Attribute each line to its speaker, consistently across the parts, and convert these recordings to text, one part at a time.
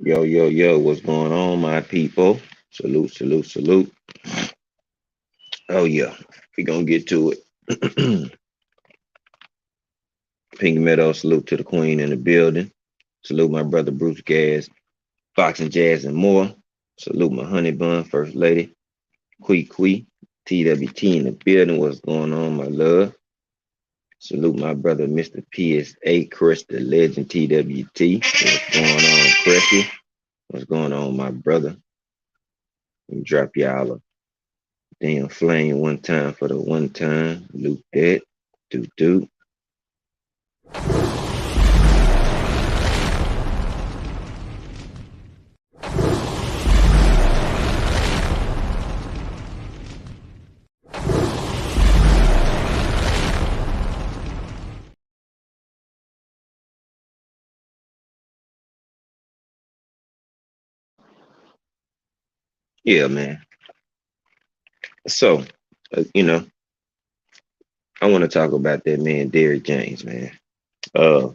Speaker 1: Yo, yo, yo, what's going on, my people? Salute, salute, salute. Oh, yeah, we gonna get to it. Pink Meadow, salute to the queen in the building. Salute my brother Bruce Gas, Boxing Jazz, and more. Salute my honey bun, first lady, Quee, TWT in the building. What's going on, my love? Salute my brother, Mr. PSA, Chris, the legend, TWT. What's going on, Chrissy? What's going on, my brother? Let me drop y'all a damn flame one time for the one time. Loop that. Do. Yeah, man. So, you know, I want to talk about that man, Derrick James, man. Uh,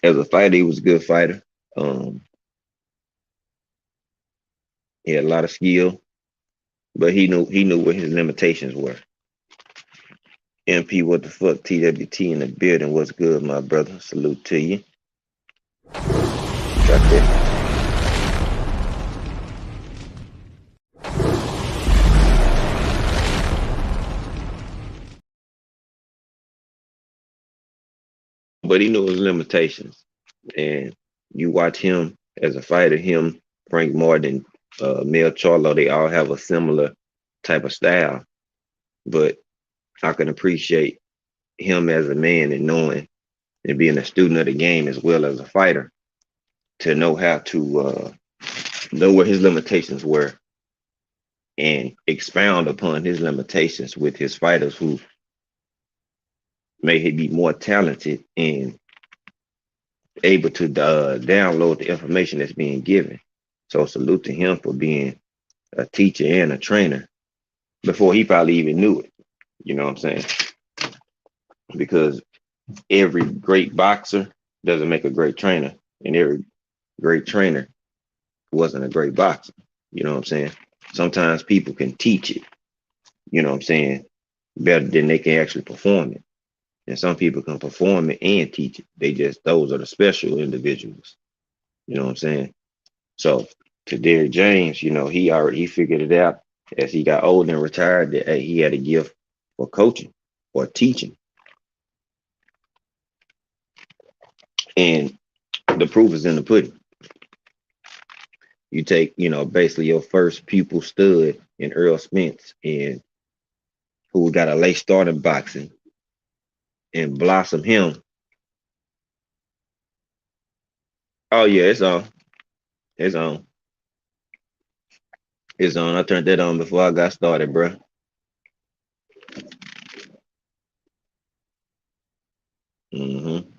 Speaker 1: as a fighter, he was a good fighter. Um, he had a lot of skill, but he knew what his limitations were. MP, what the fuck? TWT in the building. What's good, my brother? Salute to you. Drop that. But he knew his limitations, and you watch him as a fighter. Him, Frank Martin, Mel Charlo, they all have a similar type of style. But I can appreciate him as a man and knowing and being a student of the game as well as a fighter to know how to know where his limitations were and expound upon his limitations with his fighters who may be more talented and able to download the information that's being given. So salute to him for being a teacher and a trainer before he probably even knew it. You know what I'm saying? Because every great boxer doesn't make a great trainer, and every great trainer wasn't a great boxer. You know what I'm saying? Sometimes people can teach it, you know what I'm saying, better than they can actually perform it. And some people can perform it and teach it. Those are the special individuals. You know what I'm saying? So to Derrick James, he figured it out as he got older and retired that hey, he had a gift for coaching or teaching. And the proof is in the pudding. You take, basically your first pupil stud in Earl Spence and who got a late start in boxing and blossom him. Oh yeah, it's on. It's on. It's on. I turned that on before I got started, bro. Mm-hmm.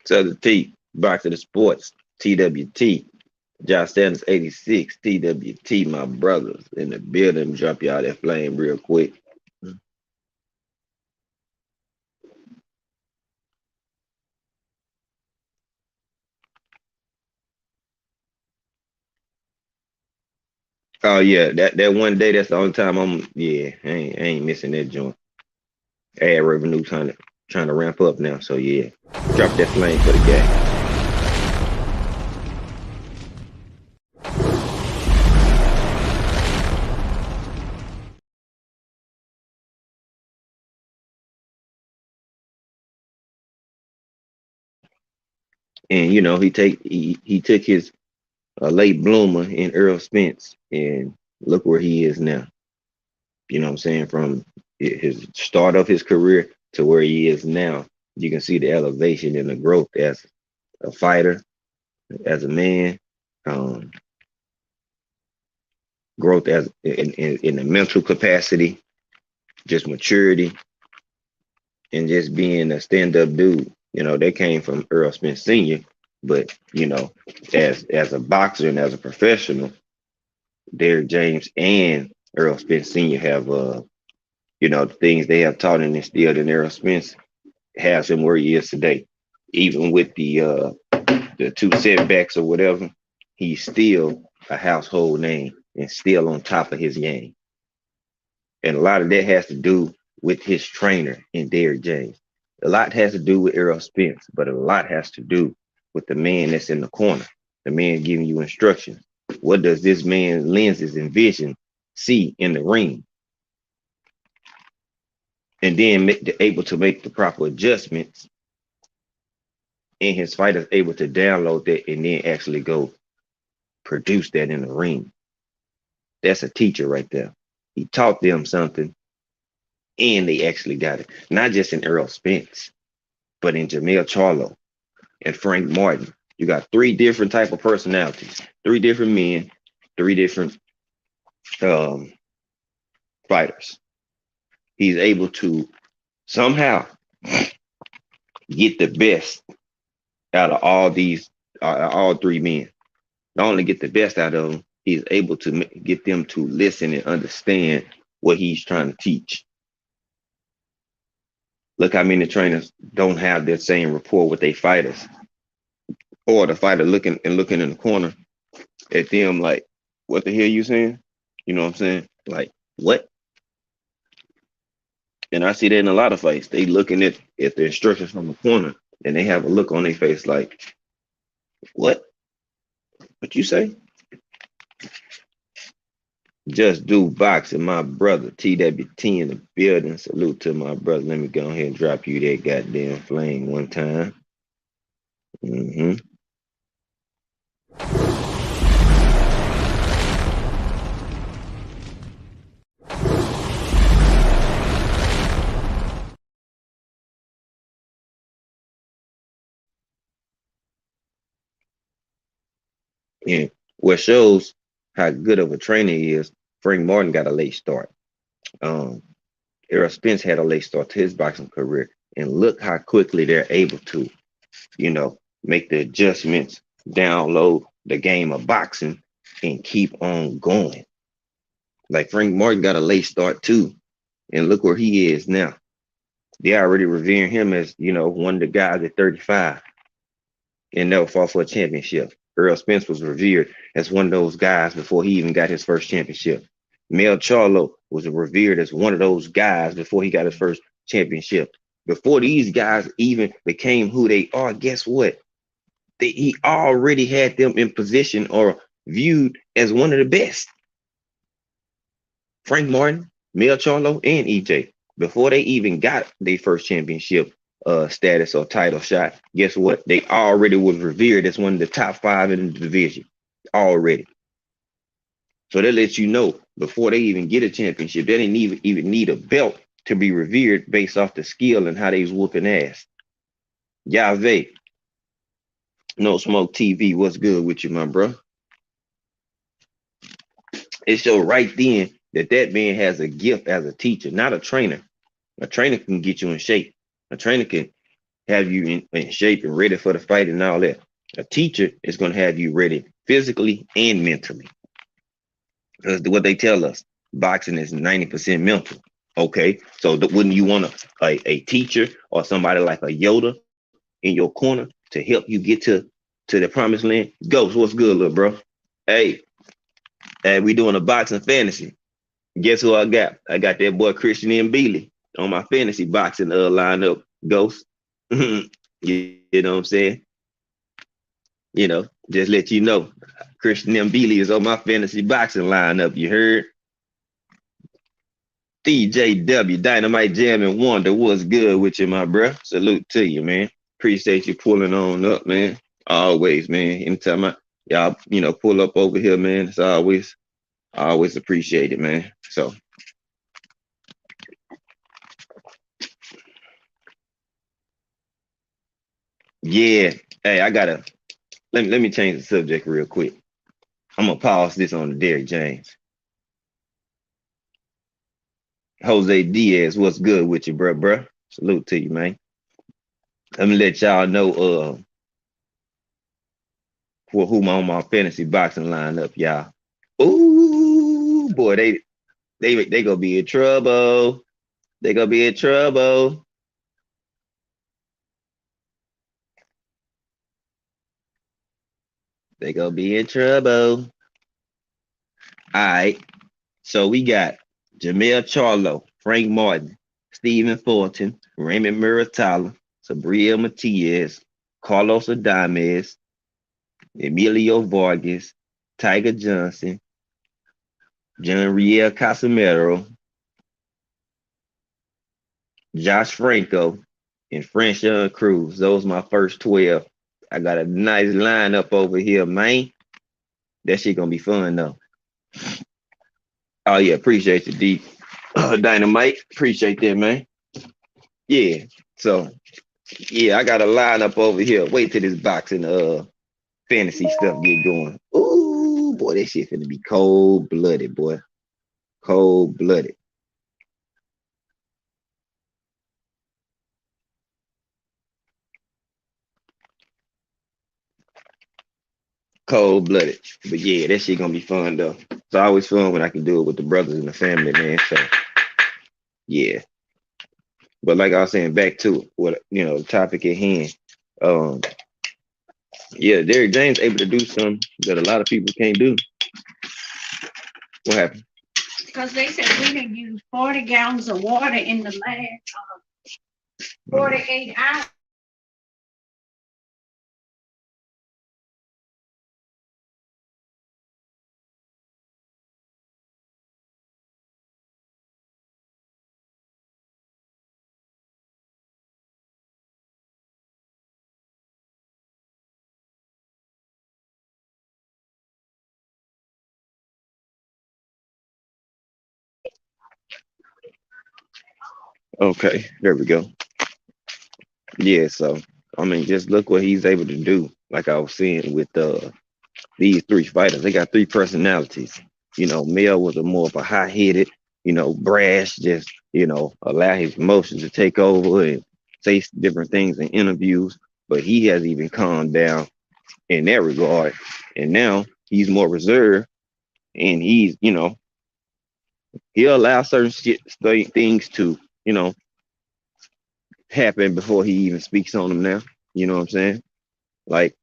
Speaker 1: Southern T, Box of the Sports, TWT, Josh Sanders 86, TWT, my brothers in the building. Drop y'all that flame real quick. Oh yeah, that one day, that's the only time I ain't missing that joint. Ad revenue trying to ramp up now. So yeah. Drop that flame for the game. And he took his late bloomer in Earl Spence and look where he is now. You know what I'm saying? From his start of his career to where he is now, you can see the elevation and the growth as a fighter, as a man, um, growth as in the mental capacity, just maturity, and just being a stand-up dude. They came from Earl Spence Sr., but as a boxer and as a professional, Derrick James and Earl Spence Sr. have the things they have taught and instilled in Errol Spence has him where he is today. Even with the two setbacks or whatever, he's still a household name and still on top of his game. And a lot of that has to do with his trainer in Derrick James. A lot has to do with Errol Spence, but a lot has to do with the man that's in the corner, the man giving you instructions. What does this man's lenses and vision see in the ring? And then able to make the proper adjustments, and his fighters able to download that and then actually go produce that in the ring. That's a teacher right there. He taught them something and they actually got it. Not just in Errol Spence, but in Jamel Charlo and Frank Martin. You got three different type of personalities, three different men, three different um, fighters. He's able to somehow get the best out of all three men. Not only get the best out of them, he's able to get them to listen and understand what he's trying to teach. Look how many trainers don't have that same rapport with their fighters, or the fighter looking in the corner at them like, "What the hell you saying?" You know what I'm saying? Like, what? And I see that in a lot of fights. They looking at the instructions from the corner, and they have a look on their face like, "What? What you say?" Just do boxing, my brother. TWT in the building. Salute to my brother. Let me go ahead and drop you that goddamn flame one time. Mm-hmm. And what shows how good of a trainer he is, Frank Martin got a late start. Um, Errol Spence had a late start to his boxing career. And look how quickly they're able to, make the adjustments, download the game of boxing, and keep on going. Like Frank Martin got a late start too. And look where he is now. They already revering him as, one of the guys at 35 and never fought for a championship. Errol Spence was revered as one of those guys before he even got his first championship. Mel Charlo was revered as one of those guys before he got his first championship. Before these guys even became who they are, guess what? He already had them in position or viewed as one of the best. Frank Martin, Mel Charlo, and EJ, before they even got their first championship status or title shot, guess what? They already was revered as one of the top 5 in the division already. So that lets you know before they even get a championship, they didn't even need a belt to be revered based off the skill and how they was whooping ass. Yave, No Smoke TV, what's good with you, my bro? It showed right then that man has a gift as a teacher, not a trainer. A trainer can get you in shape. A trainer can have you in shape and ready for the fight and all that. A teacher is going to have you ready physically and mentally. Because what they tell us, boxing is 90% mental. Okay, so wouldn't you want a teacher or somebody like a Yoda in your corner to help you get to the promised land? Ghost, what's good, little bro? Hey, we doing a boxing fantasy. Guess who I got? I got that boy Christian M. Bealey on my fantasy boxing lineup. Ghost. You know what I'm saying? Just let you know. Christian M. Bealey is on my fantasy boxing lineup. You heard? DJW, Dynamite Jam and Wonder, what's good with you, my bro? Salute to you, man. Appreciate you pulling on up, man. Always, man. Anytime y'all, pull up over here, man, it's always appreciate it, man. So, yeah. Hey, let me change the subject real quick. I'm gonna pause this on the Derrick James. Jose Diaz, what's good with you, bro? Salute to you, man. Let me let y'all know for whom on my fantasy boxing lineup, y'all. Ooh, boy, they gonna be in trouble. They gonna be in trouble. They gonna be in trouble. All right. So we got Jamel Charlo, Frank Martin, Stephen Fulton, Raymond Muratalla, Sabria Matias, Carlos Adames, Emilio Vargas, Tiger Johnson, John Riel Casimiro, Josh Franco, and Franchon Cruz. Those my first 12. I got a nice lineup over here, man. That shit gonna be fun though. Oh yeah, appreciate you, Deep. Dynamite. Appreciate that, man. Yeah. So yeah, I got a lineup over here. Wait till this boxing fantasy stuff get going. Ooh, boy, that shit finna be cold blooded, boy. Cold blooded. Cold blooded. But yeah, that shit gonna be fun though. It's always fun when I can do it with the brothers and the family, man. So yeah. But like I was saying, back to what the topic at hand. Um, yeah, Derrick James able to do something that a lot of people can't do. What happened?
Speaker 2: Because they said we didn't use 40 gallons of water in the last 48 hours.
Speaker 1: Okay, there we go. Yeah, so I mean, just look what he's able to do. Like I was saying with these three fighters, they got three personalities. Mel was a more of a high-headed, brash, just allow his emotions to take over and say different things in interviews. But he has even calmed down in that regard, and now he's more reserved, and he'll allow certain things to happen before he even speaks on them. Now, you know what I'm saying? Like,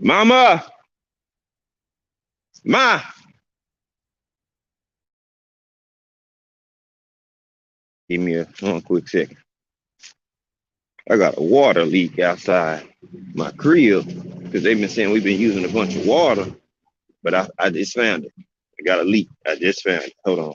Speaker 1: Mama, Ma, give me a one quick second. I got a water leak outside my crib because they've been saying we've been using a bunch of water, but I just found it. I got a leak. I just found it. Hold on.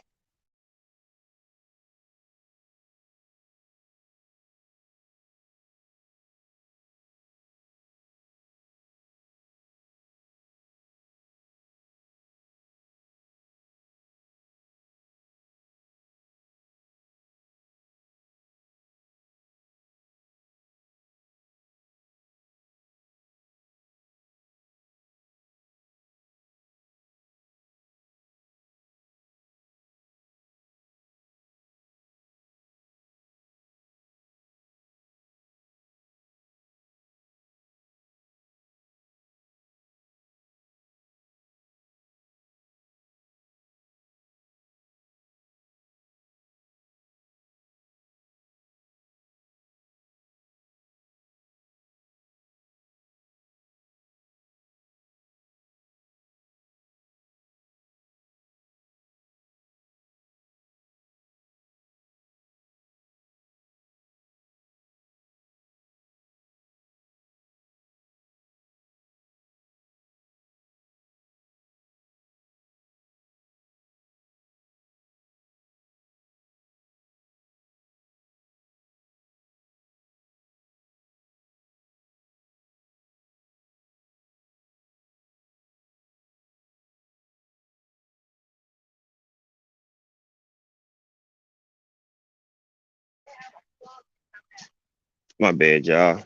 Speaker 1: My bad, y'all.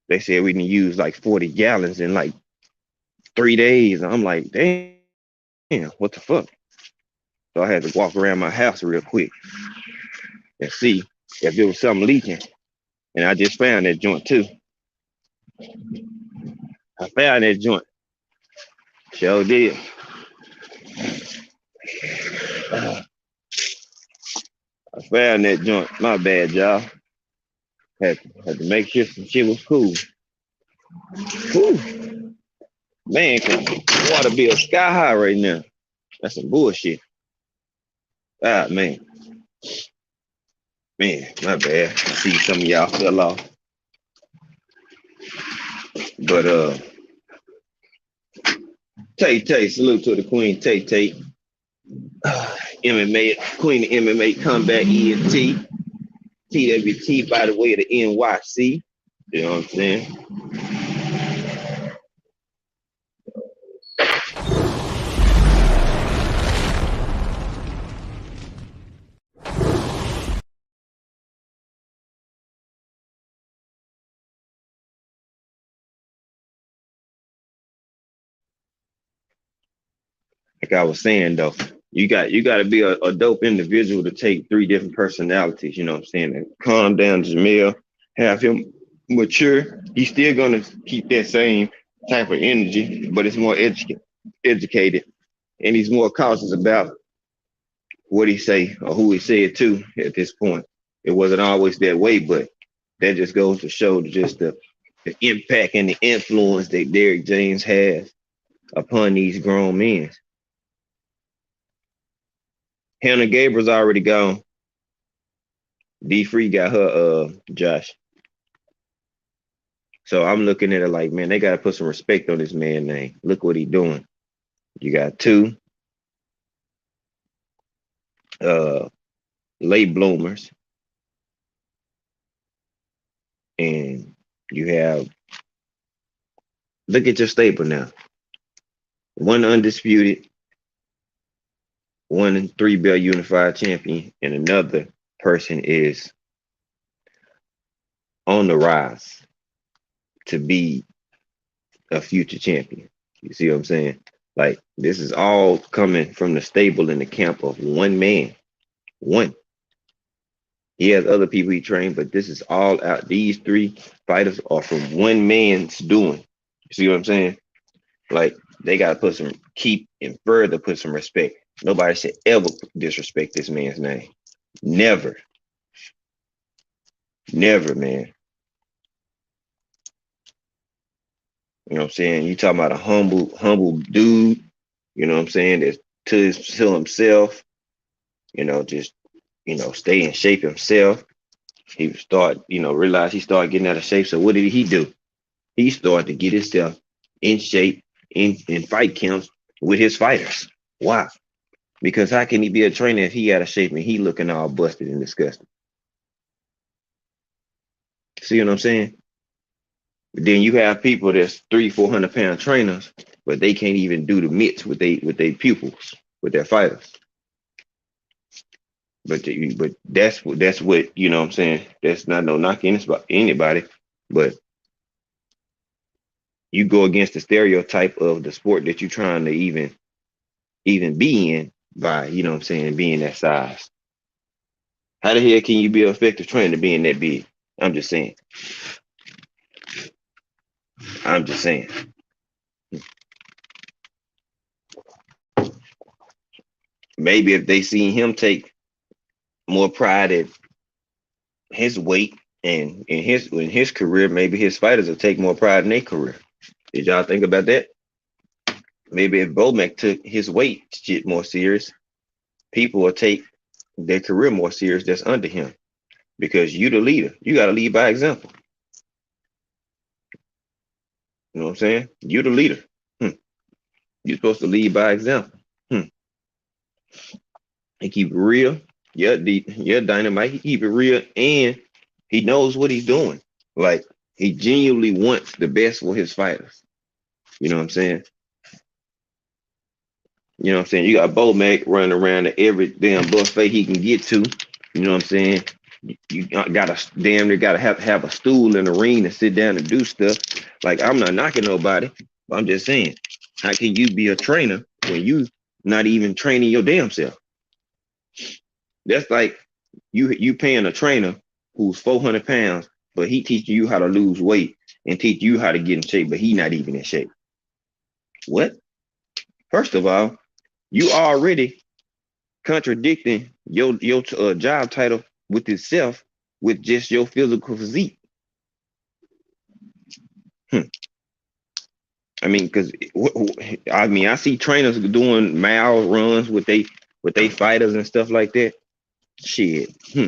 Speaker 1: They said we can use like 40 gallons in like 3 days. I'm like, damn, what the fuck? So I had to walk around my house real quick and see if there was something leaking. And I just found that joint too. I found that joint. Sure did. I found that joint. My bad, y'all. Had to make sure some shit was cool. Whew, man, 'cause water bill sky high right now. That's some bullshit. Ah man, my bad. I see some of y'all fell off, but Tay, salute to the Queen Tay. MMA Queen of MMA comeback ENT. TWT by the way of the NYC. You know what I'm saying? Like I was saying though, you got to be a dope individual to take three different personalities. You know what I'm saying? And calm down Jamil, have him mature. He's still gonna keep that same type of energy, but it's more educated, and he's more cautious about what he say or who he said to at this point. It wasn't always that way, but that just goes to show just the impact and the influence that Derrick James has upon these grown men. Hannah Gabriel's already gone. D Free got her Josh. So I'm looking at it like, man, they gotta put some respect on this man's name. Look what he doing. You got two uh late bloomers, and you have look at your stable now. One undisputed, one and three belt unified champion, and another person is on the rise to be a future champion. You see what I'm saying? Like this is all coming from the stable in the camp of one man. One. He has other people he trained, but this is all out. These three fighters are from one man's doing. You see what I'm saying? Like they gotta put some keep and further put some respect. Nobody should ever disrespect this man's name. Never. Never, man. You know what I'm saying? You talking about a humble dude, you know what I'm saying? That's to himself, just stay in shape himself. He start, realize he started getting out of shape. So what did he do? He started to get himself in shape in fight camps with his fighters. Why? Because how can he be a trainer if he out of shape and he looking all busted and disgusted? See what I'm saying? But then you have people that's 300-400 pound trainers, but they can't even do the mitts with their pupils, with their fighters. But that's what you know what I'm saying. That's not no knocking anybody, but you go against the stereotype of the sport that you're trying to even be in by, you know what I'm saying, being that size. How the hell can you be an effective trainer being that big? I'm just saying. I'm just saying. Maybe if they seen him take more pride in his weight and in his career, maybe his fighters will take more pride in their career. Did y'all think about that? Maybe if Bomac took his weight shit more serious, people will take their career more serious that's under him. Because you the leader. You gotta lead by example. You know what I'm saying? You the leader. Hmm. You're supposed to lead by example. Hmm. And keep it real. Yeah, Dynamite. He keep it real and he knows what he's doing. Like he genuinely wants the best for his fighters. You know what I'm saying? You know what I'm saying? You got Bomac running around to every damn buffet he can get to. You know what I'm saying? You gotta damn near gotta have a stool in the ring to sit down and do stuff. Like I'm not knocking nobody, but I'm just saying, how can you be a trainer when you not even training your damn self? That's like you paying a trainer who's 400 pounds, but he teaching you how to lose weight and teach you how to get in shape, but he not even in shape. What? First of all, you already contradicting your job title with itself with just your physical physique. Hmm. I mean, because I see trainers doing mile runs with they fighters and stuff like that. Shit, you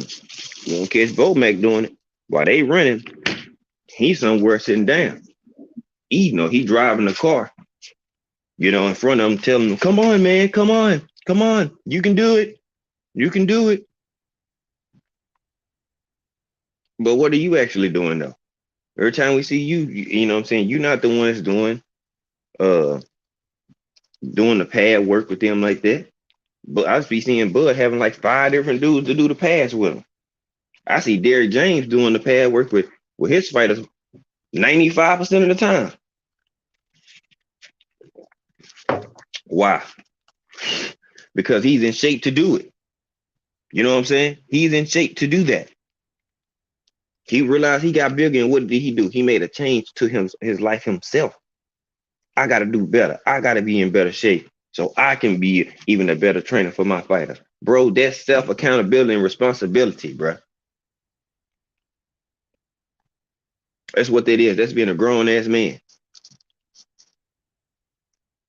Speaker 1: won't catch Bomac doing it while they running. He's somewhere sitting down, eating, or he driving the car. In front of them, telling them, "Come on, man, come on, you can do it, you can do it." But what are you actually doing though? Every time we see you, you know what I'm saying, you're not the ones uh doing the pad work with them like that. But I be seeing Bud having like 5 different dudes to do the pads with him. I see Derrick James doing the pad work with his fighters 95% of the time. Why? Because he's in shape to do it. You know what I'm saying? He's in shape to do that. He realized he got bigger, and what did he do? He made a change to his life himself. I got to do better. I got to be in better shape so I can be even a better trainer for my fighters. Bro, that's self-accountability and responsibility, bro. That's what that is. That's being a grown-ass man.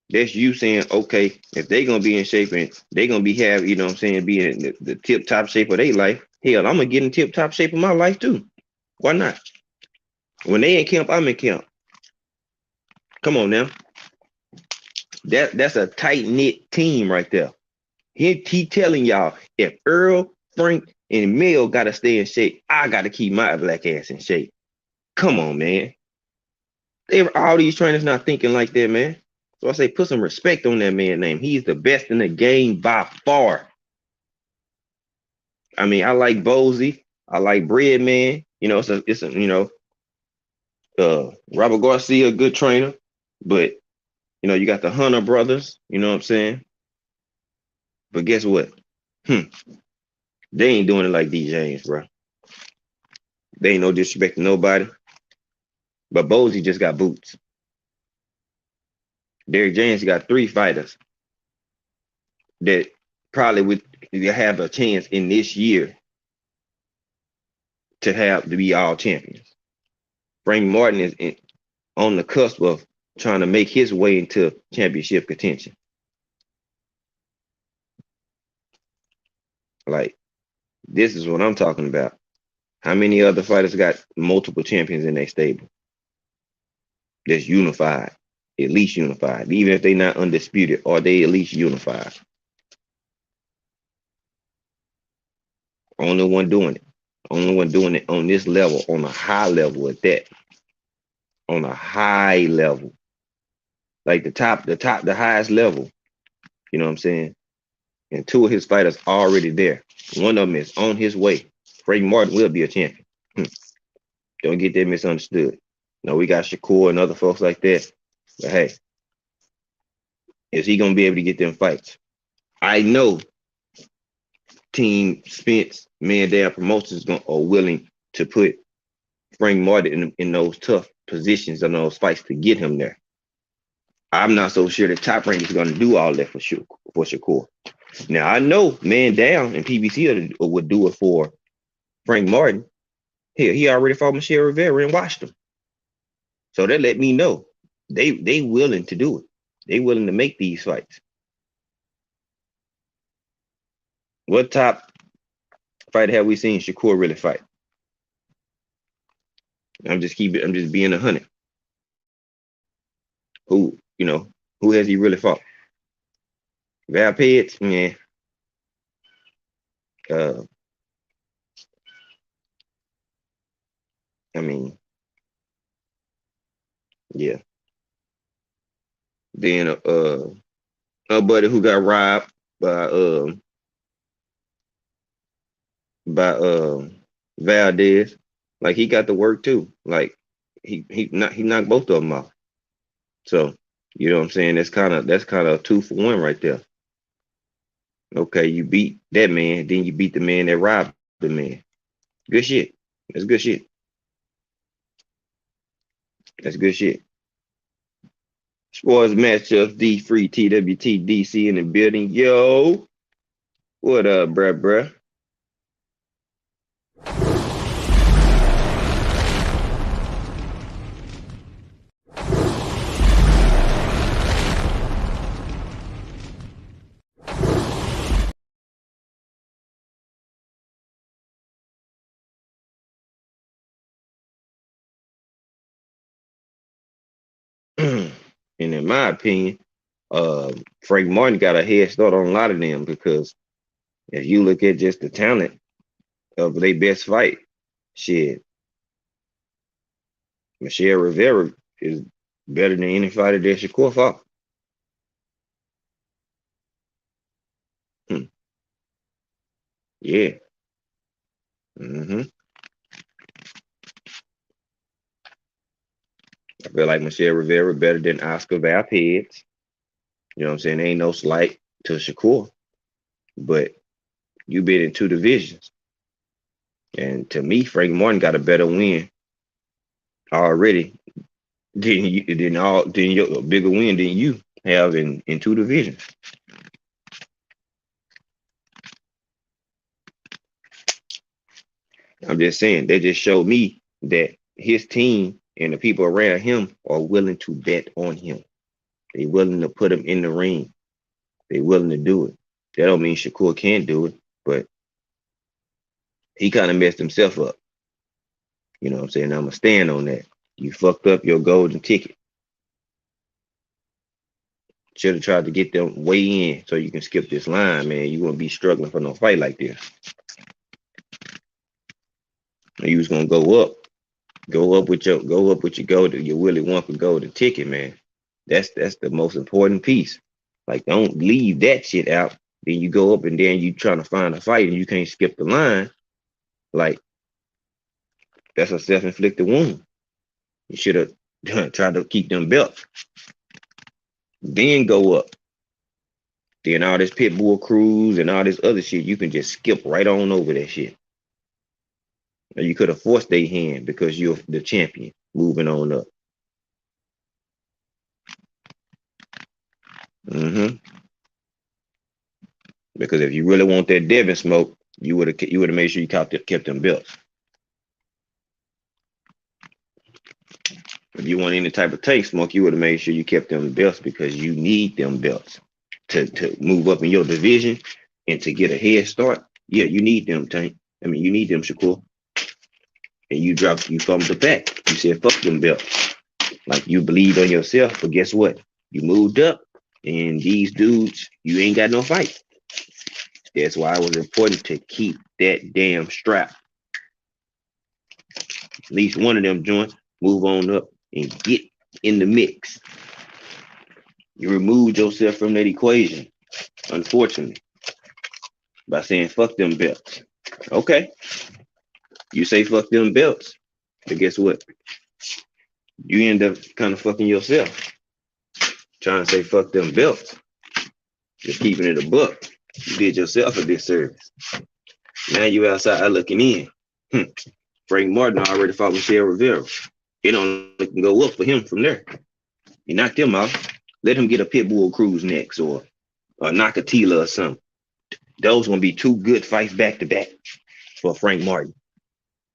Speaker 1: That's you saying, okay, if they're going to be in shape and they're going to be you know what I'm saying, be in the tip-top shape of their life, hell, I'm going to get in tip-top shape of my life too. Why not? When they in camp, I'm in camp. Come on now. That's a tight-knit team right there. He telling y'all, if Earl, Frank, and Mel got to stay in shape, I got to keep my black ass in shape. Come on, man. All these trainers not thinking like that, man. So I say, put some respect on that man's name. He's the best in the game by far. I mean, I like Bozy. I like Breadman. Robert Garcia, good trainer. But, you got the Hunter brothers. You know what I'm saying? But guess what? They ain't doing it like D. James, bro. They ain't no disrespect to nobody. But Bozy just got boots. Derrick James got 3 fighters that probably would have a chance in this year to be all champions. Frank Martin is on the cusp of trying to make his way into championship contention. Like, this is what I'm talking about. How many other fighters got multiple champions in their stable? That's unified, at least unified. Even if they're not undisputed, or they at least unified. Only one doing it. Only one doing it on this level, on a high level at that. On a high level. Like the highest level. You know what I'm saying? And 2 of his fighters are already there. One of them is on his way. Frank Martin will be a champion. Don't get that misunderstood. No, we got Shakur and other folks like that. But hey, is he gonna be able to get them fights? I know Team Spence, Man Down Promotions are willing to put Frank Martin in those tough positions and those fights to get him there. I'm not so sure the Top Rank is going to do all that for Shakur. Now, I know Man Down and PBC would do it for Frank Martin. Hell, he already fought Michelle Rivera and watched him. So that let me know they willing to do it. They willing to make these fights. What top fight have we seen Shakur really fight? I'm just being 100. Who has he really fought? Valpeds, man. I mean, yeah. Then a buddy who got robbed by Valdez, like he got to work too. Like he knocked both of them off. So you know what I'm saying? That's kind of a 2-for-1 right there. Okay, you beat that man, then you beat the man that robbed the man. Good shit. That's good shit. That's good shit. Sports matchups, D Free TWT DC in the building. Yo, what up, bruh? And in my opinion, Frank Martin got a head start on a lot of them because if you look at just the talent of their best fight, shit, Michelle Rivera is better than any fighter that Shakur fought. Hmm. Yeah. hmm I feel like Michelle Rivera better than Oscar Valdez. You know what I'm saying? Ain't no slight to Shakur, but you been in two divisions. And to me, Frank Martin got a better win already than your a bigger win than you have in two divisions. I'm just saying they just showed me that his team and the people around him are willing to bet on him. They willing to put him in the ring. They willing to do it. That don't mean Shakur can't do it, but he kind of messed himself up. You know what I'm saying? I'm gonna stand on that. You fucked up your golden ticket. Should have tried to get them way in so you can skip this line, man. You wouldn't be struggling for no fight like this. You was gonna go up with your golden, your Willie Wonka golden ticket, man. That's the most important piece. Like, don't leave that shit out. Then you go up and then you trying to find a fight and you can't skip the line. Like, that's a self-inflicted wound. You should have tried to keep them belts. Then go up. Then all this pit bull cruise and all this other shit, you can just skip right on over that shit. Or you could have forced their hand because you're the champion. Moving on up. hmm Because if you really want that Devin smoke, you would have made sure you kept them belts. If you want any type of tank smoke, you would have made sure you kept them belts because you need them belts to move up in your division and to get a head start. Yeah, you need them tank. I mean, you need them Shakur. And you fumbled the back. You said fuck them belts. Like you believed on yourself, but guess what? You moved up, and these dudes, you ain't got no fight. That's why it was important to keep that damn strap. At least one of them joints, move on up and get in the mix. You removed yourself from that equation, unfortunately, by saying fuck them belts. Okay, you say fuck them belts, but guess what? You end up kind of fucking yourself trying to say fuck them belts. Just keeping it a buck. You did yourself a disservice. Now you outside looking in. Frank Martin already fought Michelle Rivera. It only can go up for him from there. You knocked him out. Let him get a pit bull cruise next or a Nakatila or something. Those gonna be two good fights back to back for Frank Martin.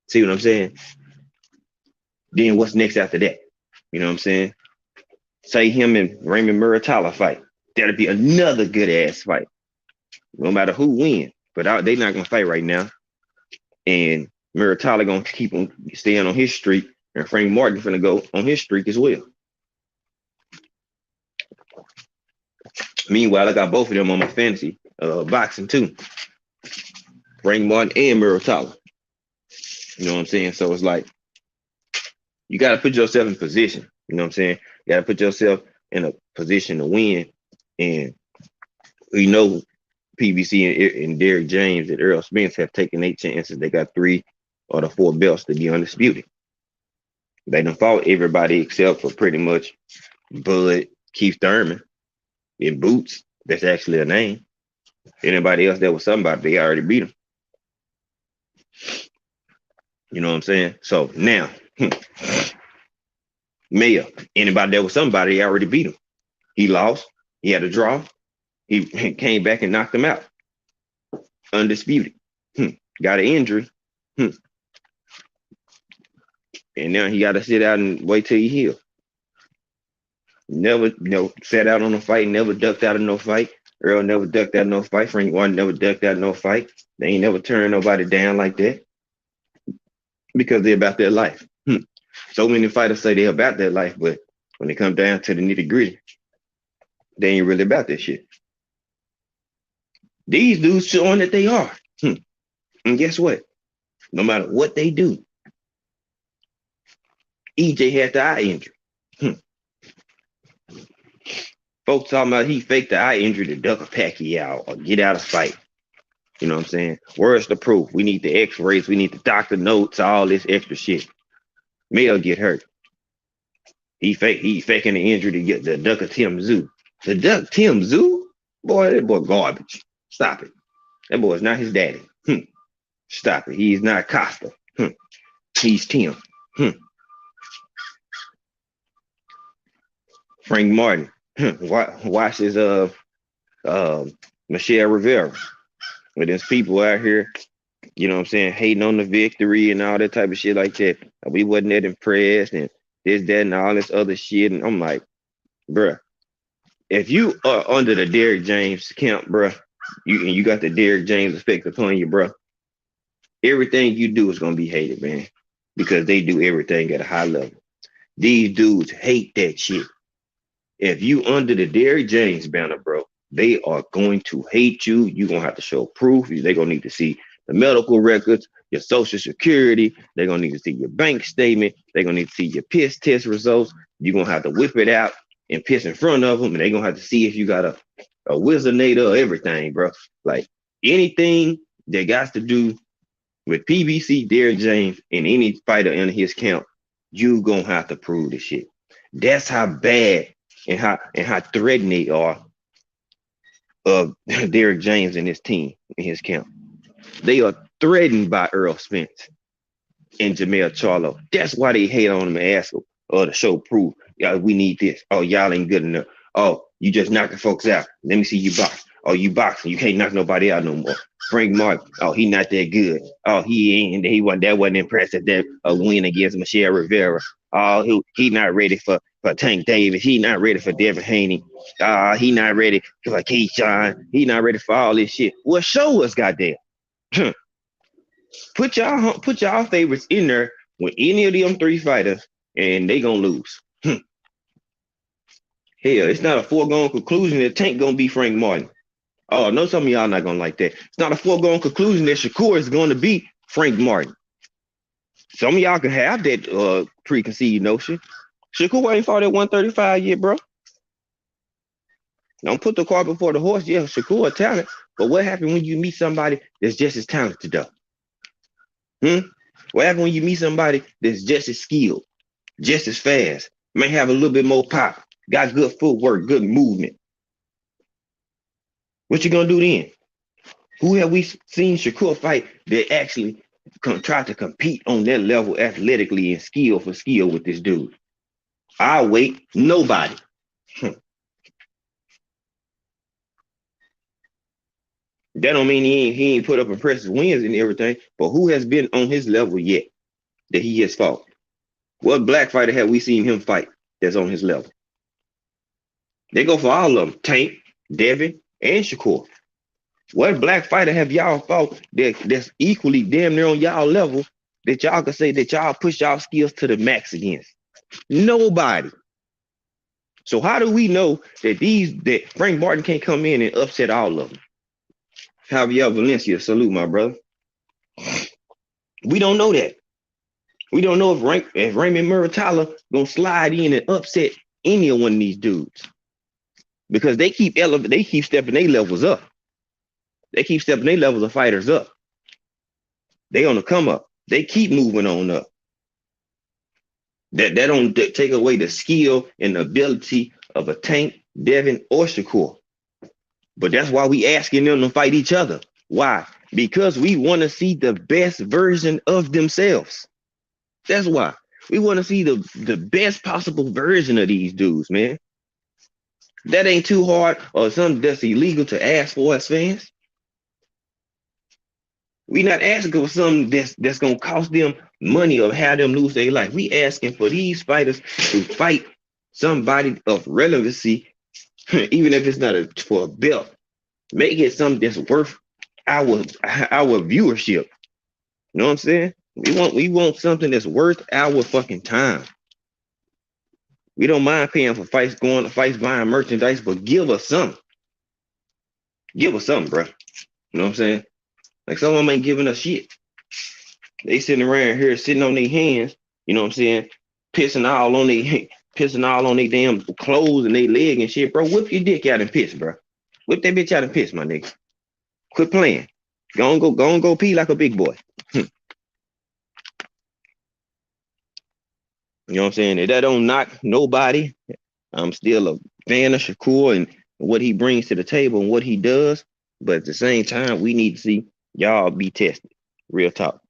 Speaker 1: See what I'm saying? Then what's next after that? You know what I'm saying? Say him and Raymond Muratalla fight. That'll be another good ass fight. No matter who wins, but they not gonna fight right now. And Muratalla gonna keep on staying on his streak, and Frank Martin gonna go on his streak as well. Meanwhile, I got both of them on my fantasy boxing too. Frank Martin and Muratalla. You know what I'm saying? So it's like you got to put yourself in position. You know what I'm saying? You got to put yourself in a position to win. And we know PBC and Derrick James and Earl Spence have taken 8 chances. They got 3 or the 4 belts to be undisputed. They done fought everybody except for pretty much Bud, Keith Thurman, and Boots. That's actually a name. Anybody else that was somebody, they already beat them. You know what I'm saying? So now, Mayor, anybody that was somebody, they already beat him. He lost. He had a draw. He came back and knocked him out. Undisputed. Got an injury. And now he got to sit out and wait till he heals. Never, sat out on a fight, never ducked out of no fight. Earl never ducked out of no fight. Frank Warren never ducked out of no fight. They ain't never turned nobody down like that because they're about their life. So many fighters say they're about their life, but When it comes down to the nitty gritty, they ain't really about that shit. These dudes showing that they are. And guess what? No matter what they do, EJ had the eye injury. Hmm. Folks talking about he faked the eye injury to duck a Pacquiao or get out of fight. You know what I'm saying? Where's the proof? We need the x-rays. We need the doctor notes, all this extra shit. Male get hurt. He faking the injury to get the duck of Tim Zoo. The duck Tim Zoo? Boy, that boy garbage. Stop it. That boy is not his daddy. Stop it. He's not Costa. He's Tim. Frank Martin. Watch his Michelle Rivera. But there's people out here, you know what I'm saying, hating on the victory and all that type of shit like that. We wasn't that impressed and this, that, and all this other shit. And I'm like, bruh, if you are under the Derrick James camp, bruh, you got the Derrick James effect upon you, bruh, everything you do is gonna be hated, man. Because they do everything at a high level. These dudes hate that shit. If you under the Derrick James banner, bro, they are going to hate you. You're gonna have to show proof. They're gonna need to see the medical records, your social security. They're gonna need to see your bank statement. They're gonna need to see your piss test results. You're gonna have to whip it out and piss in front of them, and they're gonna have to see if you got a wizardator or everything, bro. Like anything that got to do with PBC, Derrick James, and any fighter in his camp, you gonna have to prove this shit. That's how bad and how threatening they are of Derrick James and his team in his camp. They are threatened by Earl Spence and Jamel Charlo. That's why they hate on him and ask him to show proof. Yeah, we need this. Oh, y'all ain't good enough. Oh, you just knocking folks out. Let me see you box. Oh, you boxing. You can't knock nobody out no more. Frank Martin. Oh, he not that good. Oh, he wasn't impressed at that win against Michelle Rivera. Oh, he not ready for Tank Davis. He not ready for Devin Haney. He not ready for Keyshawn. He not ready for all this shit. Well, show us, goddamn. Put y'all favorites in there with any of them three fighters, and they gonna lose. Hell, it's not a foregone conclusion that Tank gonna be Frank Martin. Oh, no, some of y'all not gonna like that. It's not a foregone conclusion that Shakur is gonna be Frank Martin. Some of y'all can have that preconceived notion. Shakur ain't fought at 135 yet, bro. Don't put the cart before the horse. Yeah, Shakur talent, but what happened when you meet somebody that's just as talented, though? What happened when you meet somebody that's just as skilled, just as fast, may have a little bit more pop, got good footwork, good movement? What you gonna do then? Who have we seen Shakur fight that actually try to compete on that level athletically and skill for skill with this dude? I'll wait. Nobody. That don't mean he ain't put up impressive wins and everything, but who has been on his level yet that he has fought? What black fighter have we seen him fight that's on his level? They go for all of them. Tank, Devin, and Shakur. What black fighter have y'all fought that's equally damn near on y'all level that y'all can say that y'all push y'all skills to the max against? Nobody. So how do we know that Frank Martin can't come in and upset all of them? Javier Valencia, salute, my brother. We don't know that. We don't know if Raymond Muratalla gonna slide in and upset any of one of these dudes, because they keep stepping their levels up. They keep stepping their levels of fighters up. They on the come up. They keep moving on up. That don't take away the skill and the ability of a Tank, Devin, or Shakur. But that's why we asking them to fight each other. Why? Because we want to see the best version of themselves. That's why. We want to see the best possible version of these dudes, man. That ain't too hard or something that's illegal to ask for as fans. We not asking for something that's gonna cost them money or have them lose their life. We asking for these fighters to fight somebody of relevancy, even if it's not for a belt. Make it something that's worth our viewership. You know what I'm saying? We want something that's worth our fucking time. We don't mind paying for fights, going to fights, buying merchandise, but give us something. Give us something, bro. You know what I'm saying? Like some of them ain't giving us shit. They sitting around here sitting on their hands, you know what I'm saying? Pissing all on their pissing all on their damn clothes and their leg and shit, bro. Whip your dick out and piss, bro. Whip that bitch out and piss, my nigga. Quit playing. Go and go pee like a big boy. You know what I'm saying? If that don't knock nobody, I'm still a fan of Shakur and what he brings to the table and what he does. But at the same time, we need to see y'all be tested. Real talk.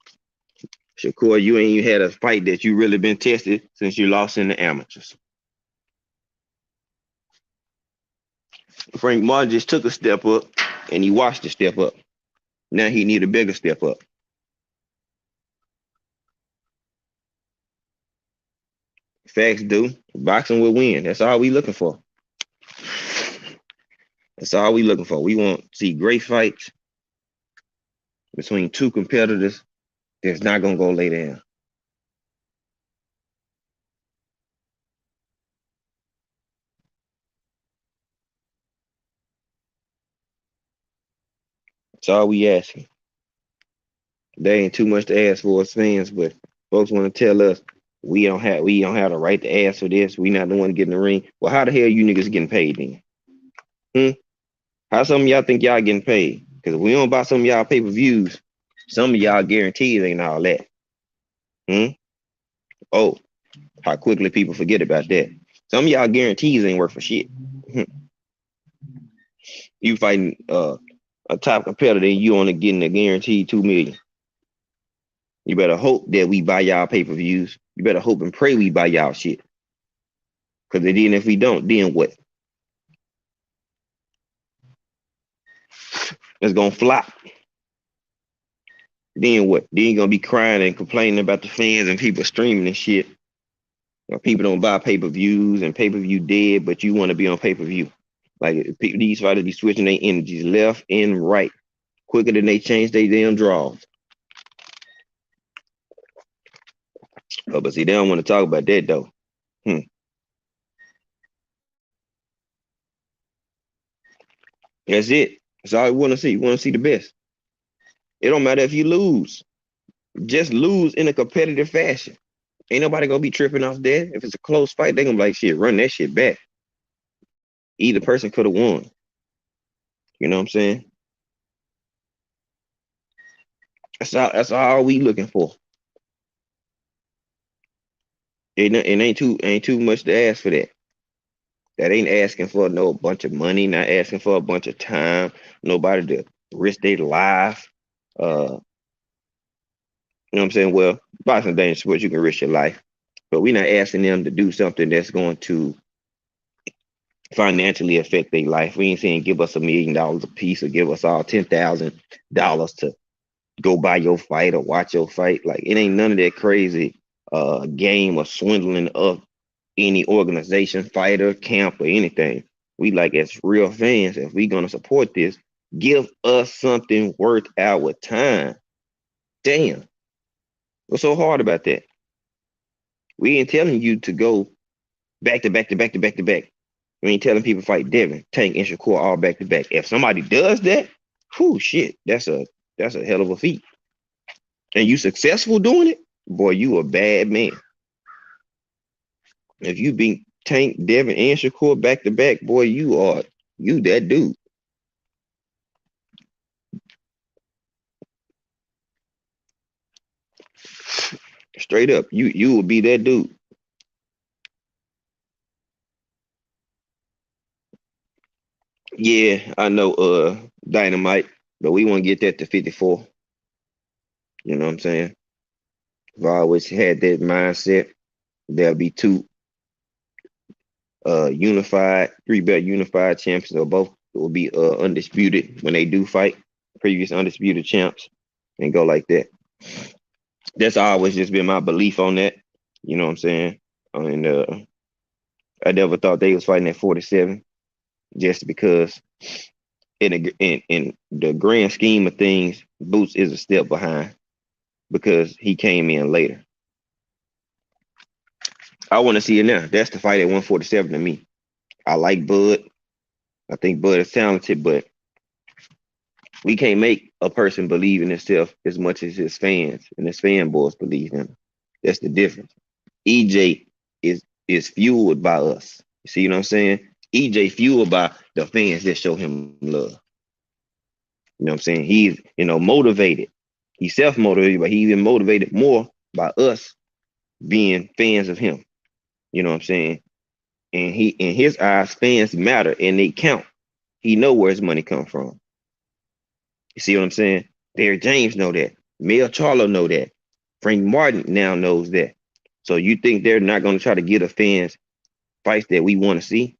Speaker 1: Shakur, you ain't even had a fight that you really been tested since you lost in the amateurs. Frank Martin just took a step up and he watched the step up. Now he need a bigger step up. Facts do. Boxing will win. That's all we looking for. That's all we looking for. We want to see great fights between two competitors that's not gonna go lay down. That's all we asking. They ain't too much to ask for as fans, but folks want to tell us we don't have the right to ask for this. We not the one to get in the ring. Well, how the hell you niggas getting paid then? Hmm? How some of y'all think y'all getting paid? Because if we don't buy some of y'all pay-per-views, some of y'all guarantees ain't all that. Hmm? Oh, how quickly people forget about that. Some of y'all guarantees ain't worth for shit. Hmm. You fighting a top competitor and you only getting a guaranteed 2 million. You better hope that we buy y'all pay-per-views. You better hope and pray we buy y'all shit. Because then if we don't, then what? It's gonna flop. Then what? Then you gonna be crying and complaining about the fans and people streaming and shit. Or people don't buy pay-per-views and pay-per-view dead, but you want to be on pay-per-view. Like these fighters be switching their energies left and right quicker than they change their damn draws. Oh, but see, they don't want to talk about that though. Hmm. That's it. That's all we want to see. We want to see the best. It don't matter if you lose. Just lose in a competitive fashion. Ain't nobody gonna be tripping off that. If it's a close fight, they gonna be like, shit, run that shit back. Either person could have won. You know what I'm saying? That's all we looking for. It ain't too much to ask for that. That ain't asking for no bunch of money, not asking for a bunch of time, nobody to risk their life. You know what I'm saying? Well, boxing dangerous sports, you can risk your life. But we're not asking them to do something that's going to financially affect their life. We ain't saying give us $1 million a piece or give us all $10,000 to go buy your fight or watch your fight. Like it ain't none of that crazy game or swindling of any organization, fighter, camp, or anything. We like as real fans, if we gonna support this, give us something worth our time. Damn, what's so hard about that? We ain't telling you to go back to back to back to back to back. We ain't telling people fight Devin, Tank, and Shakur all back to back. If somebody does that, whew, shit, that's a hell of a feat. And you successful doing it, boy, you a bad man. If you beat Tank, Devin, and Shakur back to back, boy, you that dude. Straight up, you will be that dude. Yeah, I know Dynamite, but we want to get that to 54. You know what I'm saying? I've always had that mindset. There'll be two unified, three-belt unified champions, or both will be undisputed when they do fight, previous undisputed champs, and go like that. That's always just been my belief on that. You know what I'm saying? And I never thought they was fighting at 47, just because in the grand scheme of things, Boots is a step behind because he came in later. I want to see it now. That's the fight at 147 to me. I like Bud. I think Bud is talented, but we can't make a person believe in himself as much as his fans and his fanboys believe in him. That's the difference. EJ is fueled by us. You see what I'm saying? EJ fueled by the fans that show him love. You know what I'm saying? He's motivated. He's self-motivated, but he even motivated more by us being fans of him. You know what I'm saying? And he in his eyes, fans matter and they count. He know where his money come from. You see what I'm saying? Derrick James know that. Mel Charlo know that. Frank Martin now knows that. So you think they're not going to try to get the fans fights that we want to see?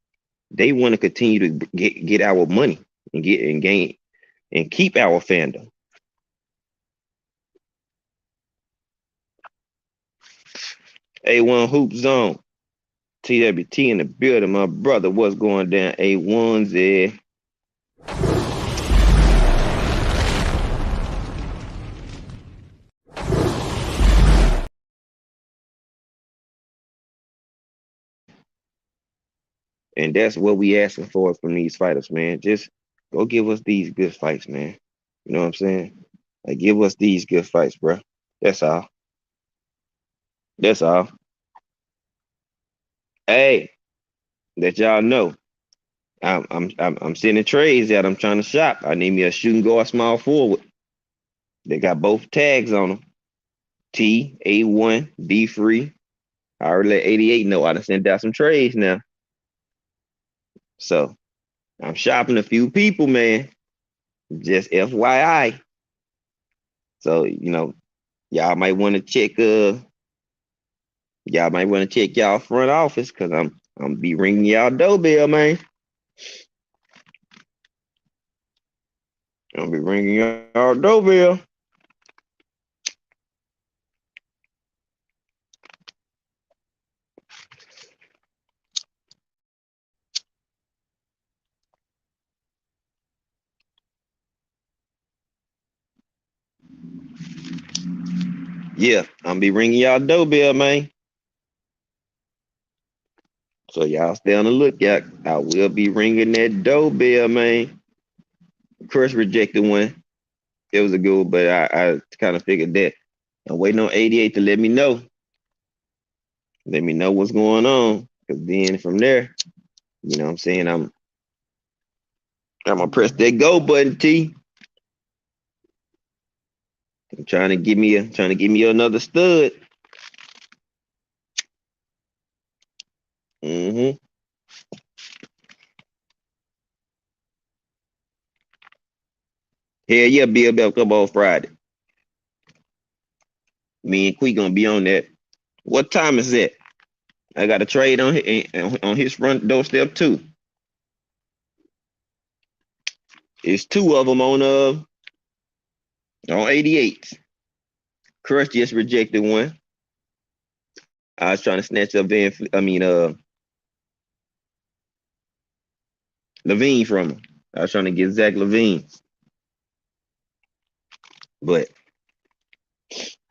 Speaker 1: They want to continue to get our money and get and gain and keep our fandom. A1 Hoop Zone. TWT in the building, my brother. What's going down? A1's there. And that's what we asking for from these fighters, man. Just go give us these good fights, man. You know what I'm saying? Like, give us these good fights, bro. That's all. That's all. Hey, let y'all know. I'm sending trades out. I'm trying to shop. I need me a shooting guard, small forward. They got both tags on them. T A1 B free. I already let 88 know. I done sent out some trades now. So I'm shopping a few people, man. Just FYI. So y'all might want to check. Y'all might want to check y'all front office because I'm be ringing y'all doorbell, man. I'm be ringing y'all doorbell. Yeah, I'm be ringing y'all doorbell, man. So y'all stay on the lookout. I will be ringing that doorbell, man. Crush rejected one. It was a good one, but I kind of figured that. I'm waiting on 88 to let me know. Let me know what's going on. Cause then from there, you know what I'm saying? I'm gonna press that go button, T. I'm trying to give me another stud. Mm-hmm. Hell yeah, Bill Bell come on Friday. Me and Quee gonna be on that. What time is that? I got a trade on his front doorstep too. It's two of them on 88. Crush just rejected one. I was trying to snatch up Levine from him. I was trying to get Zach Levine, but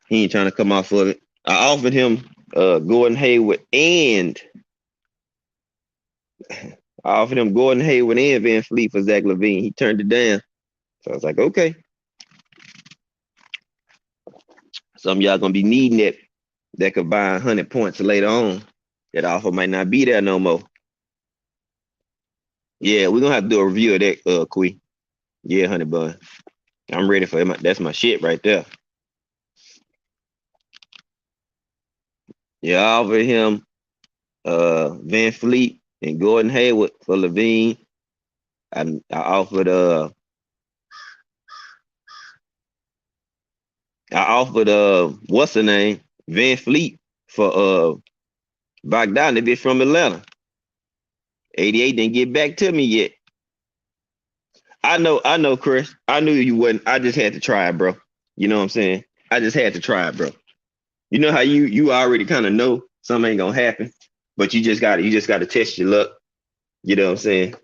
Speaker 1: he ain't trying to come off of it. I offered him Gordon Hayward and Van Fleet for Zach Levine. He turned it down. So I was like, okay. Some of y'all gonna be needing that could buy 100 points later on. That offer might not be there no more. Yeah, we're gonna have to do a review of that, Quee. Yeah, 100 bun. I'm ready for it. That's my shit right there. Yeah, I offered him Van Fleet and Gordon Hayward for Levine. I offered what's the name? Van Fleet for Bogdan, the bitch from Atlanta. 88 didn't get back to me yet. I know, Chris. I knew you wouldn't. I just had to try it, bro. You know what I'm saying? I just had to try it, bro. You know how you already kind of know something ain't gonna happen, but you just gotta test your luck. You know what I'm saying?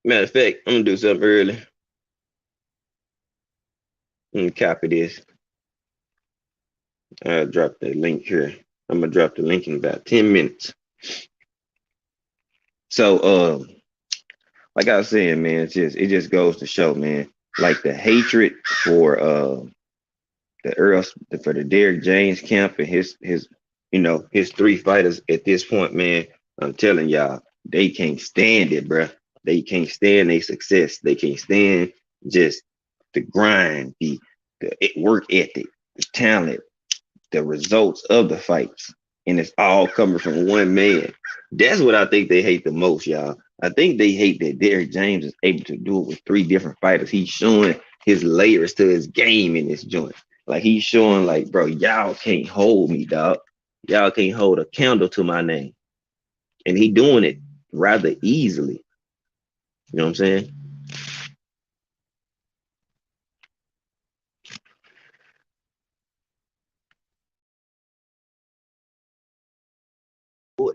Speaker 1: Matter of fact, I'm gonna do something early. Let me copy this. I'll drop the link here. I'm gonna drop the link in about 10 minutes. So like I was saying, man, it just goes to show, man, like the hatred for the for the Derrick James camp and his his three fighters at this point, man. I'm telling y'all, they can't stand it, bruh. They can't stand their success. They can't stand just the grind, the work ethic, the talent, the results of the fights, and it's all coming from one man. That's what I think they hate the most, y'all. I think they hate that Derrick James is able to do it with three different fighters. He's showing his layers to his game in this joint. Like he's showing, like, bro, y'all can't hold me, dog. Y'all can't hold a candle to my name, and he doing it rather easily. You know what I'm saying? Boy,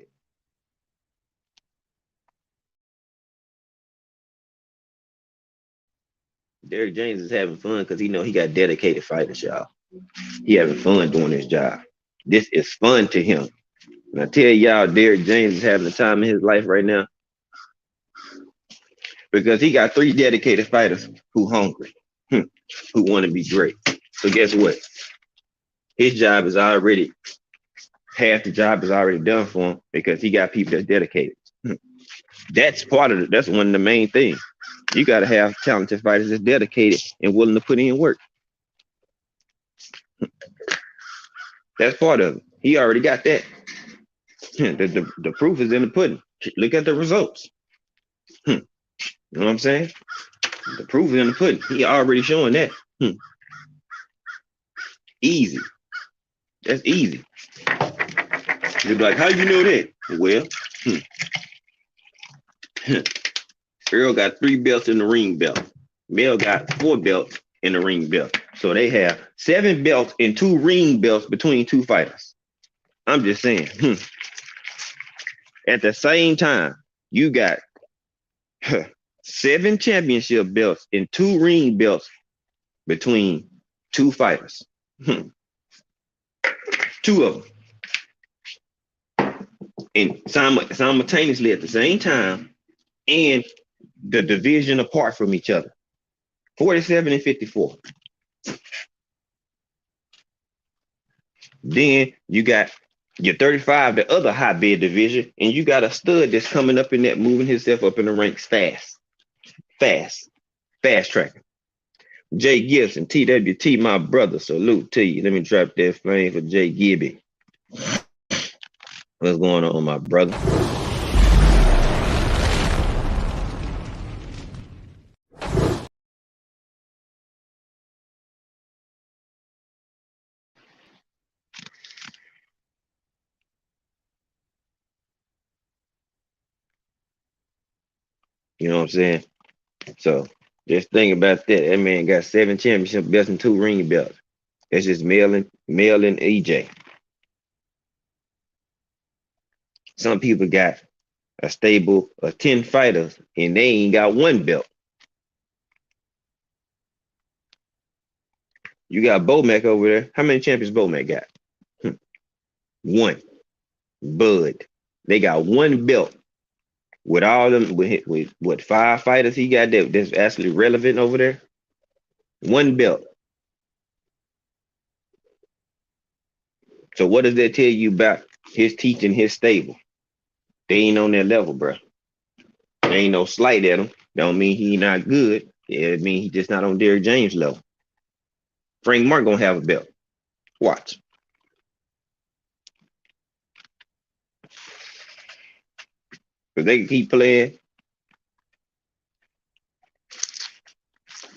Speaker 1: Derrick James is having fun because he know he got dedicated fighters, y'all. He having fun doing his job. This is fun to him. And I tell y'all, Derrick James is having the time in his life right now because he got three dedicated fighters who hungry, who want to be great. So guess what? His job is already half the job is already done for him because he got people that's dedicated. That's part of it. That's one of the main things. You got to have talented fighters that's dedicated and willing to put in work. That's part of it. He already got that. The proof is in the pudding. Look at the results. You know what I'm saying? The proof is in the pudding. He already showing that. Easy. That's easy. You're like, how you know that? Well, Earl got 3 belts in the ring belt. Mel got 4 belts in the ring belt. So they have 7 belts and 2 ring belts between 2 fighters. I'm just saying. At the same time, you got 7 championship belts and 2 ring belts between 2 fighters. 2 of them. And simultaneously at the same time, and the division apart from each other. 47 and 54. Then you got your 35, the other hotbed division, and you got a stud that's coming up in that, moving himself up in the ranks fast. Fast tracking. Jay Gibson, TWT, my brother, salute to you. Let me drop that flame for Jay Gibby. What's going on, my brother? You know what I'm saying? So just think about that. That man got 7 championship belts and 2 ring belts. It's just Mel and EJ. Some people got a stable of 10 fighters and they ain't got 1 belt. You got Bomac over there. How many champions Bomac got? 1. Bud. They got 1 belt. With all them, with what, 5 fighters he got that's actually relevant over there? 1 belt. So what does that tell you about his teaching, his stable? They ain't on that level, bro. There ain't no slight at him. Don't mean he not good. It mean he just not on Derrick James level. Frank Mark gonna have a belt. Watch. Because they can keep playing.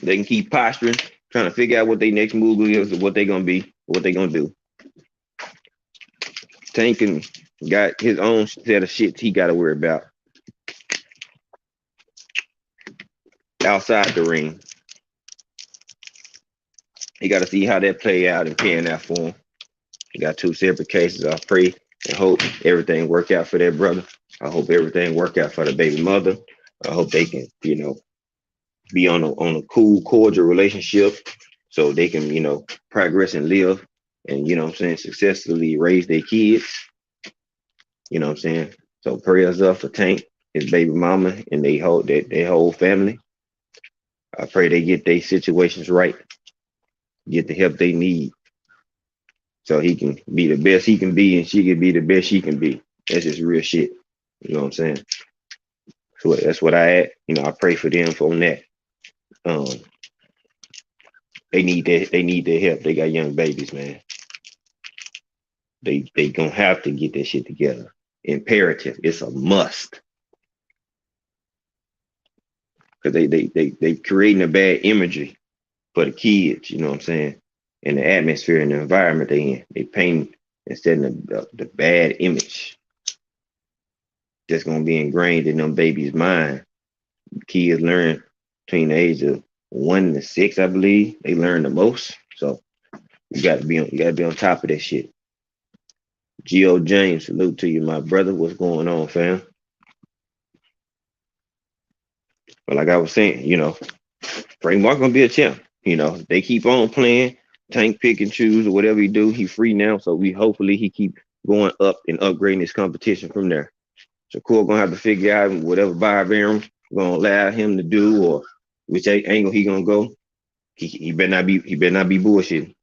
Speaker 1: They can keep posturing, trying to figure out what their next move is, or what they gonna be, what they gonna do. Tank got his own set of shit he got to worry about outside the ring. He got to see how that play out and pan out for him. He got 2 separate cases. I pray and hope everything work out for that brother. I hope everything work out for the baby mother. I hope they can, be on a cool, cordial relationship so they can, progress and live and you know what I'm saying, successfully raise their kids. You know what I'm saying? So prayers up for Tank, his baby mama, and their whole family. I pray they get their situations right, get the help they need, so he can be the best he can be, and she can be the best she can be. That's just real shit. You know what I'm saying? So that's what I pray for them for that. Um, they need their help. They got young babies, man. They gonna have to get that shit together. Imperative. It's a must. Because they creating a bad imagery for the kids, you know what I'm saying? And the atmosphere and the environment they in. They paint and setting the bad image that's gonna be ingrained in them babies' mind. Kids learn between the age of 1 to 6, I believe. They learn the most. So you gotta be on top of that shit. Geo James, salute to you, my brother. What's going on, fam? But like I was saying, Frank Mark gonna be a champ. They keep on playing, Tank pick and choose or whatever he do. He free now, so we hopefully he keep going up and upgrading his competition from there. Shakur gonna have to figure out whatever Byram gonna allow him to do or which angle he gonna go. He better not be bullshitting.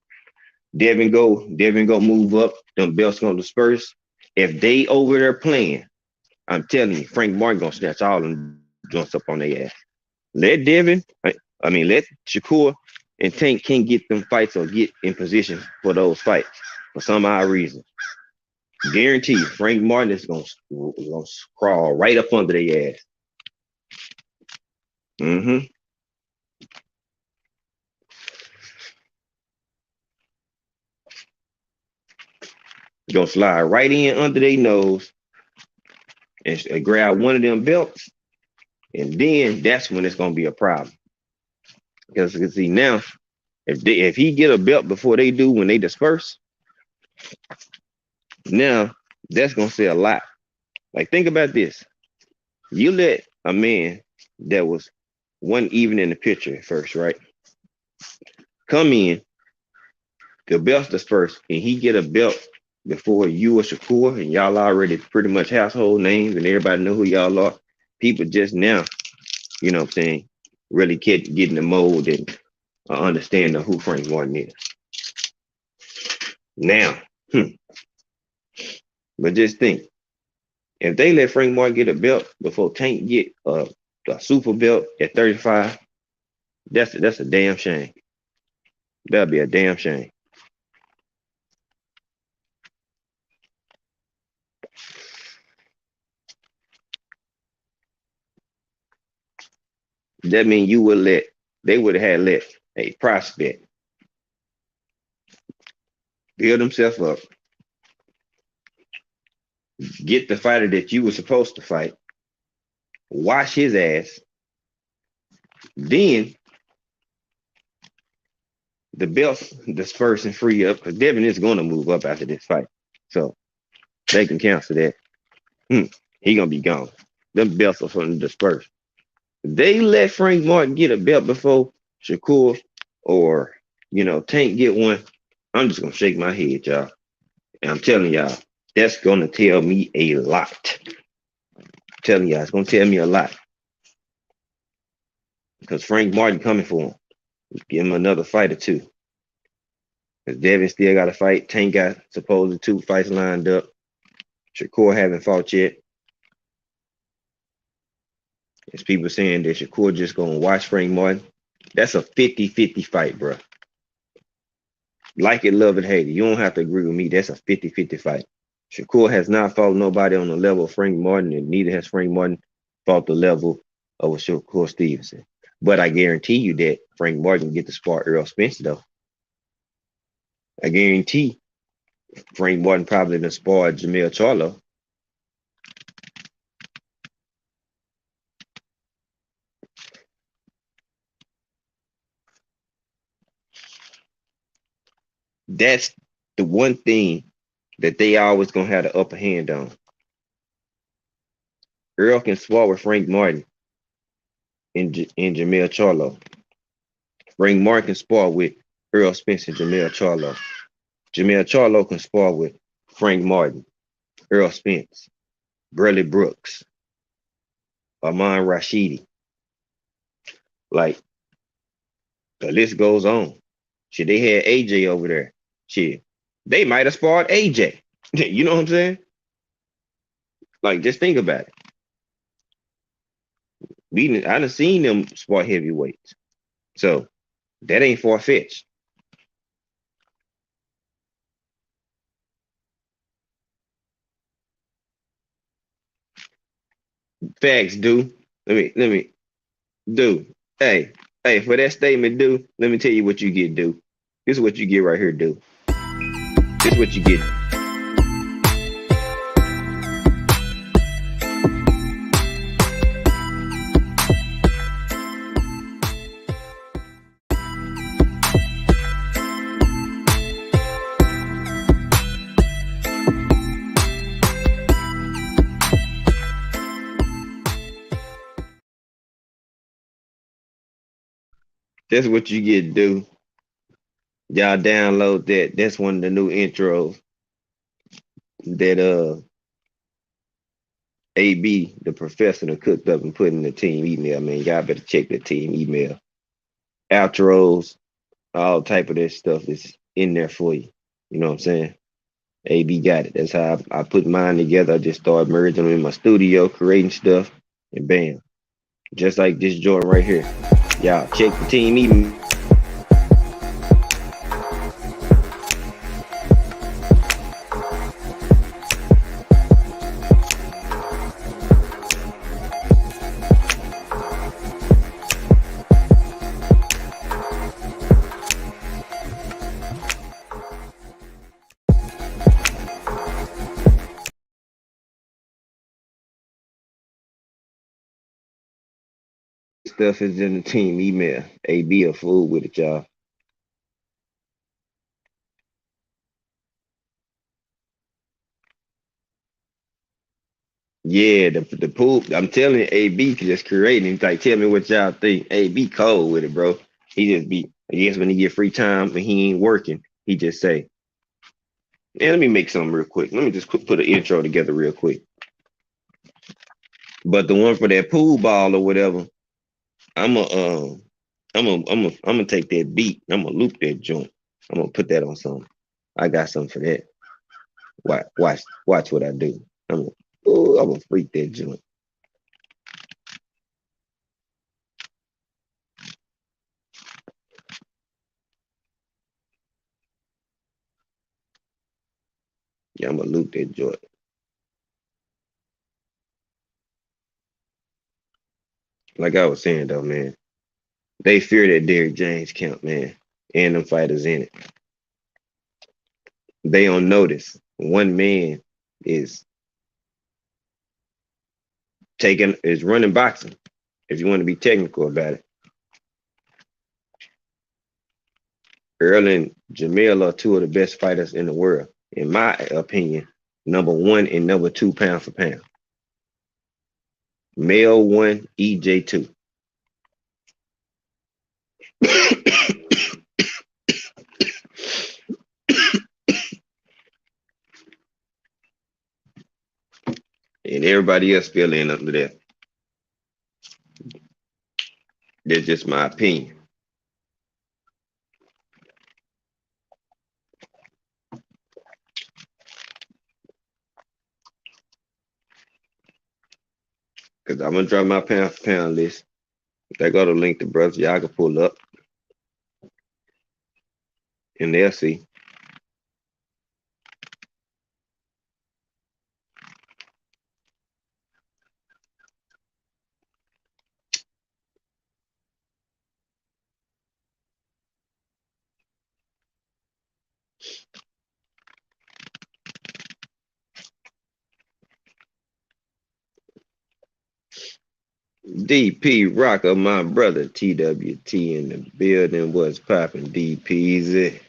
Speaker 1: Devin go move up. Them belts gonna disperse. If they over there playing, I'm telling you, Frank Martin gonna snatch all them joints up on their ass. Let Devin, let Shakur and Tank can get them fights or get in position for those fights for some odd reason. Guarantee you, Frank Martin is gonna crawl right up under their ass. Mm-hmm. Gonna slide right in under their nose and grab one of them belts, and then that's when it's gonna be a problem. Because you can see now, if he get a belt before they do when they disperse, now that's gonna say a lot. Like think about this: you let a man that was one even in the picture at first, right? Come in, the belt's dispersed, and he get a belt before you or Shakur, and y'all already pretty much household names, and everybody know who y'all are. People just now, you know what I'm saying, really getting the mold and understanding who Frank Martin is. Now, but just think, if they let Frank Martin get a belt before Tank get a super belt at 35, that's a damn shame. That'd be a damn shame. That means they would have had let a prospect build himself up, get the fighter that you were supposed to fight, wash his ass, then the belts disperse and free up because Devin is going to move up after this fight. So they can cancel that. He going to be gone. Them belts are going to disperse. They let Frank Martin get a belt before Shakur or, Tank get one. I'm just going to shake my head, y'all. And I'm telling y'all, that's going to tell me a lot. I'm telling y'all, it's going to tell me a lot. Because Frank Martin coming for him. Give him another fight or two. Because Devin still got to fight. Tank got supposedly 2 fights lined up. Shakur haven't fought yet. There's people saying that Shakur just going to watch Frank Martin. That's a 50-50 fight, bro. Like it, love it, hate it. You don't have to agree with me. That's a 50-50 fight. Shakur has not fought nobody on the level of Frank Martin, and neither has Frank Martin fought the level of Shakur Stevenson. But I guarantee you that Frank Martin can get the spar Earl Spencer, though. I guarantee Frank Martin probably done sparred Jamel Charlo. That's the one thing that they always gonna have the upper hand on. Earl can spar with Frank Martin in Jamel Charlo. Frank Martin can spar with Earl Spencer and Jamel Charlo. Jamel Charlo can spar with Frank Martin, Earl Spence, Burley Brooks, Armand Rashidi. Like the list goes on. Shit, they had AJ over there. Shit, they might have sparred AJ. You know what I'm saying? Like, just think about it. I done seen them spar heavyweights. So that ain't far fetched. Facts, do. Let me do. Hey, for that statement, do. Let me tell you what you get, do. This is what you get right here, do. This is what you get. That's what you get, do. Y'all download that. That's one of the new intros that AB, the professor, that cooked up and put in the team email. Man, y'all better check the team email. Outros, all type of that stuff is in there for you. You know what I'm saying? AB got it. That's how I put mine together. I just started merging them in my studio, creating stuff, and bam. Just like this joint right here. Y'all check the team email. Stuff is in the team email. AB a fool with it, y'all. Yeah, the pool. I'm telling you, AB just creating. He's like, tell me what y'all think. AB cold with it, bro. He just be. I guess when he get free time and he ain't working, he just say, "Yeah, let me make something real quick. Let me just put an intro together real quick." But the one for that pool ball or whatever, I'm a, I'm gonna take that beat. I'm gonna loop that joint. I'm gonna put that on something. I got something for that. Watch what I do. I'm gonna freak that joint. Yeah, I'm gonna loop that joint. Like I was saying though, man, they fear that Derrick James camp, man, and them fighters in it. They don't notice one man is running boxing. If you want to be technical about it, Earl and Jamel are two of the best fighters in the world, in my opinion. Number one and number two, pound for pound. Male one, EJ two. And everybody else fell in under that. That's just my opinion. Because I'm going to drop my pound for pound list. They got a link to brothers. Y'all can pull up and they'll see. DP Rocker, my brother, TWT in the building. What's popping, DPZ?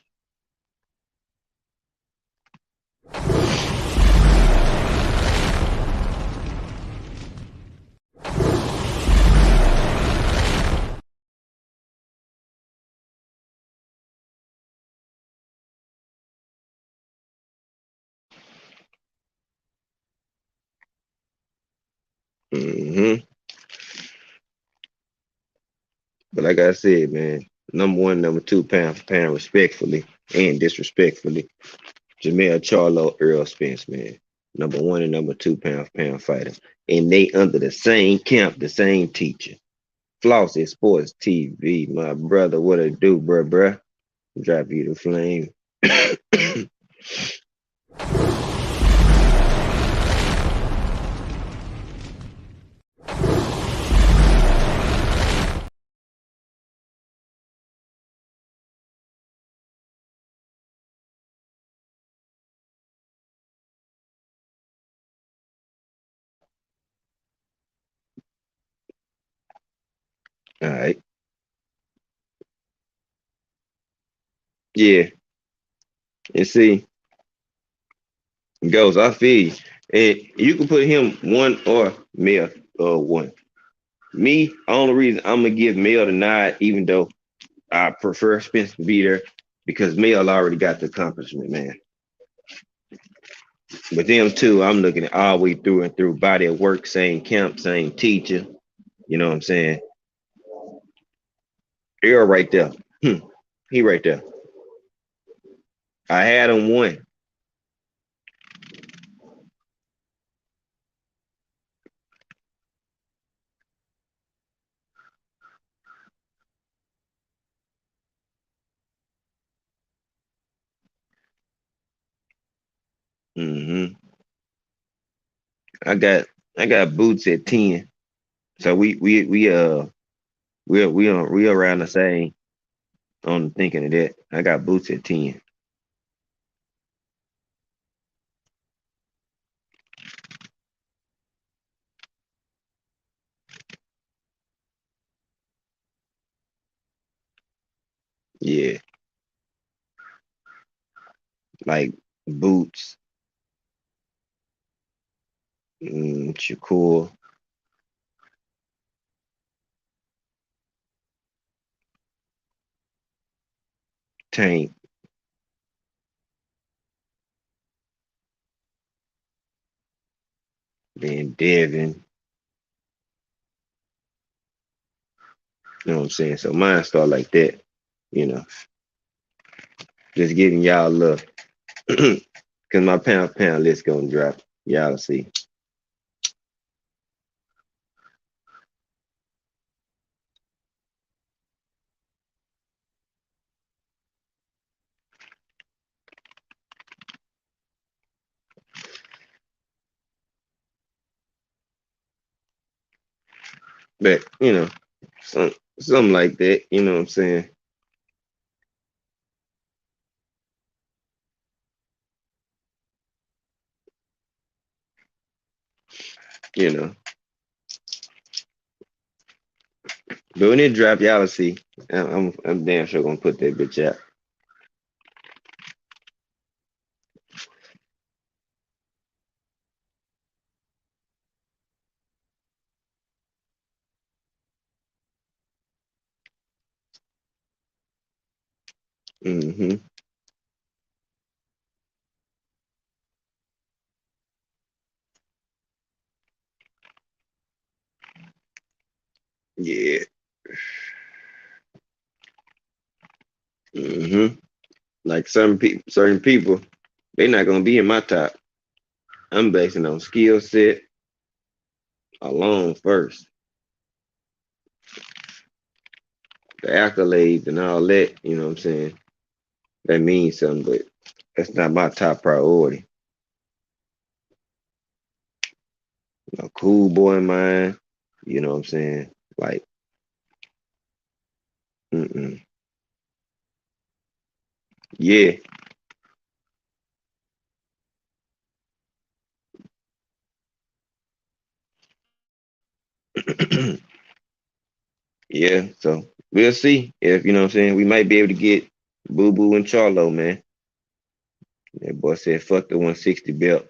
Speaker 1: Hmm. But like I said, man, number one, number two, pound for pound, respectfully and disrespectfully, Jamel Charlo, Earl Spence, man. Number one and number two, pound for pound fighter. And they under the same camp, the same teacher. Flossy Sports TV, my brother, what it do, bruh? Drop you the flame. All right. Yeah. And see, goes, I feel you. And you can put him one or Mel one. Me, only reason I'm gonna give Mel the nod, even though I prefer Spence to be there, because Mel already got the accomplishment, man. But them two, I'm looking at all the way through and through, body of work, same camp, same teacher. You know what I'm saying? Earl right there. Hmm. He right there. I had him one. Hmm. I got I got boots at 10. So we around the same on thinking of that. I got boots at 10. Yeah, like boots, Shakur, Tank, then Devin. You know what I'm saying? So mine start like that. You know, just giving y'all love. Cause my pound for pound list gonna drop. Y'all see. But something like that. You know what I'm saying? You know. But when it drop, y'all see. I'm damn sure gonna put that bitch out. Hmm. Yeah. Hmm. Like certain people, they're not gonna be in my top. I'm basing on skill set alone first. The accolades and all that, you know what I'm saying? That means something, but that's not my top priority. A cool boy of mine, you know what I'm saying? Like, mm-mm. Yeah. Yeah, so we'll see if you know what I'm saying. We might be able to get Boo Boo and Charlo, man. That boy said fuck the 160 belt.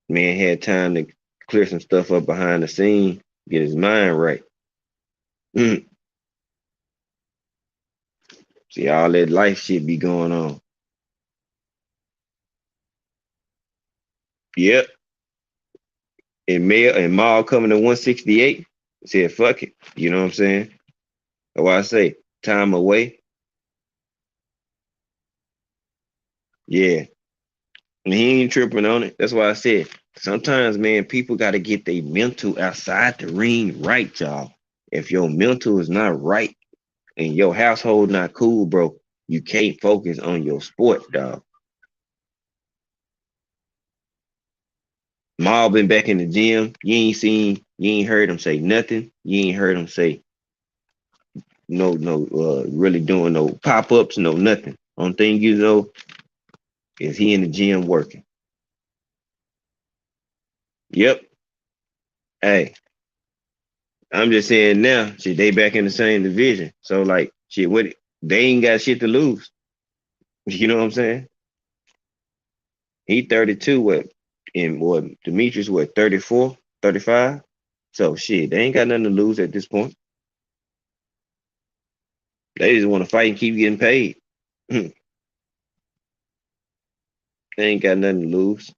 Speaker 1: Man had time to clear some stuff up behind the scene, get his mind right. Mm. See all that life shit be going on. Yep. and Maul coming to 168, said fuck it. You know what I'm saying? That's why I say time away. Yeah. And he ain't tripping on it. That's why I said sometimes, man, people got to get their mental outside the ring right, y'all. If your mental is not right and your household not cool, bro, you can't focus on your sport, dog. Maul been back in the gym. You ain't heard him say nothing. You ain't heard him say really doing no pop ups, no nothing. Only thing you know is he in the gym working. Yep. Hey, I'm just saying now, shit, they back in the same division. So like, shit, what they ain't got shit to lose. You know what I'm saying? He 32, what Demetrius, what, 34, 35? So shit, they ain't got nothing to lose at this point. They just want to fight and keep getting paid. They ain't got nothing to lose.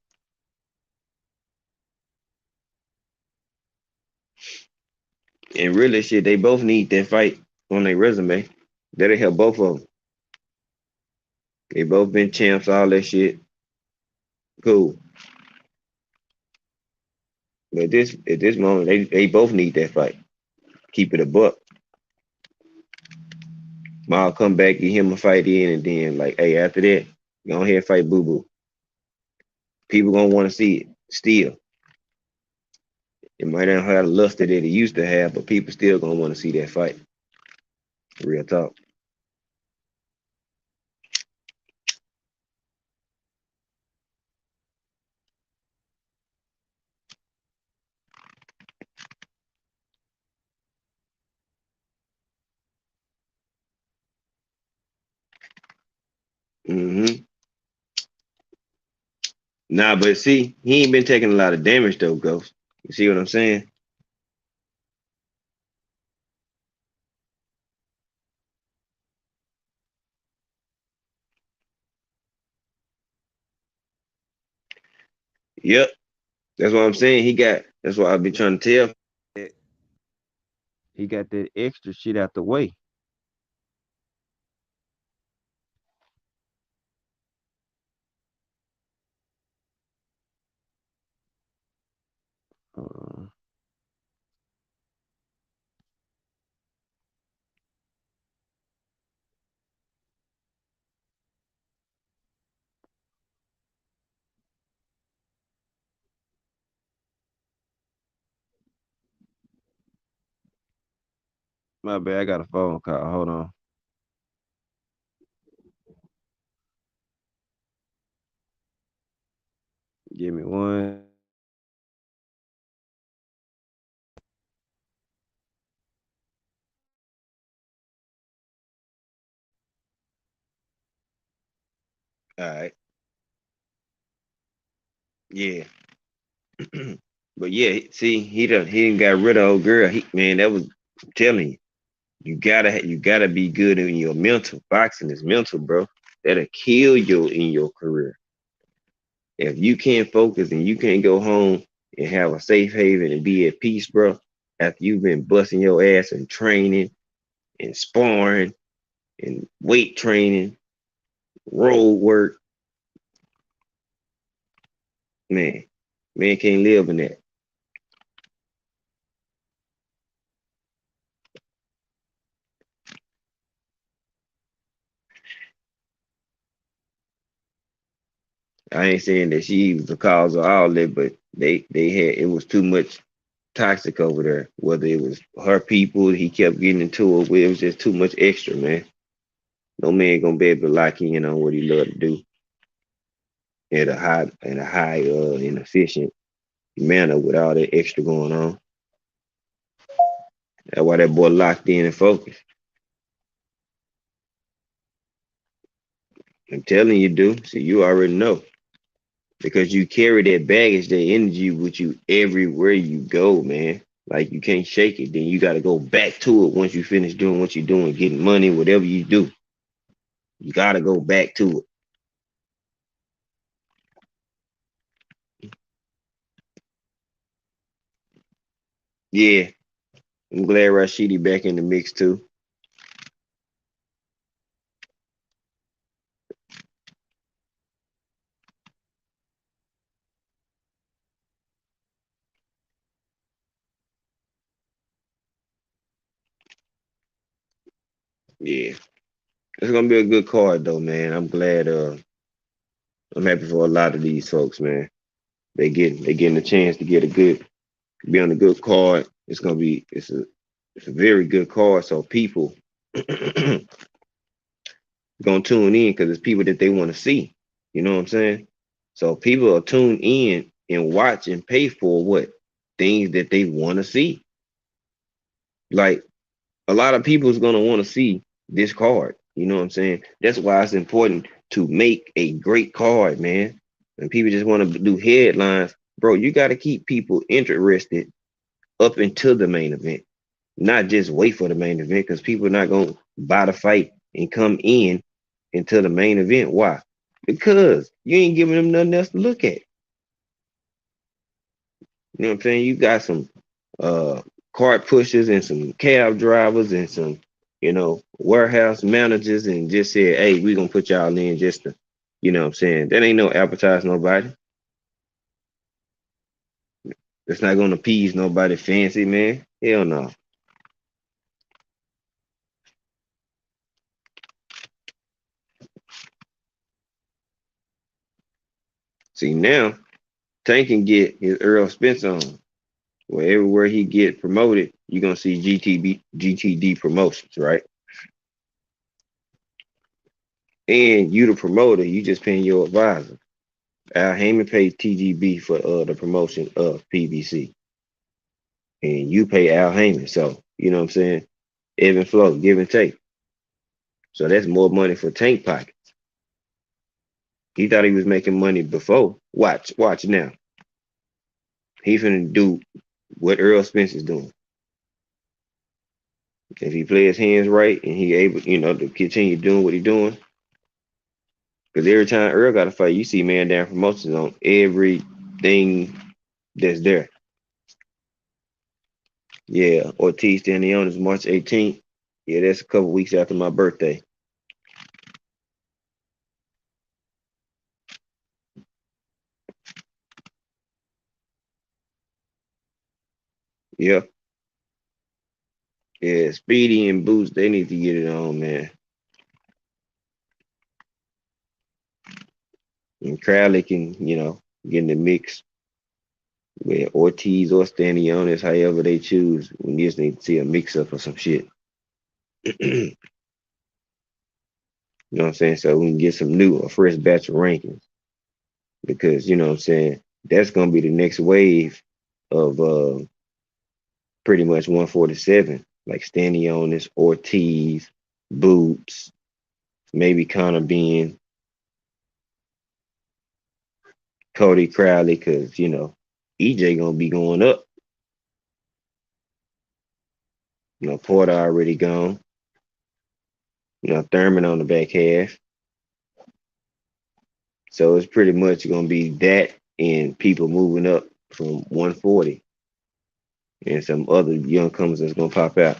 Speaker 1: And really, shit, they both need that fight on their resume. That'll help both of them. They both been champs, all that shit. Cool. But this at this moment, they both need that fight. Keep it a buck. Maul come back, get him a fight in, and then like, hey, after that, go ahead and fight Boo Boo. People gonna want to see it still. It might not have the luster that it used to have, but people still gonna want to see that fight. Real talk. Hmm. Nah, but see, he ain't been taking a lot of damage though, Ghost. You see what I'm saying? Yep. That's what I'm saying. He got. That's what I've been trying to tell. That he got that extra shit out the way. Uh, my bad. I got a phone call. Hold on. Give me one. All right. Yeah. But yeah, see, he done got rid of old girl. Man, that was I'm telling you. You gotta be good in your mental. Boxing is mental, bro. That'll kill you in your career. If you can't focus and you can't go home and have a safe haven and be at peace, bro, after you've been busting your ass and training and sparring and weight training, road work, man, man can't live in that. I ain't saying that she was the cause of all that, but they had it was too much toxic over there. Whether it was her people, he kept getting into it with. It was just too much extra, man. No man gonna be able to lock in on what he love to do at a high and efficient manner with all that extra going on. That's why that boy locked in and focused. I'm telling you, dude. See, you already know because you carry that baggage, that energy with you everywhere you go, man. Like you can't shake it. Then you got to go back to it once you finish doing what you're doing, getting money, whatever you do. You got to go back to it. Yeah, I'm glad Rashidi back in the mix too. Yeah, it's gonna be a good card though, man. I'm glad. I'm happy for a lot of these folks, man. They getting a chance to get a good, be on a good card. It's a very good card. So people gonna tune in because it's people that they want to see. You know what I'm saying? So people are tuned in and watch and pay for what things that they want to see. Like a lot of people is gonna want to see this card. You know what I'm saying? That's why it's important to make a great card, man. And people just want to do headlines, bro. You got to keep people interested up until the main event, not just wait for the main event because people are not gonna buy the fight and come in until the main event. Why? Because you ain't giving them nothing else to look at. You know what I'm saying? You got some uh cart pushers and some cab drivers and some, warehouse managers and just said, hey, we gonna put y'all in just to, what I'm saying? That ain't no advertise nobody. It's not gonna appease nobody fancy, man. Hell no. See now, Tank can get his Earl Spence on. Where everywhere he get promoted, you're gonna see GTD promotions, right? And you the promoter, you just paying your advisor. Al Heyman pays TGB for the promotion of PBC, and you pay Al Heyman. So you know what I'm saying? Ebb and flow, give and take. So that's more money for Tank pocket. He thought he was making money before. Watch now. He finna do what Earl Spence is doing. If he play his hands right and he able, to continue doing what he doing, because every time Earl got a fight, you see man down promotions on everything that's there. Yeah, Ortiz standing on is March 18th. Yeah, that's a couple weeks after my birthday. Yeah, yeah. Speedy and Boots, they need to get it on, man. And Crowley can, get in the mix with Ortiz or Stanionis, however they choose. We just need to see a mix up or some shit. You know what I'm saying? So we can get some a fresh batch of rankings. Because, you know what I'm saying, that's gonna be the next wave of pretty much 147. Like Stanionis, Ortiz, Boots, maybe Connor being Cody Crowley, because EJ gonna be going up. Porter already gone. Thurman on the back half. So it's pretty much gonna be that and people moving up from 140 and some other young comers that's gonna pop out.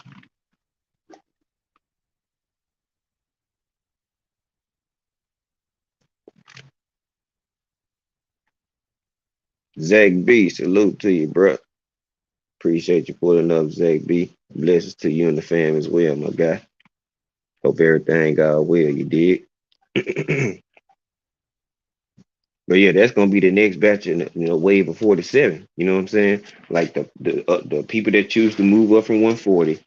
Speaker 1: Zach B, salute to you, bro. Appreciate you pulling up, Zach B. Blessings to you and the fam as well, my guy. Hope everything got well. You did. But yeah, that's gonna be the next batch in wave of 47. You know what I'm saying? Like the people that choose to move up from 140,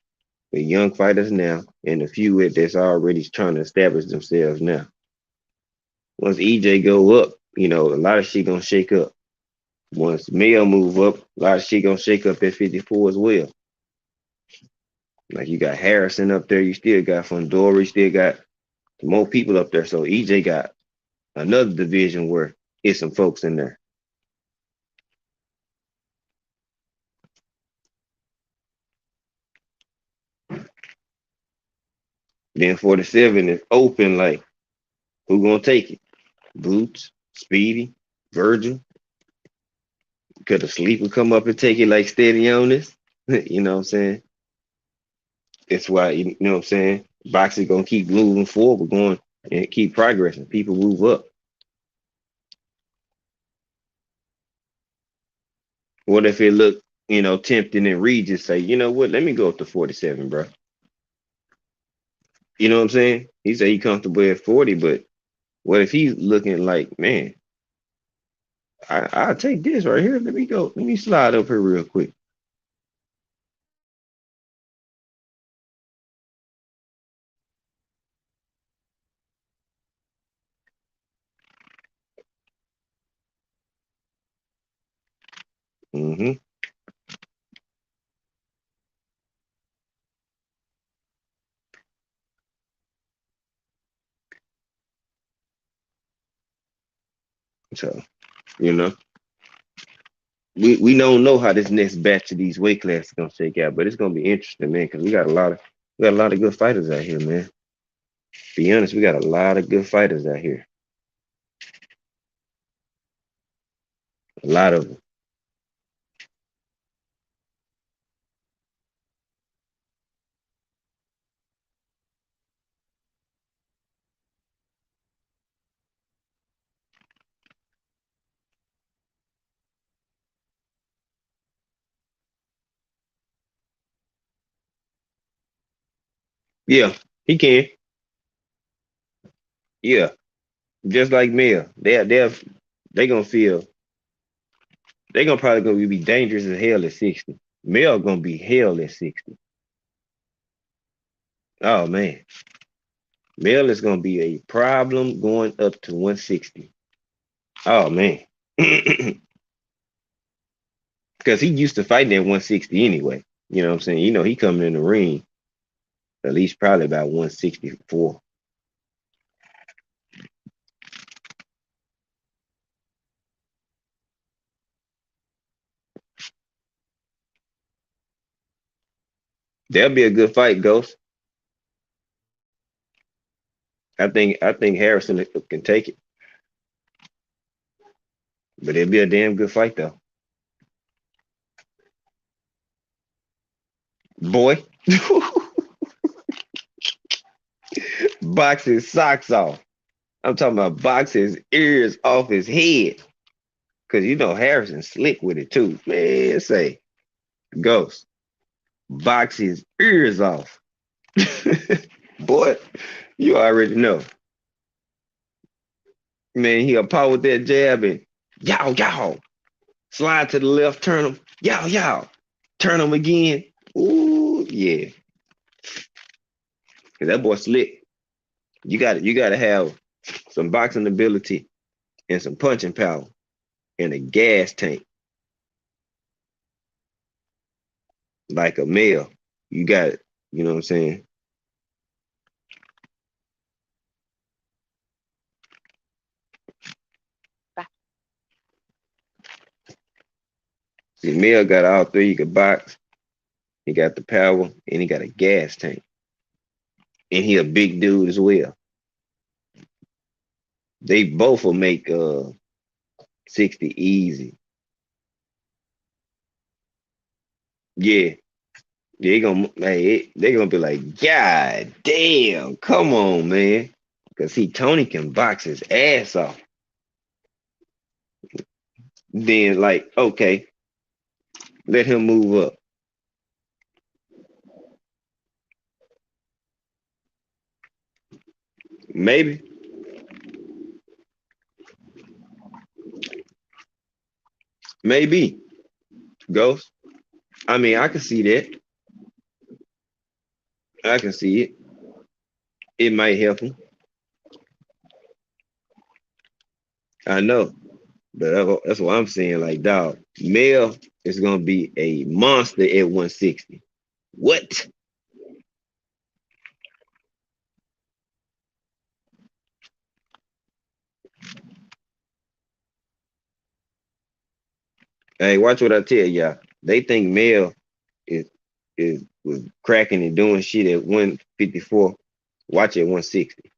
Speaker 1: the young fighters now, and the few that's already trying to establish themselves now. Once EJ go up, a lot of shit gonna shake up. Once Mayo move up, a lot of shit gonna shake up at 54 as well. Like you got Harrison up there, you still got Fundora, you still got more people up there. So EJ got another division where it's some folks in there. Then 47 is open, like who gonna take it? Boots, Speedy, Virgil. Could a sleeper come up and take it like steady on this? You know what I'm saying? That's why, you know what I'm saying? Boxing gonna keep moving forward, going and keep progressing. People move up. What if it look, tempting and Reed just say, you know what, let me go up to 47, bro. You know what I'm saying? He say he comfortable at 40, but what if he's looking like, man, I'll take this right here. Let me go. Let me slide up here real quick. Hmm. So, you know, we don't know how this next batch of these weight classes gonna shake out, but it's gonna be interesting, man, because we got a lot of good fighters out here, man. Be honest, we got a lot of good fighters out here. A lot of them. Yeah, he can. Yeah, just like Mel. They gonna feel they gonna probably gonna be dangerous as hell at 60. Mel gonna be hell at 60. Oh man. Mel is gonna be a problem going up to 160. Oh man. Because he used to fighting at 160 anyway. You know what I'm saying? He coming in the ring at least probably about 164. That'll be a good fight, Ghost. I think Harrison can take it, but it'll be a damn good fight though. Boy, box his socks off. I'm talking about box his ears off his head. Cause Harrison's slick with it too. Man, say Ghost. Box his ears off. Boy, you already know. Man, he'll pop with that jab and yow yow. Slide to the left, turn him. Yow yow. Turn him again. Ooh, yeah. Cause that boy slick. You gotta have some boxing ability and some punching power and a gas tank like a male. You got it. You know what I'm saying? See, male got all three. He could box. He got the power and he got a gas tank. And he a big dude as well. They both will make 60 easy. Yeah. They gonna be like, God damn, come on, man. Cause see, Tony can box his ass off. Then like, okay, let him move up. Maybe, maybe, Ghost. I mean, I can see that. I can see it. It might help him. I know. But that's what I'm saying. Like, dog, Mel is gonna be a monster at 160. What? Hey, watch what I tell y'all. They think Mel is was cracking and doing shit at 154. Watch at 160.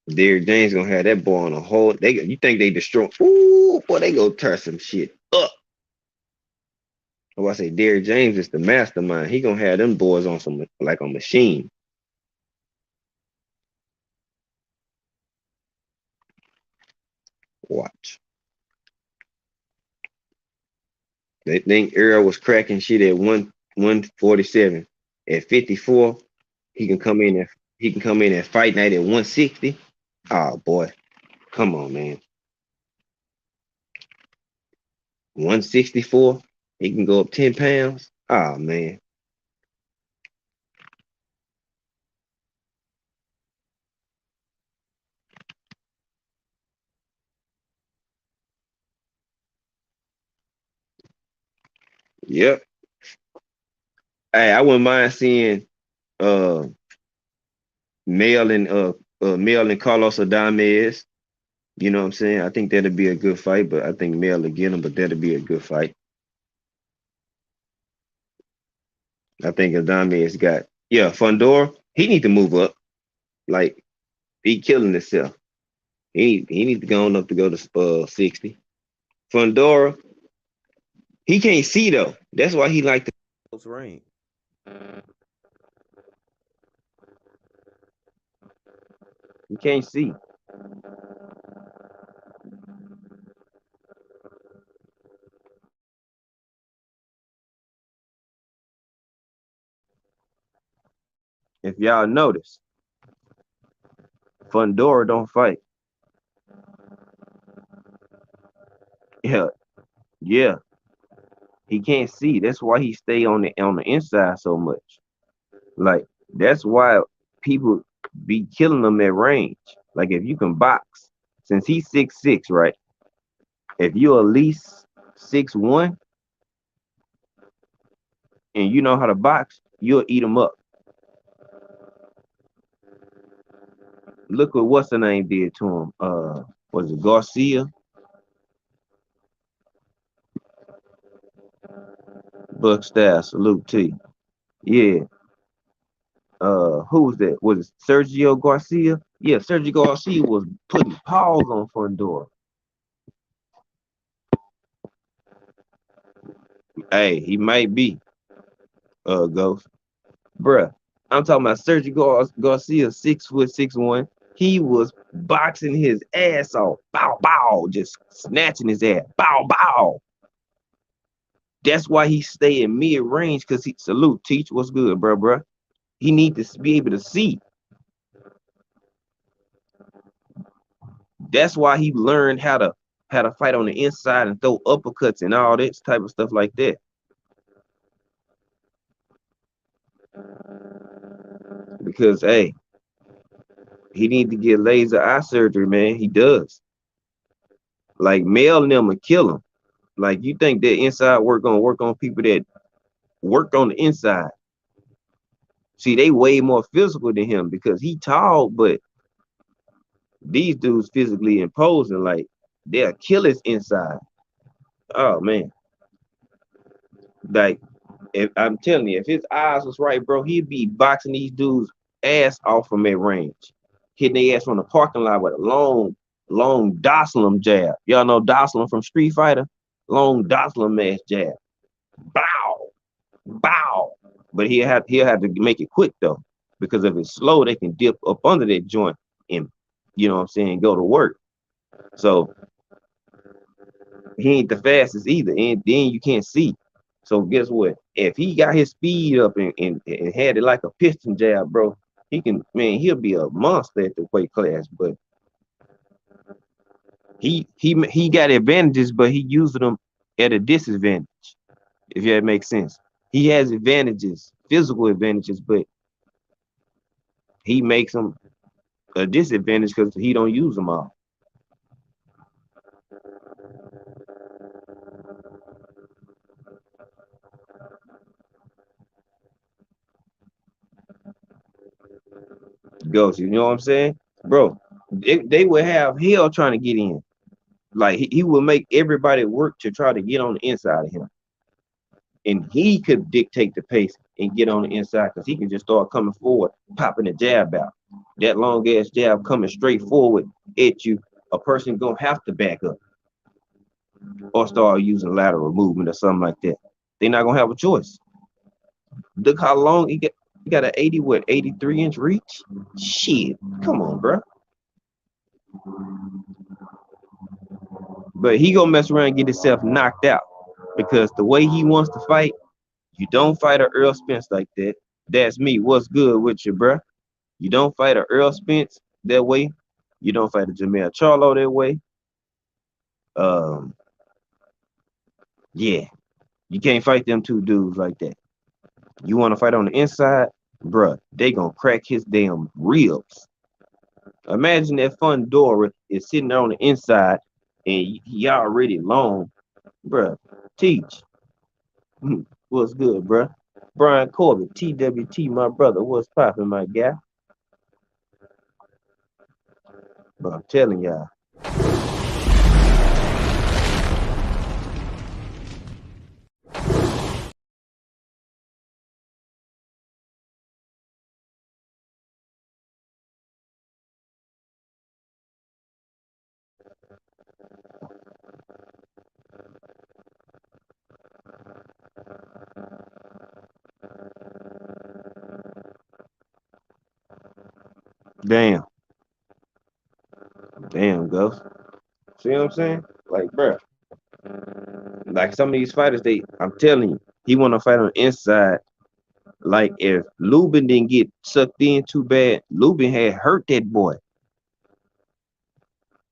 Speaker 1: Derrick James gonna have that boy on a whole. You think they destroy? Ooh, boy, they go tear some shit up. Oh, I say Derrick James is the mastermind. He gonna have them boys on some like a machine. Watch. They think Earl was cracking shit at 147. At 54, he can come in and fight night at 160. Oh boy, come on, man. 164, he can go up 10 pounds. Oh man. Yep. Hey, I wouldn't mind seeing uh Mel and Carlos Adames. You know what I'm saying? I think that'd be a good fight, but I think Mel will get him, but that'd be a good fight. I think Adames got Fundora, he need to move up. Like he killing himself. He needs to go on up to go to 60. Fundora, he can't see though. That's why he like the close range. He can't see. If y'all notice, Fundora don't fight. Yeah, yeah. He can't see. That's why he stay on the inside so much. Like that's why people be killing him at range. Like if you can box, since he's 6'6", right? If you're at least 6'1" and you know how to box, you'll eat him up. Look what what's the name did to him. Was it Garcia? Buck Staff, salute to you. Yeah. Who was that? Was it Sergio Garcia? Yeah, Sergio Garcia was putting paws on Fundora. Hey, he might be Ghost. Bruh. I'm talking about Sergio Garcia, 6', 6'1". He was boxing his ass off. Bow bow, just snatching his ass. Bow bow. That's why he stay in mid range, cause he salute teach what's good, bruh. He need to be able to see. That's why he learned how to fight on the inside and throw uppercuts and all this type of stuff like that. Because hey, he need to get laser eye surgery, man. He does. Like Mel and them will kill him. Like you think that inside work gonna work on people that work on the inside. See, they way more physical than him because he tall, but these dudes physically imposing, like they'll kill his inside. Oh man. Like if I'm telling you, if his eyes was right, bro, he'd be boxing these dudes ass off from mid range, hitting their ass from the parking lot with a long Doslam jab. Y'all know Doslam from Street Fighter? Long Doslam ass jab. Bow, bow. But he'll have to make it quick though, because if it's slow, they can dip up under that joint and you know what I'm saying, go to work. So he ain't the fastest either, and then you can't see. So guess what? If he got his speed up and had it like a piston jab, bro, he'll be a monster at the weight class. But he got advantages, but he using them at a disadvantage. If that makes sense. He has advantages, physical advantages, but he makes them a disadvantage because he don't use them all. Goes, you know what I'm saying, bro? They would have hell trying to get in. Like he will make everybody work to try to get on the inside of him, and he could dictate the pace and get on the inside because he can just start coming forward, popping the jab out. That long ass jab coming straight forward at you, a person gonna have to back up or start using lateral movement or something like that. They're not gonna have a choice. Look how long he got. He got an 80, what, 83-inch reach? Shit, come on, bro. But he gonna mess around and get himself knocked out because the way he wants to fight, you don't fight a Earl Spence like that. That's me. What's good with you, bro? You don't fight a Earl Spence that way. You don't fight a Jamel Charlo that way. Um, yeah, you can't fight them two dudes like that. You want to fight on the inside, bruh, they gonna crack his damn ribs. Imagine that Fundora is sitting there on the inside and he already long, bruh. Teach. What's good, bruh? Brian Corbett, TWT, my brother. What's poppin', my guy? But I'm telling y'all, damn, damn, Ghost. See what I'm saying? Like, bruh, like some of these fighters, I'm telling you, he want to fight on the inside. Like if Lubin didn't get sucked in too bad, Lubin had hurt that boy.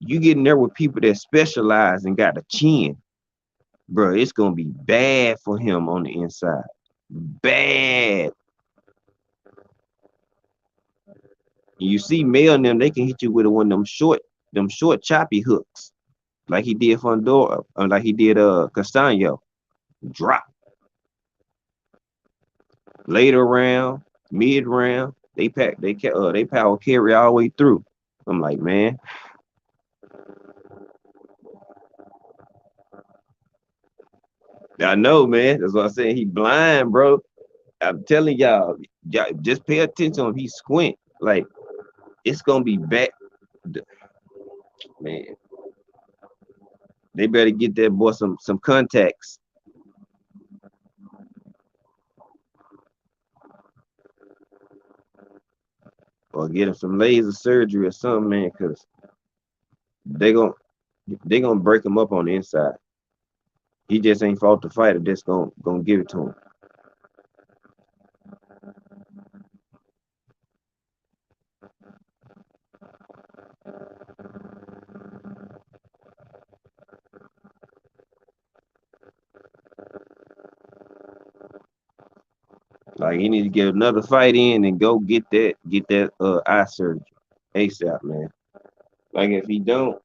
Speaker 1: You get in there with people that specialize and got a chin, bro. It's gonna be bad for him on the inside. Bad. You see Mel and them, they can hit you with one of them short choppy hooks, like he did Fondora, like he did Castano. Drop later round, mid round. They power carry all the way through. I'm like, man, I know, man. That's what I'm saying. He blind, bro. I'm telling y'all, just pay attention if he squint. Like it's gonna be bad, man. They better get that boy some contacts or get him some laser surgery or something, man, because they gonna they gonna break him up on the inside. He just ain't fought the fighter that's gonna give it to him. Like he need to get another fight in and go get that eye surgery ASAP, man. Like if he don't,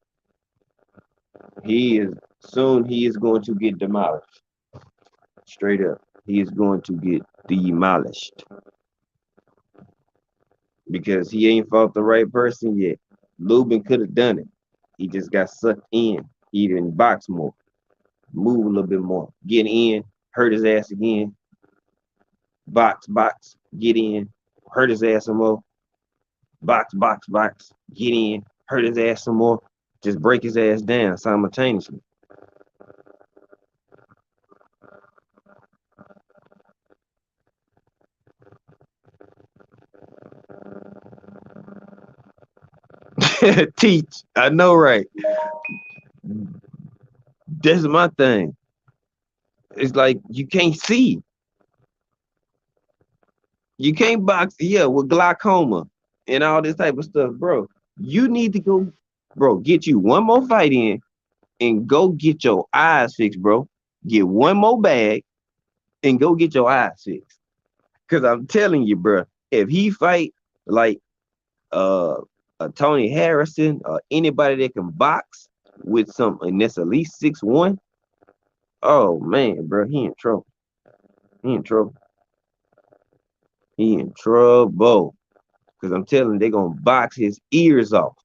Speaker 1: he is going to get demolished. Straight up. He is going to get demolished because he ain't fought the right person yet. Lubin could have done it. He just got sucked in. He didn't box more, move a little bit more, get in, hurt his ass again, box, get in, hurt his ass some more, box, get in, hurt his ass some more, just break his ass down simultaneously. Teach, I know, right? That's my thing. It's like you can't see. You can't box, yeah, with glaucoma and all this type of stuff, bro. You need to go, bro, get you one more fight in and go get your eyes fixed, bro. Get one more bag and go get your eyes fixed. Cause I'm telling you, bro, if he fight like uh a Tony Harrison or anybody that can box with some and that's at least 6'1", oh man, bro, he in trouble. He in trouble. He in trouble. Cause I'm telling you, they gonna box his ears off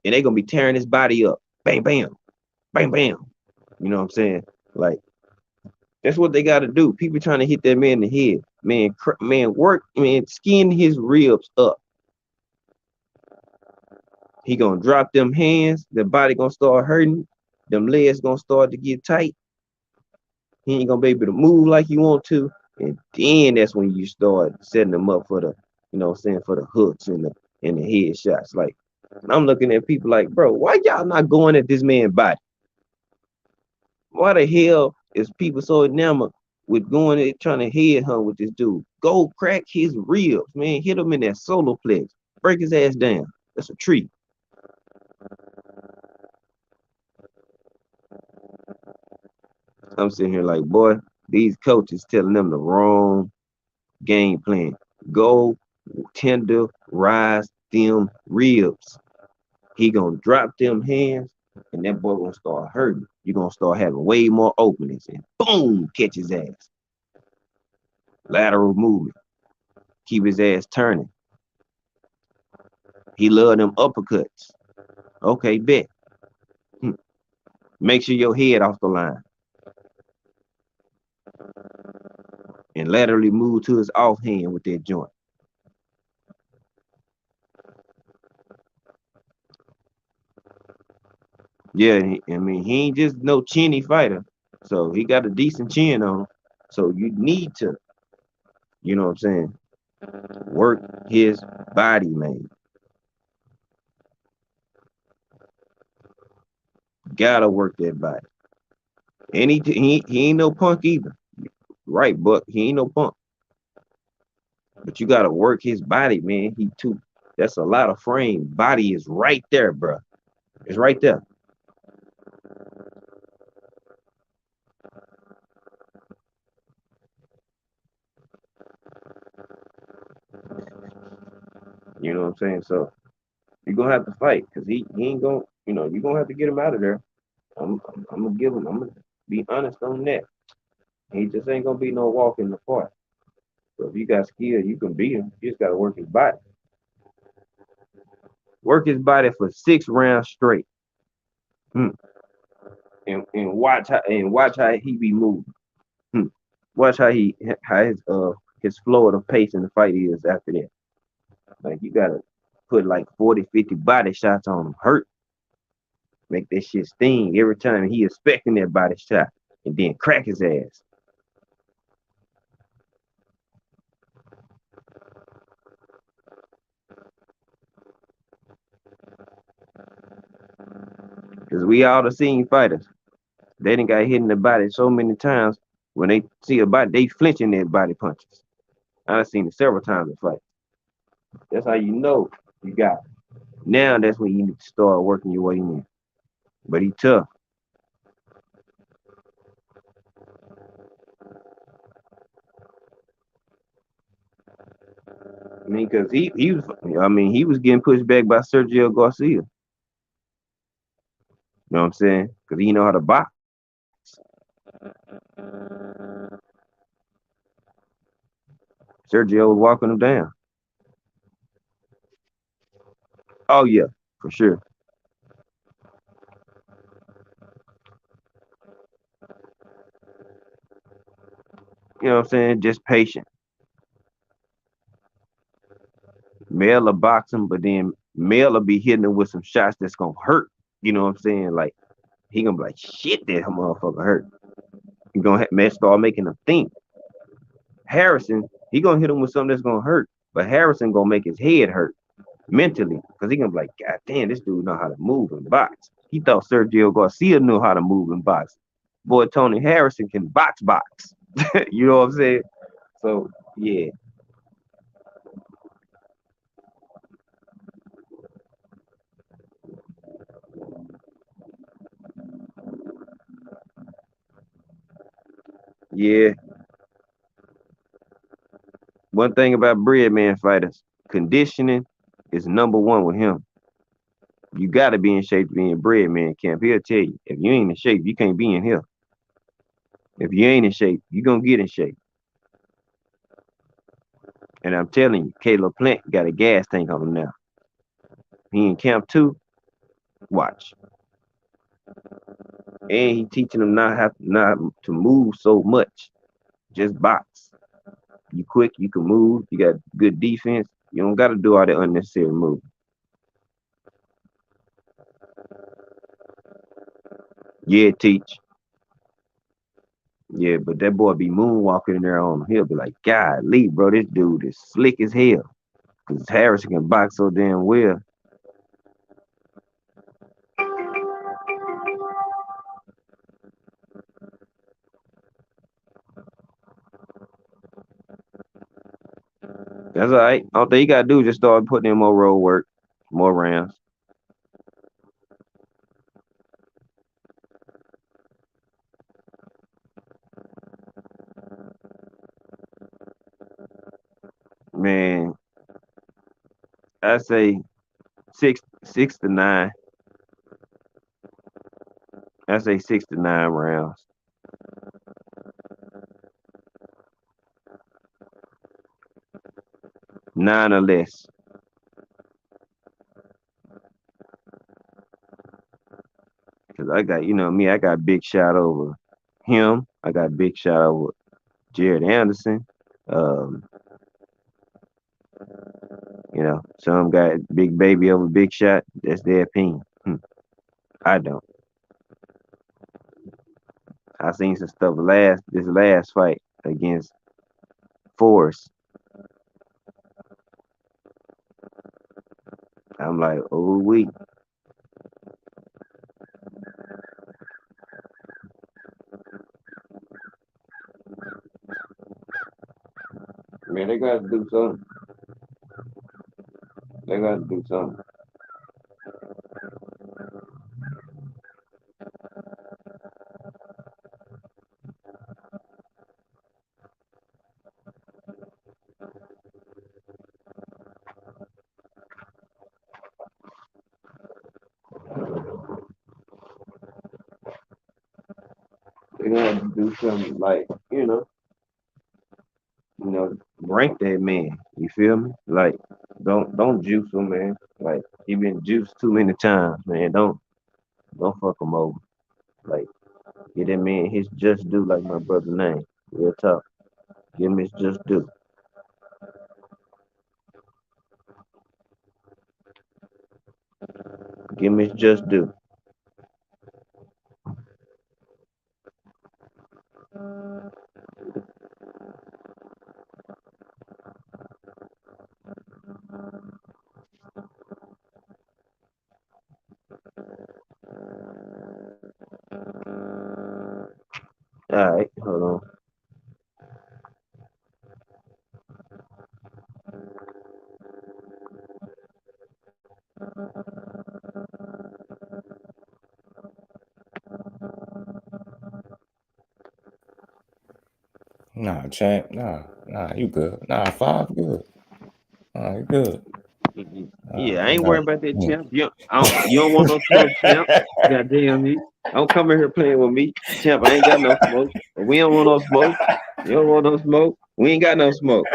Speaker 1: and they gonna be tearing his body up. Bam, bam, bam, bam. You know what I'm saying? Like that's what they got to do. People trying to hit that man in the head. Man, man, work, man, skin his ribs up. He gonna drop them hands, the body gonna start hurting, them legs gonna start to get tight. He ain't gonna be able to move like you want to. And then that's when you start setting them up for the, for the hooks and the headshots. Like I'm looking at people like, bro, why y'all not going at this man's body? Why the hell is people so enamored with going and trying to head hunt with this dude? Go crack his ribs, man. Hit him in that solar plex. Break his ass down. That's a tree. I'm sitting here like, boy, these coaches telling them the wrong game plan. Go tenderize them ribs. He gonna drop them hands, and that boy gonna start hurting. You gonna start having way more openings, and boom, catch his ass. Lateral movement, keep his ass turning. He love them uppercuts. Okay, bet. Hmm. Make sure your head off the line, and laterally move to his offhand with that joint. Yeah, I mean he ain't just no chinny fighter, so he got a decent chin on him. So you need to, what I'm saying, work his body, man. Gotta work that body. And he ain't no punk either. Right, Buck. He ain't no punk. But you gotta work his body, man. He too. That's a lot of frame. Body is right there, bro. It's right there. You know what I'm saying? So you're gonna have to fight because he ain't gonna, you're gonna have to get him out of there. I'm gonna give him. I'm gonna be honest on that. He just ain't gonna be no walk in the park. So if you got skill, you can beat him. You just gotta work his body. Work his body for 6 rounds straight. Hmm. And watch how he be moving. Hmm. Watch how his flow of the pace in the fight is after that. Like you gotta put like 40, 50 body shots on him. Hurt. Make that shit sting every time he expecting that body shot. And then crack his ass. Cause we all the seen fighters. They didn't got hit in the body so many times. When they see a body, they flinching their body punches. I've seen it several times in fight. That's how you know you got it. Now that's when you need to start working your way in. But he tough. I mean, cause he was getting pushed back by Sergio Garcia. You know what I'm saying? Cause he know how to box. Sergio was walking him down. Oh yeah, for sure. You know what I'm saying? Just patient. Mel will box him, but then Mel will be hitting him with some shots that's gonna hurt. You know what I'm saying? Like he gonna be like, shit, that motherfucker hurt. He gonna start making him think. Harrison, he gonna hit him with something that's gonna hurt, but Harrison gonna make his head hurt mentally because he gonna be like, God damn, this dude know how to move and box. He thought Sergio Garcia knew how to move and box. Boy, Tony Harrison can box. You know what I'm saying? So yeah, yeah. One thing about breadman fighters, conditioning is number one with him. You gotta be in shape to be in breadman camp. He'll tell you if you ain't in shape, you can't be in here. If you ain't in shape, you gonna get in shape. And I'm telling you, Caleb Plant got a gas tank on him now. He in camp too. Watch. And he teaching them not to move so much. Just box. You quick, you can move, you got good defense. You don't gotta do all that unnecessary move. Yeah, teach. Yeah, but that boy be moonwalking in there on him. He'll be like, God, Lee, bro, this dude is slick as hell. Cause Harrison can box so damn well. That's all right. All thing you gotta do is just start putting in more road work, more rounds. Man, I say 6 to 9. I say 6 to 9 rounds. 9 or less. Cause I got, me, I got big shot over him. I got big shot over Jared Anderson. Um, some got big baby over big shot. That's their opinion. I don't. I seen some stuff this last fight against Forrest. I'm like, oh we man, they gotta do something. They gotta do something. They gotta do something like, rank that man. You feel me? Like, don't juice him, man. Like, he been juiced too many times, man. Don't fuck him over. Like, get that man his just due, like my brother name. Real talk. Give him his just due. Give him his just due. All right, hold on.
Speaker 3: Nah, champ. Nah, you good. Nah, five good. Nah, you good.
Speaker 1: Yeah, I
Speaker 3: You
Speaker 1: ain't
Speaker 3: know.
Speaker 1: worried about that champ. You don't want no smoke, champ. Goddamn me. Don't come in here playing with me. Champ, I ain't got no smoke. We don't want no smoke. You don't want no smoke. We ain't got no smoke.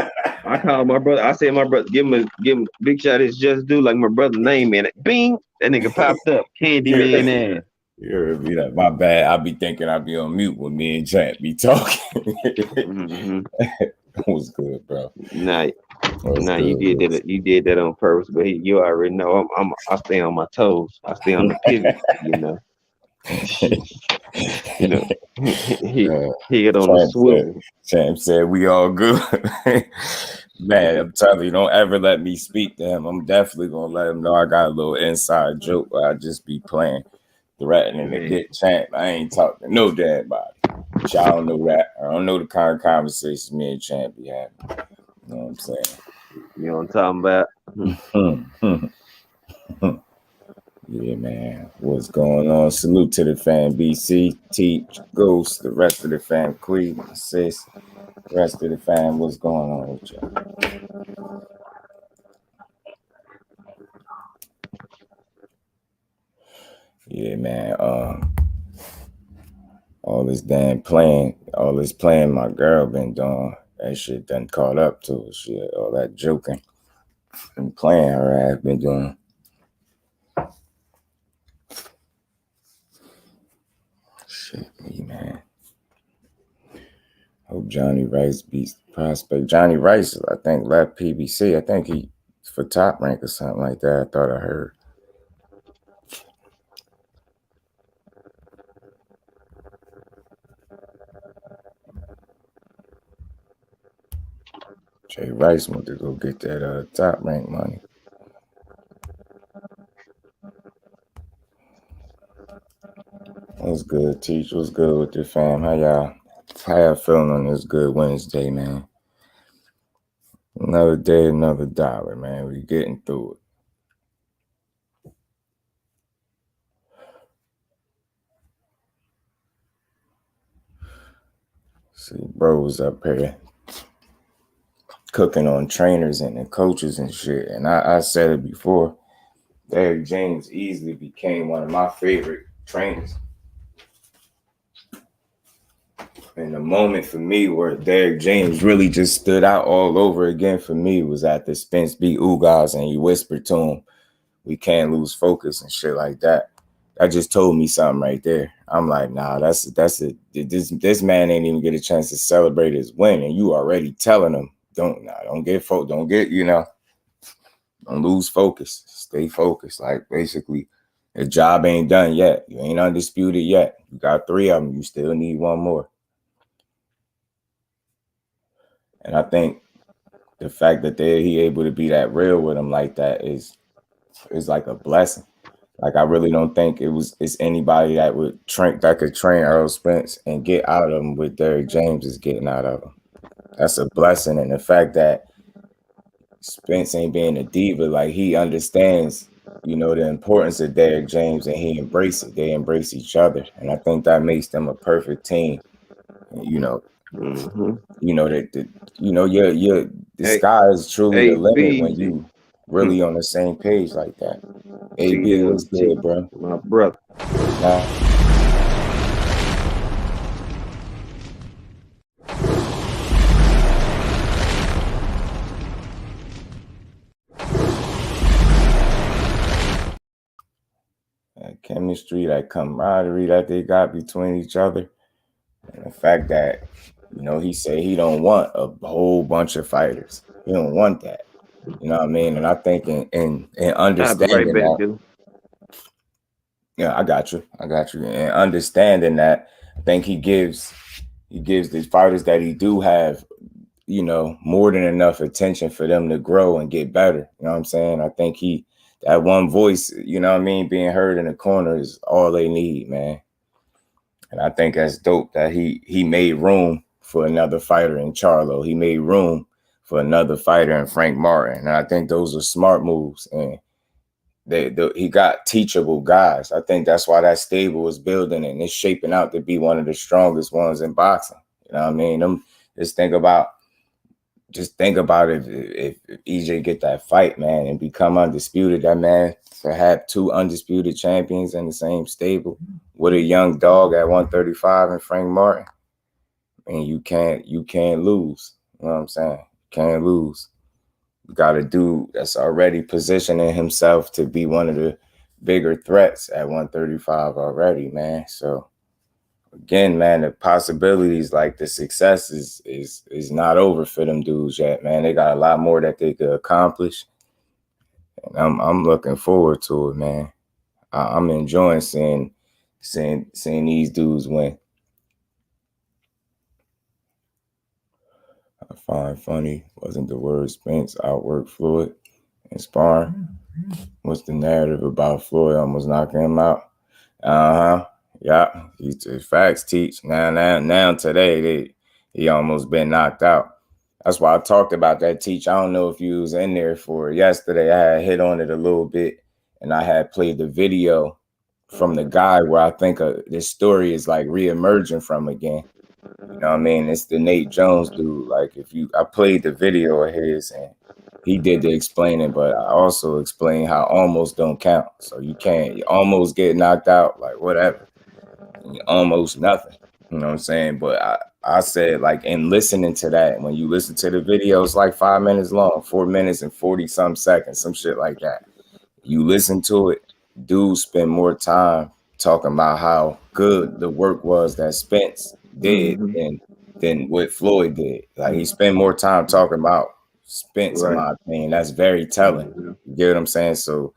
Speaker 1: I called my brother. I said my brother, give him big shot. It's just do like my brother name in it. Bing. That nigga popped up.
Speaker 3: You're,
Speaker 1: Candyman ass.
Speaker 3: you're be like, my bad. I be thinking I be on mute when me and Champ be talking.
Speaker 1: Mm-hmm.
Speaker 3: That was good, bro.
Speaker 1: Nah,
Speaker 3: That was
Speaker 1: nah, you
Speaker 3: good.
Speaker 1: did that. You did that on purpose, but you already know I stay on my toes. I stay on the pivot. You know, he
Speaker 3: Uh,
Speaker 1: he get on the
Speaker 3: Champ said,
Speaker 1: swivel.
Speaker 3: Champ said we all good. Man, I'm telling you, don't ever let me speak to him. I'm definitely gonna let him know I got a little inside joke where I just be playing, threatening to
Speaker 1: Man,
Speaker 3: get Champ. I ain't talking to no damn body. But y'all don't know that. I don't know the kind of conversations me and Champ be having. You know what I'm saying?
Speaker 1: you know what I'm talking about?
Speaker 3: Yeah, man. What's going on? Salute to the fan, BC, Teach, Ghost, the rest of the fam, Queen, Sis, the rest of the fam. What's going on with y'all? Yeah, man. All this playing my girl been doing. That shit done caught up to her. Shit, all that joking and playing her ass been doing. Shit, me, man. Hope Johnny Rice beats prospect. Johnny Rice, I think, left PBC. I think he for top rank or something like that. I thought I heard. Jay Rice went to go get that top rank money. What's good, Teach? What's good with the fam? How y'all feeling on this good Wednesday, man? Another day, another dollar, man. We getting through it. See, bro was up here cooking on trainers and the coaches and shit. And I said it before. Derrick James easily became one of my favorite trainers. And the moment for me where Derrick James really just stood out all over again for me was at the Spence beat Ugas and he whispered to him, "We can't lose focus" and shit like that. That just told me something right there. I'm like, nah, that's it. This man ain't even get a chance to celebrate his win, and you already telling him, don't lose focus. Stay focused. Like basically, the job ain't done yet. You ain't undisputed yet. You got 3 of them. You still need 1 more. And I think the fact that he able to be that real with him like that is like a blessing. Like I really don't think it's anybody that could train Earl Spence and get out of him with Derrick James is getting out of him. That's a blessing. And the fact that Spence ain't being a diva, like he understands, the importance of Derrick James and he embraces it. They embrace each other. And I think that makes them a perfect team.
Speaker 1: Mm-hmm.
Speaker 3: The
Speaker 1: Hey,
Speaker 3: sky is truly the
Speaker 1: hey,
Speaker 3: limit when
Speaker 1: BZ.
Speaker 3: you really on the same page like that. AB was
Speaker 1: TLC,
Speaker 3: good, bro.
Speaker 1: my brother.
Speaker 3: Now, that chemistry, that camaraderie that they got between each other, and the fact that he said he don't want a whole bunch of fighters. He don't want that. You know what I mean? And I think in
Speaker 1: I'll be right
Speaker 3: understanding
Speaker 1: back,
Speaker 3: that,
Speaker 1: dude.
Speaker 3: yeah, I got you. And understanding that, I think he gives the fighters that he do have, more than enough attention for them to grow and get better. You know what I'm saying? I think that one voice, being heard in the corner is all they need, man. And I think that's dope that he made room for another fighter in Charlo. He made room for another fighter in Frank Martin. And I think those are smart moves. And he got teachable guys. I think that's why that stable is building and it's shaping out to be one of the strongest ones in boxing. You know what I mean? Just think about it. If EJ get that fight, man, and become undisputed, that man to have 2 undisputed champions in the same stable with a young dog at 135 and Frank Martin, and you can't lose. You know what I'm saying? Can't lose. You got a dude that's already positioning himself to be one of the bigger threats at 135 already, man. So again, man, the possibilities, like the success is not over for them dudes yet, man. They got a lot more that they could accomplish, and I'm looking forward to it, man. I'm enjoying seeing these dudes win. I find funny wasn't the word Spence outworked Floyd in sparring. What's the narrative about Floyd almost knocking him out? Yeah. Facts teach. Now today he almost been knocked out. That's why I talked about that teach. I don't know if you was in there for it yesterday. I had hit on it a little bit, and I had played the video from the guy where I think this story is like reemerging from again. You know what I mean? It's the Nate Jones dude. Like I played the video of his and he did the explaining, but I also explained how almost don't count. So you almost get knocked out, like whatever. Almost nothing. You know what I'm saying? But I said, like, in listening to that, when you listen to the video, it's like 5 minutes long, 4 minutes and 40 some seconds, some shit like that. You listen to it, dudes spend more time talking about how good the work was that Spence did than what Floyd did. Like he spent more time talking about Spence, in my opinion. That's very telling. You get what I'm saying? So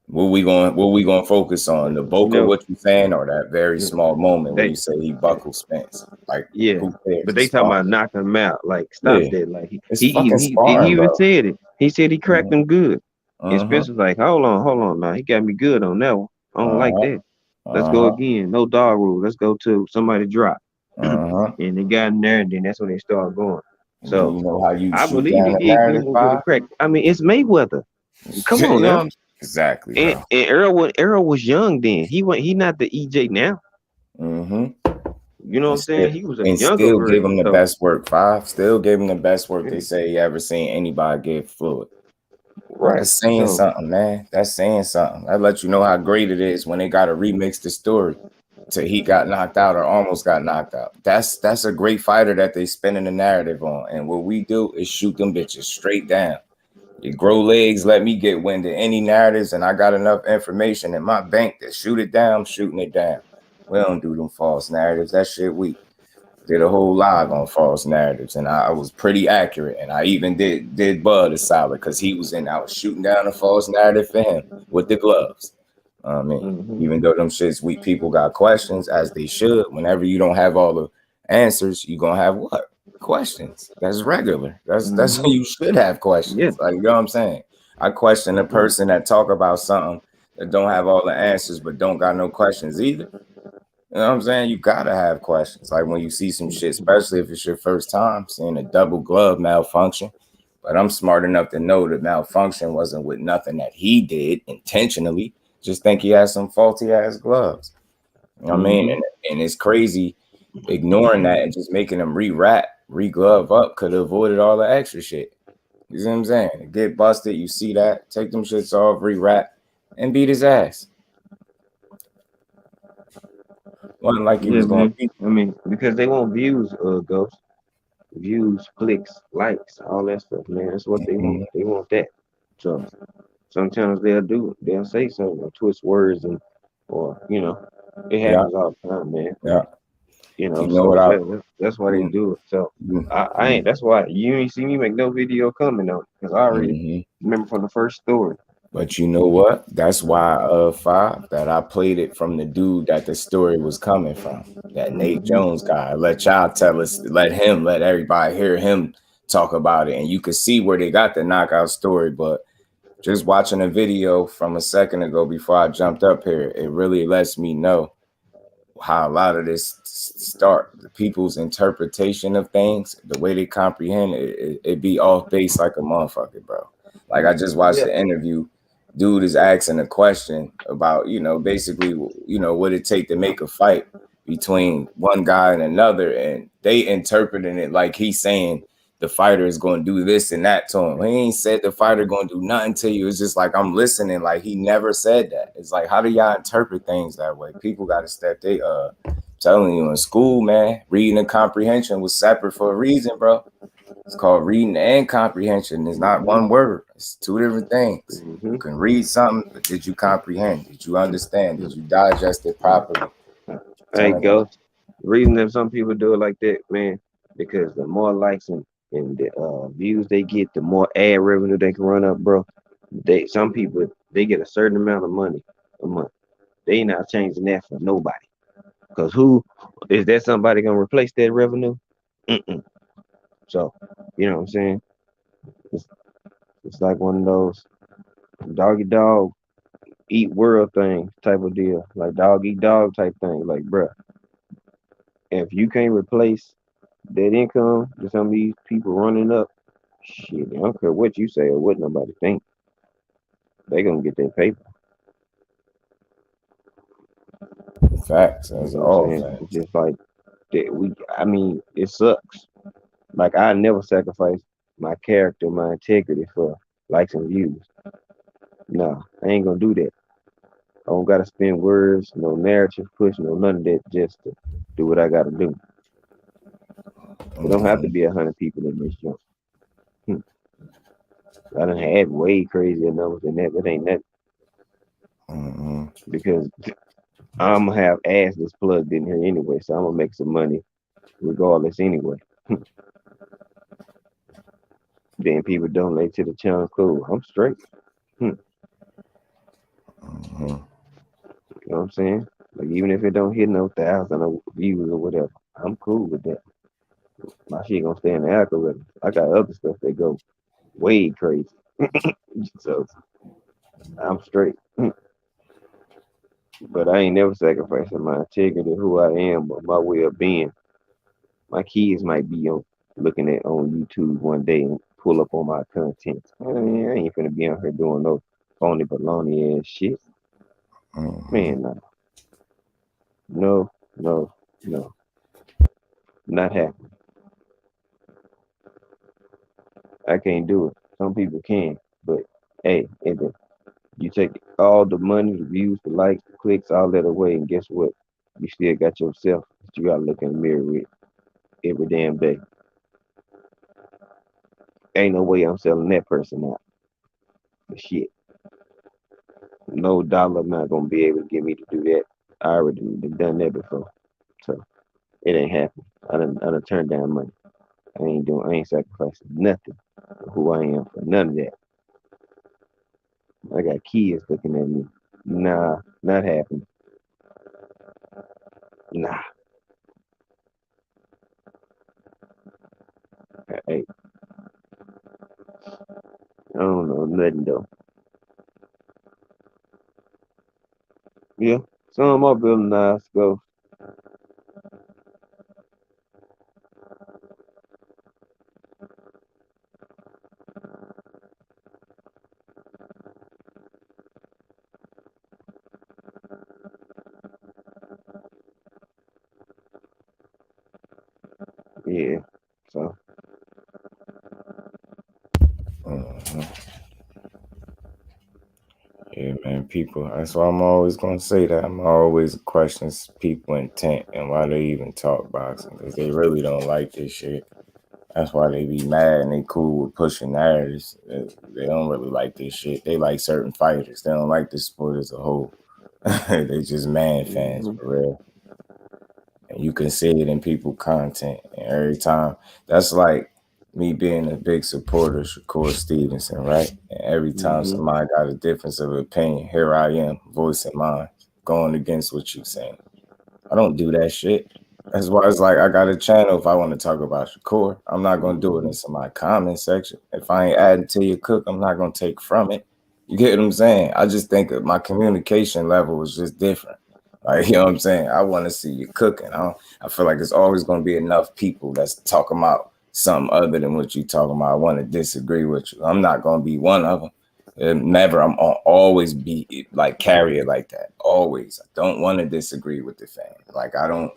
Speaker 3: What we going to focus on? The
Speaker 1: You
Speaker 3: bulk of
Speaker 1: know,
Speaker 3: what you saying, or that very
Speaker 1: you know,
Speaker 3: small moment when
Speaker 1: they
Speaker 3: you say he buckles Spence? Like,
Speaker 1: yeah,
Speaker 3: who cares?
Speaker 1: but
Speaker 3: It's
Speaker 1: they talking
Speaker 3: sparring.
Speaker 1: about knocking him out. Like, stop
Speaker 3: Yeah,
Speaker 1: that. Like
Speaker 3: it's
Speaker 1: he
Speaker 3: fucking
Speaker 1: even he
Speaker 3: sparring,
Speaker 1: even
Speaker 3: bro.
Speaker 1: said it. He said he cracked
Speaker 3: Uh
Speaker 1: him good. And
Speaker 3: huh.
Speaker 1: Spencer's like, hold on now. He got me good on that one. I don't like
Speaker 3: Uh
Speaker 1: that. Let's go
Speaker 3: huh.
Speaker 1: again. No dog rule. Let's go to somebody drop.
Speaker 3: Uh huh.
Speaker 1: And they got in there, and then that's when they started going.
Speaker 3: And then
Speaker 1: So
Speaker 3: you know how you
Speaker 1: I
Speaker 3: shoot
Speaker 1: believe
Speaker 3: down
Speaker 1: he
Speaker 3: the
Speaker 1: he
Speaker 3: narrative
Speaker 1: gonna get a
Speaker 3: five.
Speaker 1: crack. I mean, it's Mayweather. Come
Speaker 3: You
Speaker 1: on
Speaker 3: know
Speaker 1: now.
Speaker 3: what I'm exactly,
Speaker 1: And,
Speaker 3: bro.
Speaker 1: and Earl was young then. He not the EJ now.
Speaker 3: Mm-hmm.
Speaker 1: You know what I'm saying? He was a
Speaker 3: And
Speaker 1: younger
Speaker 3: still give
Speaker 1: version.
Speaker 3: him the
Speaker 1: So
Speaker 3: best work. Five still gave him the best work they
Speaker 1: yeah,
Speaker 3: say he ever seen anybody give Floyd.
Speaker 1: right.
Speaker 3: That's saying
Speaker 1: So
Speaker 3: something, man. That's saying something. That lets you know how great it is when they got to remix the story to he got knocked out or almost got knocked out. That's a great fighter that they spinning the narrative on. And what we do is shoot them bitches straight down. You grow legs, let me get wind of any narratives, and I got enough information in my bank to shoot it down, I'm shooting it down. We don't do them false narratives. That shit weak. Did a whole live on false narratives, and I was pretty accurate. And I even did Bud a solid because he was in. I was shooting down a false narrative for him with the gloves. I mean,
Speaker 1: hmm
Speaker 3: even though them shits weak people got questions, as they should. Whenever you don't have all the answers, you gonna have what questions? That's regular. That's
Speaker 1: hmm
Speaker 3: you should have
Speaker 1: yeah,
Speaker 3: questions. Like you know what I'm saying. I question a
Speaker 1: yeah,
Speaker 3: person that talk about something that don't have all the answers, but don't got no questions either. You know what I'm saying? You gotta have questions. Like when you see some shit, especially if it's your first time seeing a double glove malfunction. But I'm smart enough to know that malfunction wasn't with nothing that he did intentionally. Just think he has some faulty ass gloves. You know what I mean?
Speaker 1: hmm
Speaker 3: And it's crazy ignoring that and just making him re-wrap, re-glove up could have avoided all the extra shit. You see what I'm saying? Get busted, you see that, take them shits off, re-wrap, and beat his ass. Wasn't like he
Speaker 1: yeah,
Speaker 3: was gonna
Speaker 1: man.
Speaker 3: beat.
Speaker 1: I mean, because they want views, ghost views, clicks, likes, all that stuff, man. That's what they want.
Speaker 3: Mhm.
Speaker 1: They want that. So sometimes they'll say something or twist words or it
Speaker 3: Yeah,
Speaker 1: happens all the time, man.
Speaker 3: yeah. You know what
Speaker 1: So
Speaker 3: I
Speaker 1: that's why they
Speaker 3: mm,
Speaker 1: do it. So
Speaker 3: mm,
Speaker 1: I
Speaker 3: mm,
Speaker 1: ain't. That's why you ain't see me make no video coming on because I already
Speaker 3: mhm.
Speaker 1: remember from the first story.
Speaker 3: But you know what? That's why five that I played it from the dude that the story was coming from. That Nate
Speaker 1: hmm
Speaker 3: Jones guy. Let y'all tell us, let everybody hear him talk about it. And you could see where they got the knockout story. But just watching a video from a second ago before I jumped up here, it really lets me know how a lot of this start. The people's interpretation of things, the way they comprehend it be off base like a motherfucker, bro. Like I just watched
Speaker 1: Yeah.
Speaker 3: the interview. Dude is asking a question about, basically, what it take to make a fight between one guy and another, and they interpreting it like he's saying the fighter is going to do this and that to him. He ain't said the fighter going to do nothing to you. It's just like I'm listening. Like he never said that. It's like how do y'all interpret things that way? People got to step they telling you in school, man. Reading and comprehension was separate for a reason, bro. It's called reading and comprehension. It's not
Speaker 1: hmm
Speaker 3: one word. It's two different things. You
Speaker 1: hmm
Speaker 3: can read something, but did you comprehend? Did you understand? Did you digest it properly?
Speaker 1: Hey,
Speaker 3: Telling them.
Speaker 1: Ghost. The reason that some people do it like that, man, because the more likes and the views they get, the more ad revenue they can run up, bro. Some people they get a certain amount of money a month. They not changing that for nobody. Cause who is that somebody gonna replace that revenue? Mm-mm. So you know what I'm saying? It's, it's like one of those doggy dog eat world thing type of deal, like dog eat dog type thing. Like, bruh, if you can't replace that income that some of these people running up, shit, I don't care what you say or what nobody think. They gonna get their paper.
Speaker 3: Facts.
Speaker 1: You
Speaker 3: That's
Speaker 1: know what I'm
Speaker 3: all
Speaker 1: saying? It's
Speaker 3: facts.
Speaker 1: just like that. I mean, it sucks. Like I never sacrifice my character, my integrity for likes and views. No, I ain't gonna do that. I don't gotta spend words, no narrative push, no none of that, just to do what I gotta do. It don't have to
Speaker 3: Mm-hmm.
Speaker 1: be 100 people in this jump. Hmm. I done had way crazier numbers than that. That ain't that
Speaker 3: Mm-hmm.
Speaker 1: because I'm gonna have asses plugged in here anyway, so I'm gonna make some money regardless anyway. Then people donate to the channel, cool. I'm straight. Hmm.
Speaker 3: Mm-hmm.
Speaker 1: You know what I'm saying? Like even if it don't hit no thousand of views or whatever, I'm cool with that. My shit gonna stay in the algorithm. I got other stuff that go way crazy. So I'm straight. But I ain't never sacrificing my integrity, who I am, or my way of being. My kids might be on looking at on YouTube one day and pull up on my content. I ain't finna be on here doing no phony baloney ass shit.
Speaker 3: Mm-hmm.
Speaker 1: Man, no, no, no, no, not happening. I can't do it. Some people can, but hey, you take all the money, the views, the likes, the clicks, all that away, and guess what? You still got yourself that you gotta look in the mirror with every damn day. Ain't no way I'm selling that person out. But shit, no dollar not gonna be able to get me to do that. I already done that before, so it ain't happening. I done turned down money. I ain't sacrificing nothing for who I am for none of that. I got kids looking at me. Nah, not happening. Nah, hey, I don't know nothing though. Yeah, some are building nice go. Yeah, so
Speaker 3: Mm-hmm. Yeah, man, people. That's why I'm always gonna say that. I'm always question people intent and why they even talk boxing because they really don't like this shit. That's why they be mad and they cool with pushing narratives. They don't really like this shit. They like certain fighters. They don't like the sport as a whole. They just man fans
Speaker 1: hmm
Speaker 3: for real. And you can see it in people content. And every time, that's like me being a big supporter of Shakur Stevenson, right? And every time
Speaker 1: hmm
Speaker 3: somebody got a difference of opinion, here I am, voicing mine, going against what you saying. I don't do that shit. That's why it's like I got a channel if I want to talk about Shakur. I'm not gonna do it in
Speaker 1: hmm
Speaker 3: some comment section. If I ain't adding to your cook, I'm not gonna take from it. You get what I'm saying? I just think that my communication level is just different. Like, you know what I'm saying? I want to see you cooking. I feel like there's always gonna be enough people that's talking about something other than what you talking about. I want to disagree with you. I'm not gonna be one of them. Never. I'm gonna always be like carry it like that. Always. I don't want to disagree with the fan. Like I don't.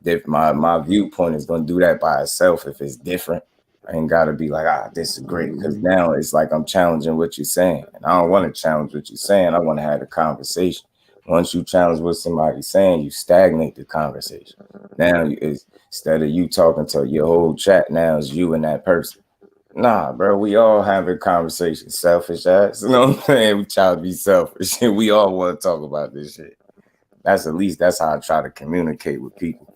Speaker 3: If my viewpoint is gonna do that by itself, if it's different, I ain't gotta be like I disagree because
Speaker 1: hmm
Speaker 3: now it's like I'm challenging what you're saying, and I don't want to challenge what you're saying. I want to have a conversation. Once you challenge what somebody's saying, you stagnate the conversation. Now it's instead of you talking to your whole chat, now it's you and that person. Nah, bro, we all having conversations, selfish ass. You know what I'm saying? We try to be selfish. We all want to talk about this shit. That's at least that's how I try to communicate with people.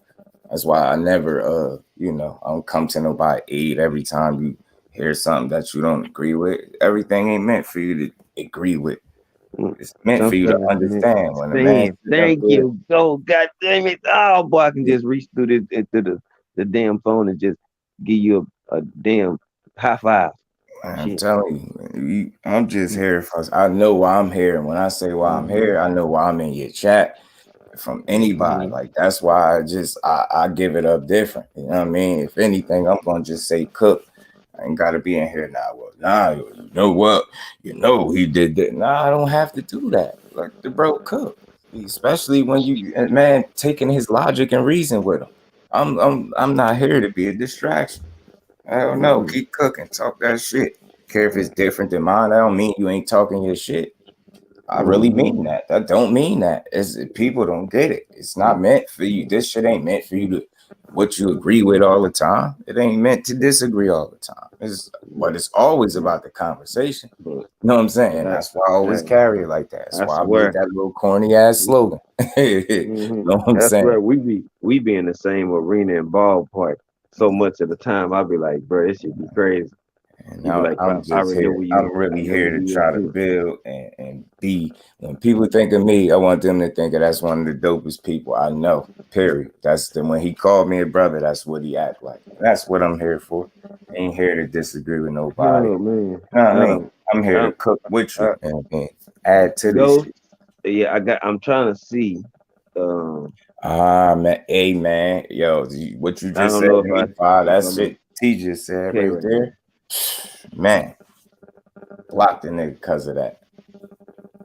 Speaker 3: That's why I never I don't come to nobody aid every time you hear something that you don't agree with. Everything ain't meant for you to agree with. It's meant for you to
Speaker 1: Sometimes man,
Speaker 3: understand when a man
Speaker 1: saying
Speaker 3: sit up
Speaker 1: thank
Speaker 3: there.
Speaker 1: you. Oh god damn it. Oh boy, I can just reach through this into the damn phone and just give you a damn high five.
Speaker 3: I'm
Speaker 1: Shit.
Speaker 3: telling you, I'm just here for. I know why I'm here, and when I say why I'm
Speaker 1: Mm-hmm.
Speaker 3: here, I know why I'm in your chat from anybody.
Speaker 1: Mm-hmm.
Speaker 3: Like that's why I give it up different. You know what I mean? If anything, I'm gonna just say cook. I ain't gotta be in here now. Well, nah, you know what? You know he did that. Nah, I don't have to do that. Like the bro cook, especially when you man taking his logic and reason with him. I'm not here to be a distraction. I don't know.
Speaker 1: Mm-hmm.
Speaker 3: Keep cooking. Talk that shit. Care if it's different than mine. I don't mean you ain't talking your shit. I really
Speaker 1: Mm-hmm.
Speaker 3: mean that. I don't mean that. It's people don't get it. It's not meant for you. This shit ain't meant for you to what you agree with all the time. It ain't meant to disagree all the time. But it's always about the conversation.
Speaker 1: But
Speaker 3: You know what I'm
Speaker 1: but
Speaker 3: saying? That's why I
Speaker 1: I
Speaker 3: always carry it like that. That's
Speaker 1: I
Speaker 3: why I made
Speaker 1: swear.
Speaker 3: that little corny ass slogan. You
Speaker 1: Mm-hmm.
Speaker 3: know what I'm
Speaker 1: I
Speaker 3: saying?
Speaker 1: swear we be in the same arena and ballpark so much of the time. I'll be like, bro, this should be crazy.
Speaker 3: And
Speaker 1: You be like,
Speaker 3: I'm
Speaker 1: I
Speaker 3: just here.
Speaker 1: remember you.
Speaker 3: I'm
Speaker 1: I
Speaker 3: really
Speaker 1: remember
Speaker 3: here to
Speaker 1: you
Speaker 3: try
Speaker 1: in
Speaker 3: to
Speaker 1: too.
Speaker 3: build and be. When people think of me, I want them to think of that's one of the dopest people I know. Period. That's the when he called me a brother. That's what he act like. That's what I'm here for. Ain't here to disagree with nobody.
Speaker 1: Oh man.
Speaker 3: You know what I mean?
Speaker 1: Um,
Speaker 3: I'm here to
Speaker 1: um,
Speaker 3: cook with you
Speaker 1: uh,
Speaker 3: and add to this
Speaker 1: Ghost.
Speaker 3: shit.
Speaker 1: Yeah, I'm trying to see. Um,
Speaker 3: Ah man, hey man, yo, what you
Speaker 1: I
Speaker 3: just
Speaker 1: don't
Speaker 3: said
Speaker 1: know
Speaker 3: to me, Pa,
Speaker 1: if
Speaker 3: that
Speaker 1: I'm
Speaker 3: shit T just said
Speaker 1: okay
Speaker 3: right
Speaker 1: right now.
Speaker 3: there. Man, blocked the nigga because of that.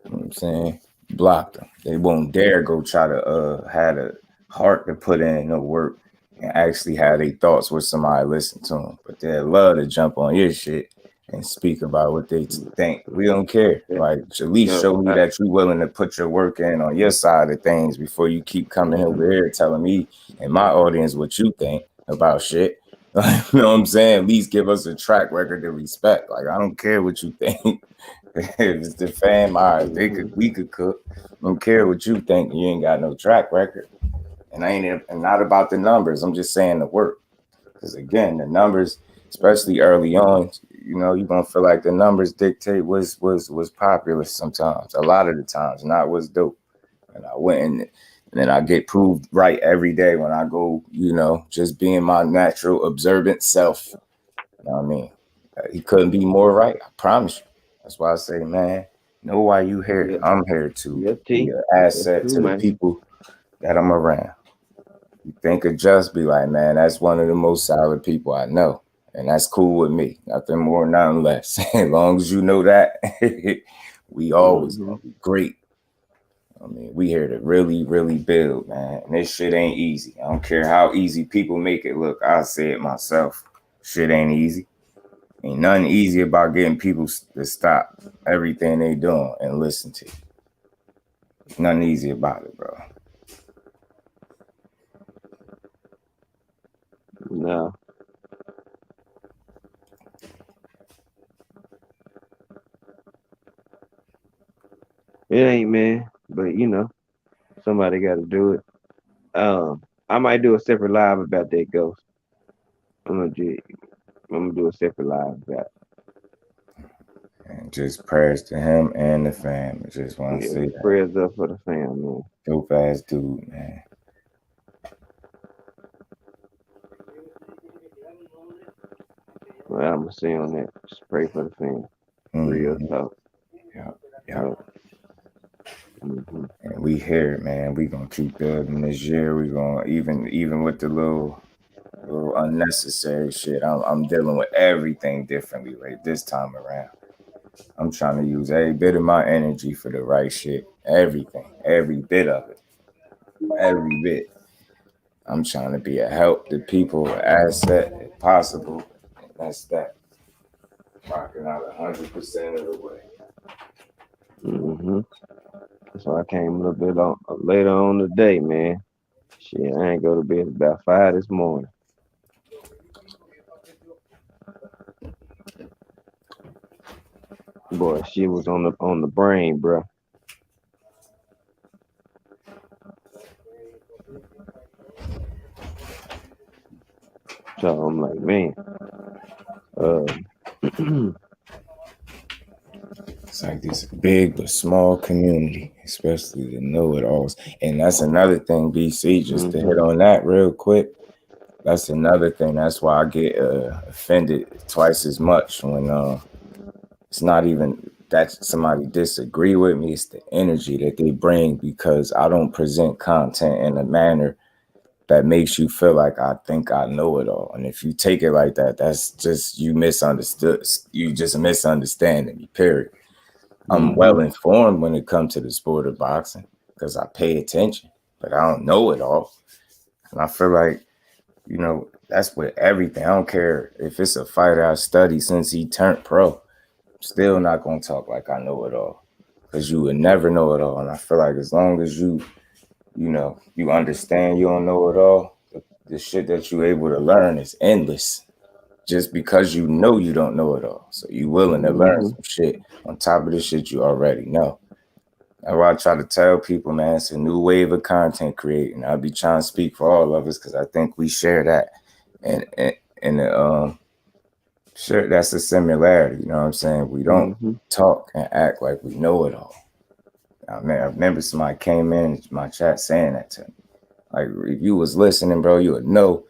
Speaker 3: You know what I'm saying? Blocked them. They won't dare go try to have the heart to put in the work and actually have their thoughts with somebody listen to them. But they love to jump on your shit and speak about what they think. We don't care.
Speaker 1: Yeah.
Speaker 3: Like at least
Speaker 1: No,
Speaker 3: show me that you're willing to put your work in on your side of things before you keep coming over here telling me and my audience what you think about shit. Like, you know what I'm saying? At least give us a track record to respect. Like I don't care what you think. If it's the fam, all right, we could cook. I don't care what you think. You ain't got no track record, and I ain't and not about the numbers. I'm just saying the work. Because again, the numbers, especially early on, you know, you're gonna feel like the numbers dictate was popular sometimes. A lot of the times, not what's dope. And I went and then I get proved right every day when I go, you know, just being my natural observant self. You know what I mean? He couldn't be more right. I promise you. That's why I say, man, know why you here.
Speaker 1: yeah,
Speaker 3: I'm here to
Speaker 1: yeah,
Speaker 3: be
Speaker 1: T.
Speaker 3: an
Speaker 1: That's
Speaker 3: asset
Speaker 1: true,
Speaker 3: to the
Speaker 1: man.
Speaker 3: people that I'm around. You think of just be like, man, that's one of the most solid people I know. And that's cool with me. Nothing more, nothing less. As long as you know that, we always
Speaker 1: Hmm.
Speaker 3: gonna be great. I mean, we here to really, really build, man. And this shit ain't easy. I don't care how easy people make it look. I say it myself. Shit ain't easy. Ain't nothing easy about getting people to stop everything they doing and listen to you. Nothing easy about it, bro.
Speaker 1: No, it ain't, man. But somebody got to do it. I might do a separate live about that ghost. I'm gonna do, I'm gonna do a separate live about.
Speaker 3: And just prayers to him and the fam. I just want to
Speaker 1: Yeah,
Speaker 3: say that.
Speaker 1: prayers up for the fam, man.
Speaker 3: Dope ass dude, man.
Speaker 1: Well, I'm gonna say on that. Just pray for the fam. Real
Speaker 3: Mm-hmm.
Speaker 1: talk.
Speaker 3: Yeah, yeah.
Speaker 1: Yep. Hmm.
Speaker 3: And we here, man. We gonna keep building this year. We gonna even with the little unnecessary shit. I'm dealing with everything differently right this time around. I'm trying to use every bit of my energy for the right shit. Everything, every bit of it, every bit. I'm trying to be a help to people, an asset if possible. And that's that. Rocking out 100% of the way.
Speaker 1: Hmm. So I came a little bit on later on today, man. Shit, I ain't go to bed about 5 this morning. Boy, she was on the brain, bro. So I'm like, man, uh,
Speaker 3: It's like this big but small community, especially the know-it-alls. And that's another thing, BC, just to
Speaker 1: hmm.
Speaker 3: hit on that real quick. That's another thing. That's why I get offended twice as much when it's not even that somebody disagree with me. It's the energy that they bring because I don't present content in a manner that makes you feel like I think I know it all. And if you take it like that, that's just you misunderstood. You just misunderstanding me. Period. I'm
Speaker 1: Hmm.
Speaker 3: well informed when it comes to the sport of boxing because I pay attention, but I don't know it all. And I feel like, that's with everything. I don't care if it's a fighter I studied since he turned pro. I'm still not gonna talk like I know it all. Because you would never know it all. And I feel like as long as you understand you don't know it all, the shit that you're able to learn is endless. Just because you know you don't know it all. So you willing to learn
Speaker 1: Hmm.
Speaker 3: some shit on top of the shit you already know. That's why I try to tell people, man, it's a new wave of content creating. I'll be trying to speak for all of us because I think we share that. And the Sure, that's a similarity. You know what I'm saying? We don't
Speaker 1: Mm-hmm.
Speaker 3: talk and act like we know it all. I remember somebody came in my chat saying that to me. Like, if you was listening, bro, you would know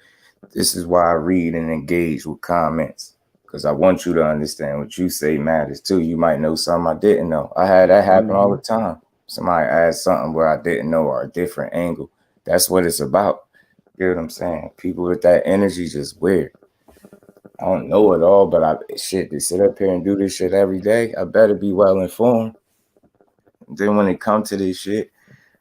Speaker 3: this is why I read and engage with comments. Because I want you to understand what you say matters too. You might know something I didn't know. I had that happen all
Speaker 1: Mm-hmm.
Speaker 3: the time. Somebody asked something where I didn't know or a different angle. That's what it's about. You know what I'm saying? People with that energy just weird. I don't know it all, but to sit up here and do this shit every day, I better be well informed. Then when it comes to this shit,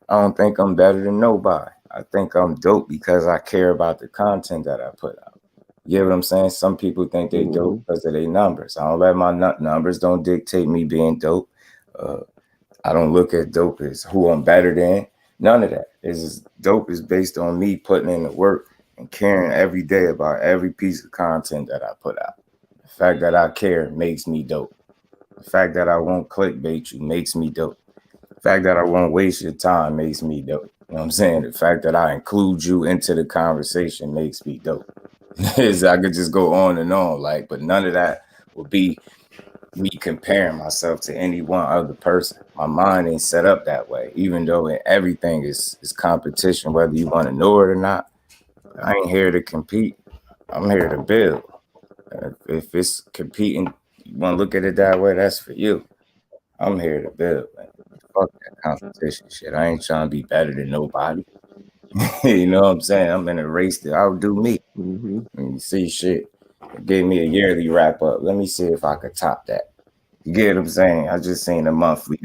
Speaker 3: I don't think I'm better than nobody. I think I'm dope because I care about the content that I put out. You get what I'm saying? Some people think they
Speaker 1: Mm-hmm.
Speaker 3: dope because of their numbers. I don't let my numbers don't dictate me being dope. Uh, I don't look at dope as who I'm better than. None of that. It's just dope is based on me putting in the work and caring every day about every piece of content that I put out. The fact that I care makes me dope. The fact that I won't clickbait you makes me dope. The fact that I won't waste your time makes me dope. You know what I'm saying? The fact that I include you into the conversation makes me dope. I could just go on and on, like, but none of that would be me comparing myself to any one other person. My mind ain't set up that way, even though everything is competition, whether you want to know it or not. I ain't here to compete. I'm here to build. If it's competing, you want to look at it that way, that's for you. I'm here to build, man. Fuck that competition shit. I ain't trying to be better than nobody. You know what I'm saying? I'm in a race to outdo me.
Speaker 1: Mm-hmm.
Speaker 3: And you see shit. It gave me a yearly wrap up. Let me see if I could top that. You get what I'm saying? I just seen a monthly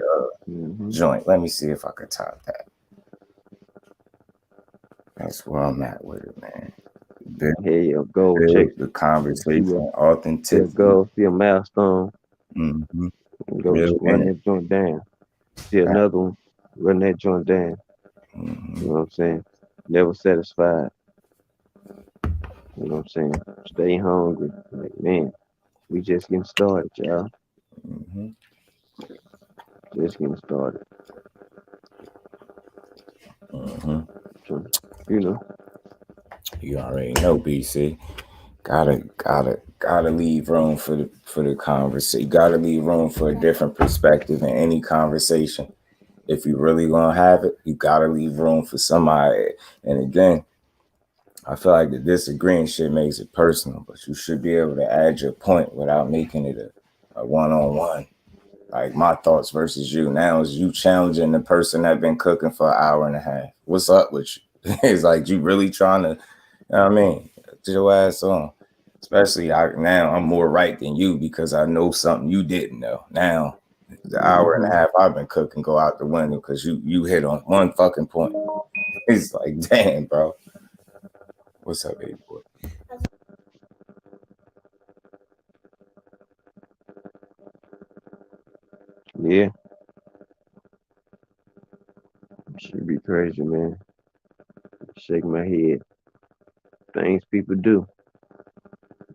Speaker 1: Mm-hmm.
Speaker 3: joint. Let me see if I could top that. That's where I'm at with it, man. Build,
Speaker 1: Here you go. Check.
Speaker 3: build the
Speaker 1: See a
Speaker 3: conversation,
Speaker 1: see a
Speaker 3: authenticity.
Speaker 1: goal. See a milestone.
Speaker 3: Mm-hmm.
Speaker 1: And go
Speaker 3: Real
Speaker 1: run
Speaker 3: energy.
Speaker 1: that joint down. See another one. Run that joint down. You
Speaker 3: Mm-hmm.
Speaker 1: know what I'm saying? Never satisfied. You know what I'm saying? Stay hungry. Like, man, we just getting started, y'all.
Speaker 3: Mm-hmm.
Speaker 1: Just getting started.
Speaker 3: Mm-hmm.
Speaker 1: So, you know.
Speaker 3: You already know, BC. Gotta leave room for the conversation. Gotta leave room for a different perspective in any conversation. If you really gonna have it, you gotta leave room for somebody. And again, I feel like the disagreeing shit makes it personal, but you should be able to add your point without making it a one-on-one. Like my thoughts versus you. Now is you challenging the person that been cooking for an hour and a half. What's up with you? It's like you really trying to, you know what I mean, get your ass on. Especially now I'm more right than you because I know something you didn't know. Now the hour and
Speaker 1: Mm-hmm.
Speaker 3: a half I've been cooking go out the window because you hit on one fucking point. It's like, damn, bro. What's up, baby boy?
Speaker 1: Yeah, should be crazy, man. Shake my head. Things people do,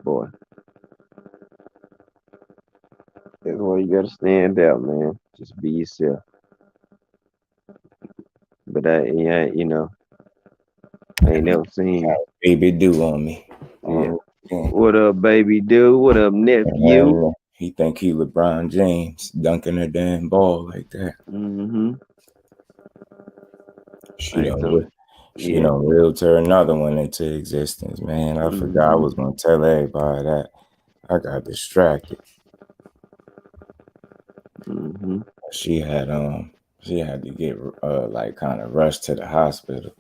Speaker 1: boy. That's why you gotta stand out, man. Just be yourself. But yeah, I ain't never seen.
Speaker 3: Baby do on me.
Speaker 1: Yeah.
Speaker 3: Oh, yeah.
Speaker 1: What up, baby? Do what up, nephew?
Speaker 3: He think he LeBron James dunking a damn ball like that.
Speaker 1: Mm-hmm.
Speaker 3: She
Speaker 1: I
Speaker 3: don't
Speaker 1: told.
Speaker 3: she
Speaker 1: Yeah.
Speaker 3: don't realtor another one into existence, man. I forgot I
Speaker 1: Mm-hmm.
Speaker 3: was gonna tell everybody that. I got distracted.
Speaker 1: Mm-hmm.
Speaker 3: She had to get like kind of rushed to the hospital.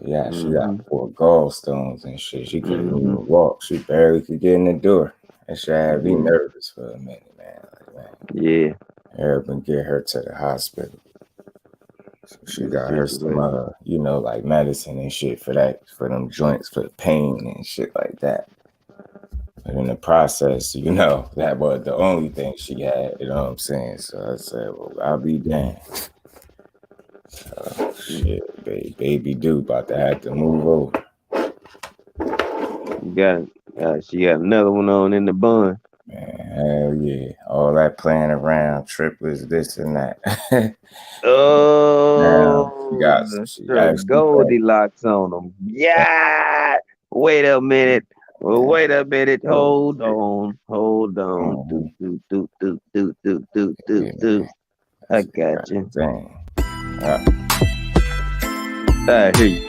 Speaker 3: Yeah, she got
Speaker 1: Mm-hmm.
Speaker 3: 4 gallstones and shit. She couldn't
Speaker 1: Mm-hmm.
Speaker 3: even walk. She barely could get in the door. And she had me
Speaker 1: Yeah.
Speaker 3: nervous for a minute, man. Like, man,
Speaker 1: Yeah.
Speaker 3: hurry up and get her to the hospital. So she
Speaker 1: Good
Speaker 3: got her some
Speaker 1: situation.
Speaker 3: like medicine and shit for that, for them joints, for the pain and shit like that. But in the process, that was the only thing she had, you know what I'm saying? So I said, well, I'll be damned.
Speaker 1: Mm.
Speaker 3: Shit, baby do about to have to move over.
Speaker 1: You got. She got another one on in the bun.
Speaker 3: Man, hell yeah. All that playing around, triplets, this and that. Now she
Speaker 1: Oh,
Speaker 3: got
Speaker 1: the
Speaker 3: she
Speaker 1: Sir
Speaker 3: actually pregnant.
Speaker 1: Goldilocks on them. Yeah. Wait a minute. Well,
Speaker 3: Yeah.
Speaker 1: wait a minute.
Speaker 3: Oh,
Speaker 1: Hold
Speaker 3: shit.
Speaker 1: on. Hold on. Do,
Speaker 3: Mhm.
Speaker 1: do, do, do, do, do, do, do,
Speaker 3: Yeah,
Speaker 1: do.
Speaker 3: man.
Speaker 1: I
Speaker 3: That's
Speaker 1: got
Speaker 3: God
Speaker 1: you.
Speaker 3: dang. Yeah.
Speaker 1: I hear you.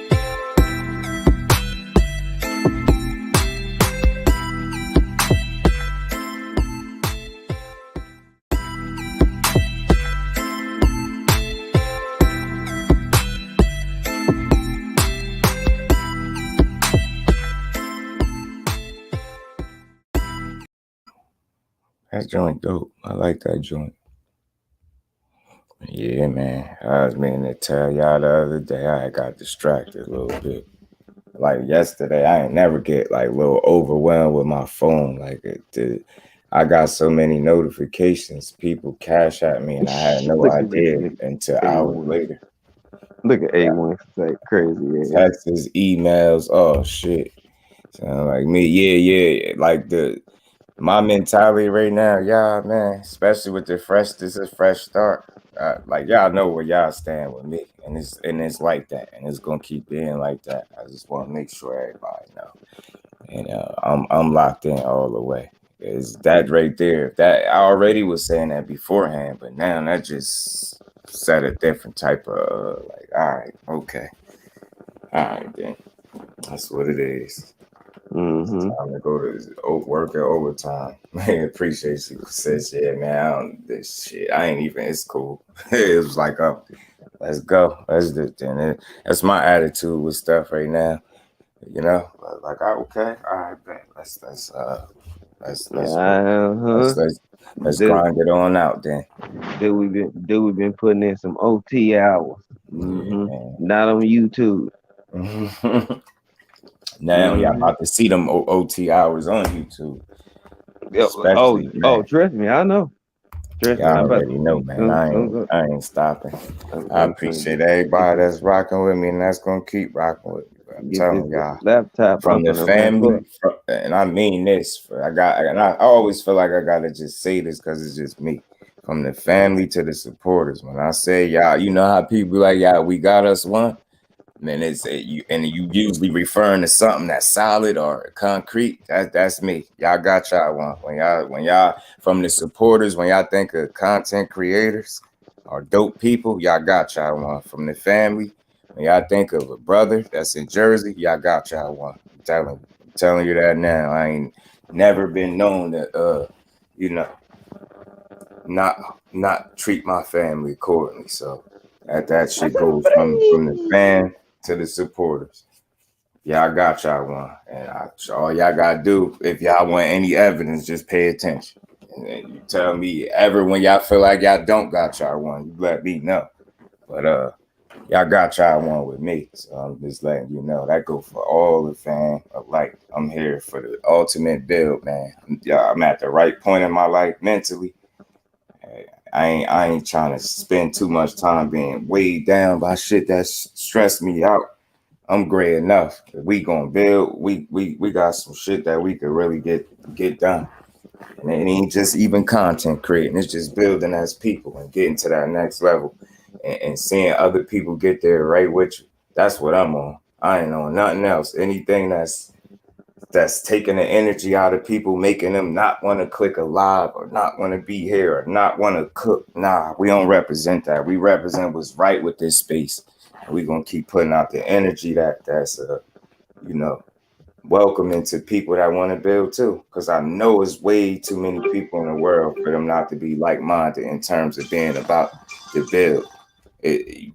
Speaker 3: That joint dope. I like that joint. Yeah, man. I was meaning to tell y'all the other day I got distracted a little bit. Like yesterday, I ain't never get like a little overwhelmed with my phone. Like it did. I got so many notifications, people cash at me, and I had no
Speaker 1: Look at this
Speaker 3: idea
Speaker 1: nigga.
Speaker 3: until hours
Speaker 1: A1.
Speaker 3: later.
Speaker 1: Look at
Speaker 3: Yeah.
Speaker 1: A1 say crazy ass.
Speaker 3: Texts, emails, oh shit. Sound like me. Yeah, yeah. Like my mentality right now, y'all, man, especially with this is a fresh start. Like y'all know where y'all stand with me, and it's like that, and it's gonna keep being like that. I just want to make sure everybody know, and I'm locked in all the way. Is that right there? That I already was saying that beforehand, but now that just set a different type of like. All right, okay, all right then. That's what it is.
Speaker 1: Mm-hmm.
Speaker 3: Time to go to work at overtime. Man, appreciate you. Says, yeah, man, this shit, I ain't even, it's cool. It was like, oh, let's go. Let's do it then. That's my attitude with stuff right now. You know, like, okay, all right, bet. Let's work.
Speaker 1: Uh-huh.
Speaker 3: Let's
Speaker 1: Do,
Speaker 3: grind it on out then.
Speaker 1: do we been putting in some OT hours?
Speaker 3: Yeah,
Speaker 1: Mm-hmm.
Speaker 3: man.
Speaker 1: Not on YouTube.
Speaker 3: Now y'all
Speaker 1: Mm-hmm.
Speaker 3: about to see them OT hours on YouTube,
Speaker 1: Yep. Oh,
Speaker 3: especially,
Speaker 1: oh,
Speaker 3: man.
Speaker 1: trust me, I know. Trust me,
Speaker 3: Y'all
Speaker 1: I'm about
Speaker 3: already know,
Speaker 1: to.
Speaker 3: man. I ain't stopping. I
Speaker 1: I'm finna
Speaker 3: appreciate everybody
Speaker 1: get
Speaker 3: that's rocking with me, and that's gonna keep rocking with me. But I'm
Speaker 1: get this
Speaker 3: telling y'all,
Speaker 1: laptop. I'm
Speaker 3: from the
Speaker 1: finna wrap up.
Speaker 3: family, and I mean this. And I always feel like I gotta just say this because it's just me. From the family to the supporters. When I say y'all, you know how people be like, yeah, we got us one. Man, and you usually referring to something that's solid or concrete. That's me. Y'all got y'all one. When y'all from the supporters, when y'all think of content creators or dope people, y'all got y'all one. From the family, when y'all think of a brother that's in Jersey, y'all got y'all one. I'm telling you that now. I ain't never been known to you know, not treat my family accordingly. So that
Speaker 1: That's
Speaker 3: shit
Speaker 1: a
Speaker 3: goes from the
Speaker 1: free.
Speaker 3: fan to the supporters. Yeah, I got y'all one, and all y'all gotta do if y'all want any evidence, just pay attention. And then you tell me ever when y'all feel like y'all don't got y'all one, you let me know. But y'all got y'all one with me, so I'm just letting you know that go for all the fam. Like I'm here for the ultimate build, man. I'm at the right point in my life mentally. I ain't trying to spend too much time being weighed down by shit that stressed me out. I'm great enough. We gonna build. We got some shit that we could really get done. And it ain't just even content creating. It's just building as people and getting to that next level and seeing other people get there right with you. That's what I'm on. I ain't on nothing else. Anything that's taking the energy out of people, making them not want to click a live or not want to be here or not want to cook. Nah, we don't represent that. We represent what's right with this space. And we gonna keep putting out the energy that's you know welcoming to people that want to build too. Because I know it's way too many people in the world for them not to be like minded in terms of being about the build. It,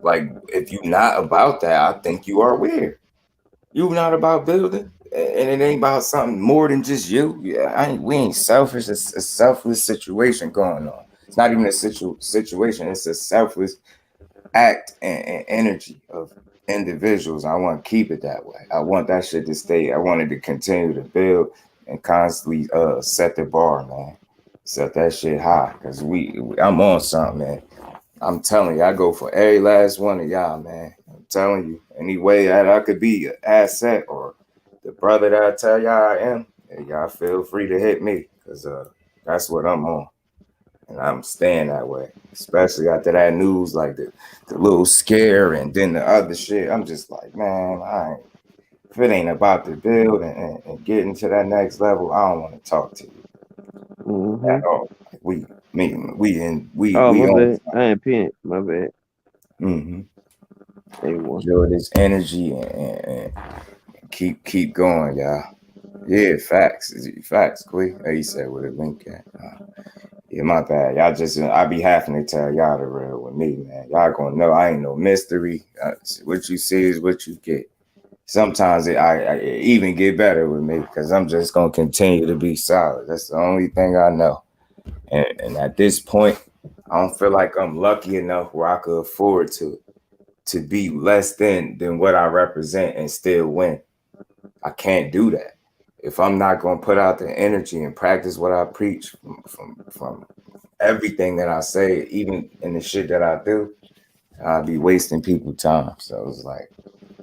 Speaker 3: like if you're not about that, I think you are weird. You not about building, and it ain't about something more than just you. Yeah, we ain't selfish. It's a selfless situation going on. It's not even a situation. It's a selfless act and energy of individuals. I want to keep it that way. I want that shit to stay. I wanted to continue to build and constantly set the bar, man. Set that shit high because I'm on something, man. I'm telling you, I go for every last one of y'all, man. I'm telling you, any way that I could be an asset or the brother that I tell y'all I am, y'all feel free to hit me because that's what I'm on. And I'm staying that way, especially after that news, like the little scare and then the other shit. I'm just like, man, I ain't if it ain't about the build and getting to that next level, I don't want to talk to you
Speaker 1: Mm-hmm.
Speaker 3: at all. Like
Speaker 1: Oh,
Speaker 3: we
Speaker 1: my
Speaker 3: on
Speaker 1: bad. I ain't paying. My bad.
Speaker 3: mm-hmm.
Speaker 1: A1.
Speaker 3: Enjoy this energy and keep going, y'all. Yeah, facts. Facts, quick. He said with a link at. Yeah, my bad. Y'all just, I be having to tell y'all the real with me, man. Y'all gonna know I ain't no mystery. What you see is what you get. Sometimes it even get better with me because I'm just gonna continue to be solid. That's the only thing I know. And at this point, I don't feel like I'm lucky enough where I could afford to be less than what I represent and still win. I can't do that. If I'm not gonna put out the energy and practice what I preach from everything that I say, even in the shit that I do, I'll be wasting people's time. So it's like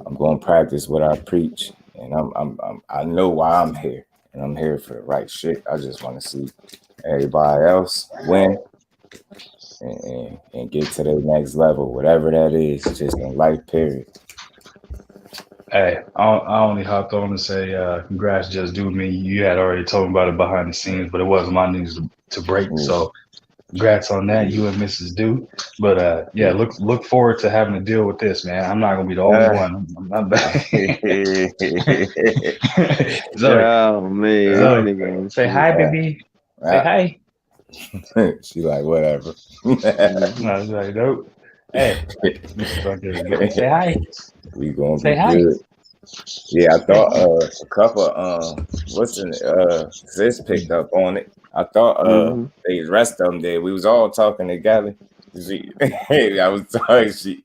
Speaker 3: I'm gonna practice what I preach, and I know why I'm here, and I'm here for the right shit. I just want to see everybody else win and get to their next level, whatever that is, just in life. Period.
Speaker 4: Hey, I only hopped on to say congrats, just do me. You had already told me about it behind the scenes, but it wasn't my news to break.
Speaker 3: Yeah.
Speaker 4: So congrats on that, you and Mrs. Do. But yeah,
Speaker 3: Yeah.
Speaker 4: look forward to having to deal with this, man. I'm not gonna be the only one. I'm not bad. Zoe,
Speaker 1: Oh man, this
Speaker 4: Zoe,
Speaker 1: nigga ain't
Speaker 4: say
Speaker 1: shit.
Speaker 4: hi, baby. Say
Speaker 3: Yeah.
Speaker 4: hi.
Speaker 3: She like whatever.
Speaker 1: Mm-hmm.
Speaker 4: I was like, nope. Hey, Mrs. Bunker, say hi.
Speaker 3: We gonna be
Speaker 4: Say hi.
Speaker 3: good. Yeah, I
Speaker 4: Say
Speaker 3: thought
Speaker 4: hi.
Speaker 3: a couple what's in sis picked up on it. I thought
Speaker 1: Mm-hmm.
Speaker 3: the rest of them did. We was all talking together. She I was sorry she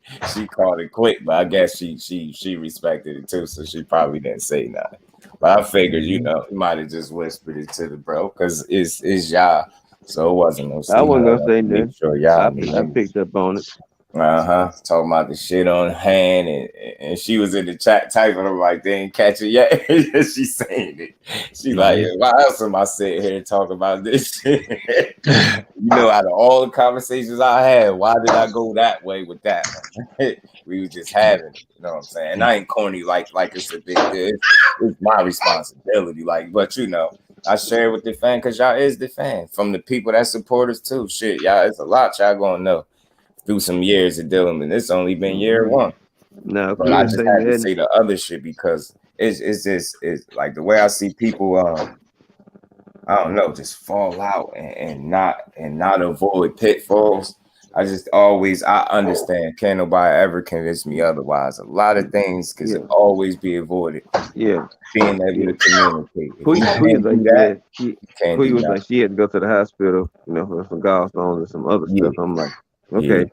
Speaker 3: called it quick, but I guess she respected it too, so she probably didn't say nothing. But I figured, you know, you might have just whispered it to the bro because it's y'all. So it wasn't no
Speaker 1: I wasn't
Speaker 3: secret. I
Speaker 1: gonna
Speaker 3: wanted
Speaker 1: say
Speaker 3: to make
Speaker 1: nothing.
Speaker 3: sure y'all
Speaker 1: I
Speaker 3: knew.
Speaker 1: picked up on it.
Speaker 3: Talking about the shit on hand, and she was in the chat typing. I'm like, they ain't catch it yet. She saying it. She
Speaker 4: No,
Speaker 3: like,
Speaker 4: yeah.
Speaker 3: why else am I sitting here and talk about this shit? You know, out of all the conversations I had, why did I go that way with that one? We was just having it. You know what I'm saying? And I ain't corny like it's a big deal. It's my responsibility. Like, but you know, I share it with the fan because y'all is the fan. From the people that support us too. Shit, y'all, it's a lot y'all gonna know through some years of dealing with. It's only been year
Speaker 1: Mm-hmm.
Speaker 3: one,
Speaker 1: Now,
Speaker 3: but I
Speaker 1: quit
Speaker 3: just
Speaker 1: say
Speaker 3: had to
Speaker 1: nothing.
Speaker 3: say the other shit because it's just it's like the way I see people I don't know just fall out and not avoid pitfalls. I just always I understand can't nobody ever convince me otherwise. A lot of things can
Speaker 1: Yeah,
Speaker 3: always be avoided.
Speaker 1: yeah,
Speaker 3: Being able
Speaker 1: yeah.
Speaker 3: to communicate. If you
Speaker 1: Puya
Speaker 3: can't
Speaker 1: like
Speaker 3: do that,
Speaker 1: said she
Speaker 3: you can't
Speaker 1: Puya
Speaker 3: do
Speaker 1: was like
Speaker 3: nothing.
Speaker 1: she had to go to the hospital, for some gallstones and some other
Speaker 3: Yeah,
Speaker 1: stuff. I'm like,
Speaker 3: yeah,
Speaker 1: okay.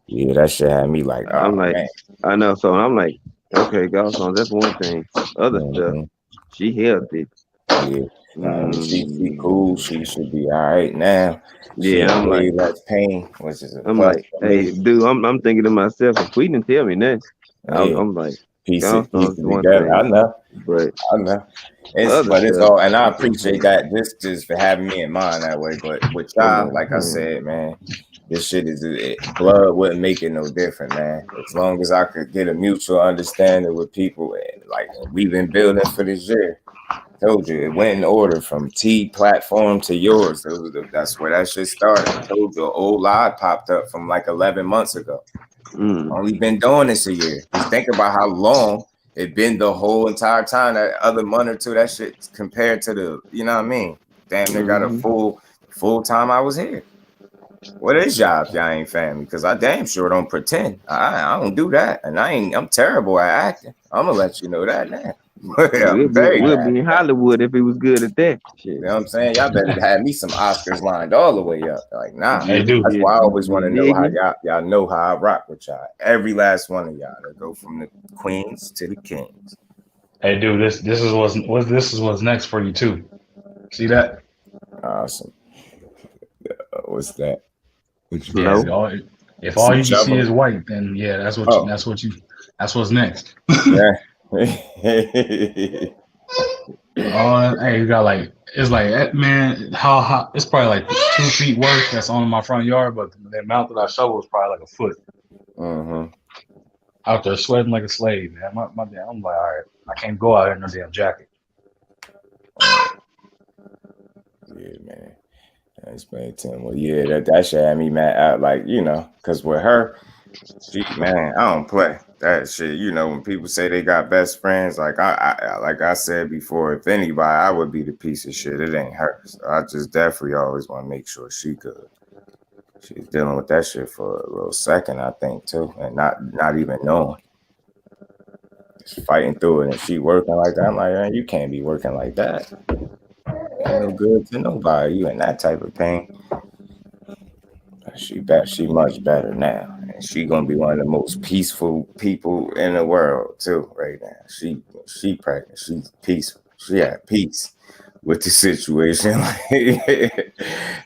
Speaker 3: yeah. That shit had me like,
Speaker 1: I'm
Speaker 3: oh
Speaker 1: like,
Speaker 3: man.
Speaker 1: I know. So I'm like, okay, gallstones. That's one thing. Other stuff,
Speaker 3: Mhm.
Speaker 1: she healthy.
Speaker 3: Yeah. She cool.
Speaker 1: Mm,
Speaker 3: She should be all right now. She
Speaker 1: yeah,
Speaker 3: in
Speaker 1: I'm like,
Speaker 3: way less pain, which is a
Speaker 1: I'm
Speaker 3: plus
Speaker 1: like,
Speaker 3: for
Speaker 1: hey,
Speaker 3: me.
Speaker 1: dude, I'm thinking to myself, if Queen didn't tell me that,
Speaker 3: Yeah.
Speaker 1: I'm like,
Speaker 3: Piece it
Speaker 1: gallstones is one
Speaker 3: together. I
Speaker 1: thing,
Speaker 3: know.
Speaker 1: but
Speaker 3: I know.
Speaker 1: other
Speaker 3: But it's
Speaker 1: stuff,
Speaker 3: all and I
Speaker 1: that's some
Speaker 3: appreciate
Speaker 1: things.
Speaker 3: that just for having me in mind that way. But with
Speaker 1: I'm
Speaker 3: y'all,
Speaker 1: like,
Speaker 3: like I said, man, this shit is blood wouldn't make it no different, man. As long as I could get a mutual understanding with people, and like we've been building for this year. Told you it went in order from T platform to yours. That's where that shit started. I told you, an old lie popped up from like 11 months ago.
Speaker 1: mm,
Speaker 3: Only been doing this a year. Just think about how long it been the whole entire time. That other month or two, that shit compared to the, you know what I mean? Damn, they got a
Speaker 1: mm-hmm.
Speaker 3: full time I was here. What is y'all if y'all ain't family? Because I damn sure don't pretend. I don't do that, and I'm terrible at acting. I'm gonna let you know that now. I'm very
Speaker 1: We'll
Speaker 3: bad
Speaker 1: be in
Speaker 3: at that.
Speaker 1: Hollywood if he was good at that.
Speaker 3: You
Speaker 1: Shit.
Speaker 3: know what I'm saying? Y'all better have me some Oscars lined all the way up. Like, nah.
Speaker 4: Hey,
Speaker 1: You,
Speaker 4: dude.
Speaker 3: That's
Speaker 1: you,
Speaker 3: why I
Speaker 1: you,
Speaker 3: always want
Speaker 1: you
Speaker 3: to know
Speaker 1: dig
Speaker 3: how
Speaker 1: me?
Speaker 3: y'all know how I rock with y'all. Every last one of y'all that go from the queens to the kings.
Speaker 4: Hey, dude. This is what's next for you too. See that?
Speaker 3: Awesome. What's that? What you
Speaker 4: Yeah.
Speaker 3: got?
Speaker 1: No.
Speaker 4: If all
Speaker 3: Some
Speaker 4: you can see is
Speaker 3: shoveling?
Speaker 4: white, then yeah,
Speaker 3: Oh,
Speaker 4: that's what's next.
Speaker 3: yeah.
Speaker 4: Hey, you got like it's like man, how hot? It's probably like 2 feet worth that's on my front yard, but the amount that I shovel is probably like a foot.
Speaker 3: Mm-hmm.
Speaker 4: out there sweating like a slave, man. I'm like, all right, I can't go out in no damn jacket.
Speaker 3: Yeah, man. I explained to him. Well, yeah, that shit had me mad out, like, because with her, man, I don't play that shit. When people say they got best friends, like I said before, if anybody, I would be the piece of shit. It ain't her. So I just definitely always want to make sure she good. She's dealing with that shit for a little second, I think, too, and not even knowing. Just fighting through it, and she working like that. I'm like, man, you can't be working like that. Ain't no good to nobody. You in that type of pain. She much better now, and she gonna be one of the most peaceful people in the world too. Right now, she pregnant. She's peaceful. She at peace with the situation.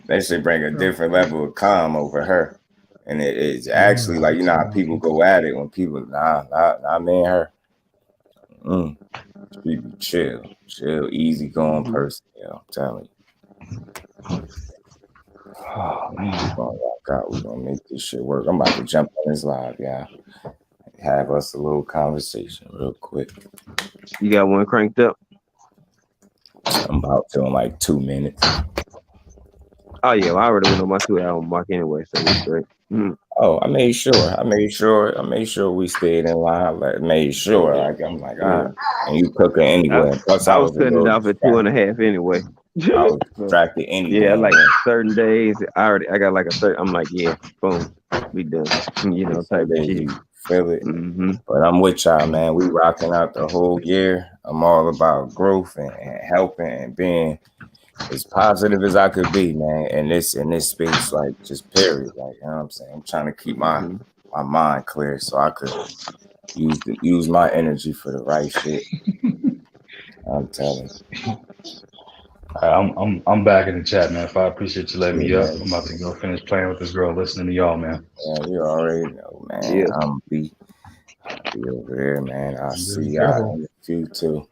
Speaker 3: That should bring a different level of calm over her, and it's actually like how people go at it when people not me and her. She be chill, easy going person. I'm telling you.
Speaker 4: Oh man,
Speaker 3: We're gonna make this shit work. I'm about to jump on this live, y'all. Have us a little conversation real quick.
Speaker 1: You got one cranked up?
Speaker 3: I'm about to in like 2 minutes.
Speaker 1: Oh yeah, well, I already went on my 2-hour mark anyway, so we straight.
Speaker 3: Oh, I made sure we stayed in line. I'm like,
Speaker 1: Yeah.
Speaker 3: and you cooking anyway. Plus,
Speaker 1: I
Speaker 3: I
Speaker 1: was
Speaker 3: was a
Speaker 1: cutting it
Speaker 3: little
Speaker 1: off at
Speaker 3: distracted.
Speaker 1: 2.5 anyway.
Speaker 3: I was distracted anyway.
Speaker 1: Yeah, like certain days, I got like a certain. I'm like, yeah, boom, we done. Type of shit.
Speaker 3: You feel it.
Speaker 1: Mm-hmm.
Speaker 3: But I'm with y'all, man. We rocking out the whole year. I'm all about growth and helping and being as positive as I could be, man. In this space, like just period. Like, you know what I'm saying? I'm trying to keep my mind clear so I could use my energy for the right shit. I'm telling you.
Speaker 4: I'm back in the chat, man. If I appreciate you letting me up,
Speaker 3: Man.
Speaker 4: I'm about to go finish playing with this girl, listening to y'all, man.
Speaker 3: Yeah, you already know, man.
Speaker 1: Yeah.
Speaker 3: I'll be over there, man. I'll see y'all
Speaker 4: Careful.
Speaker 3: in a few too.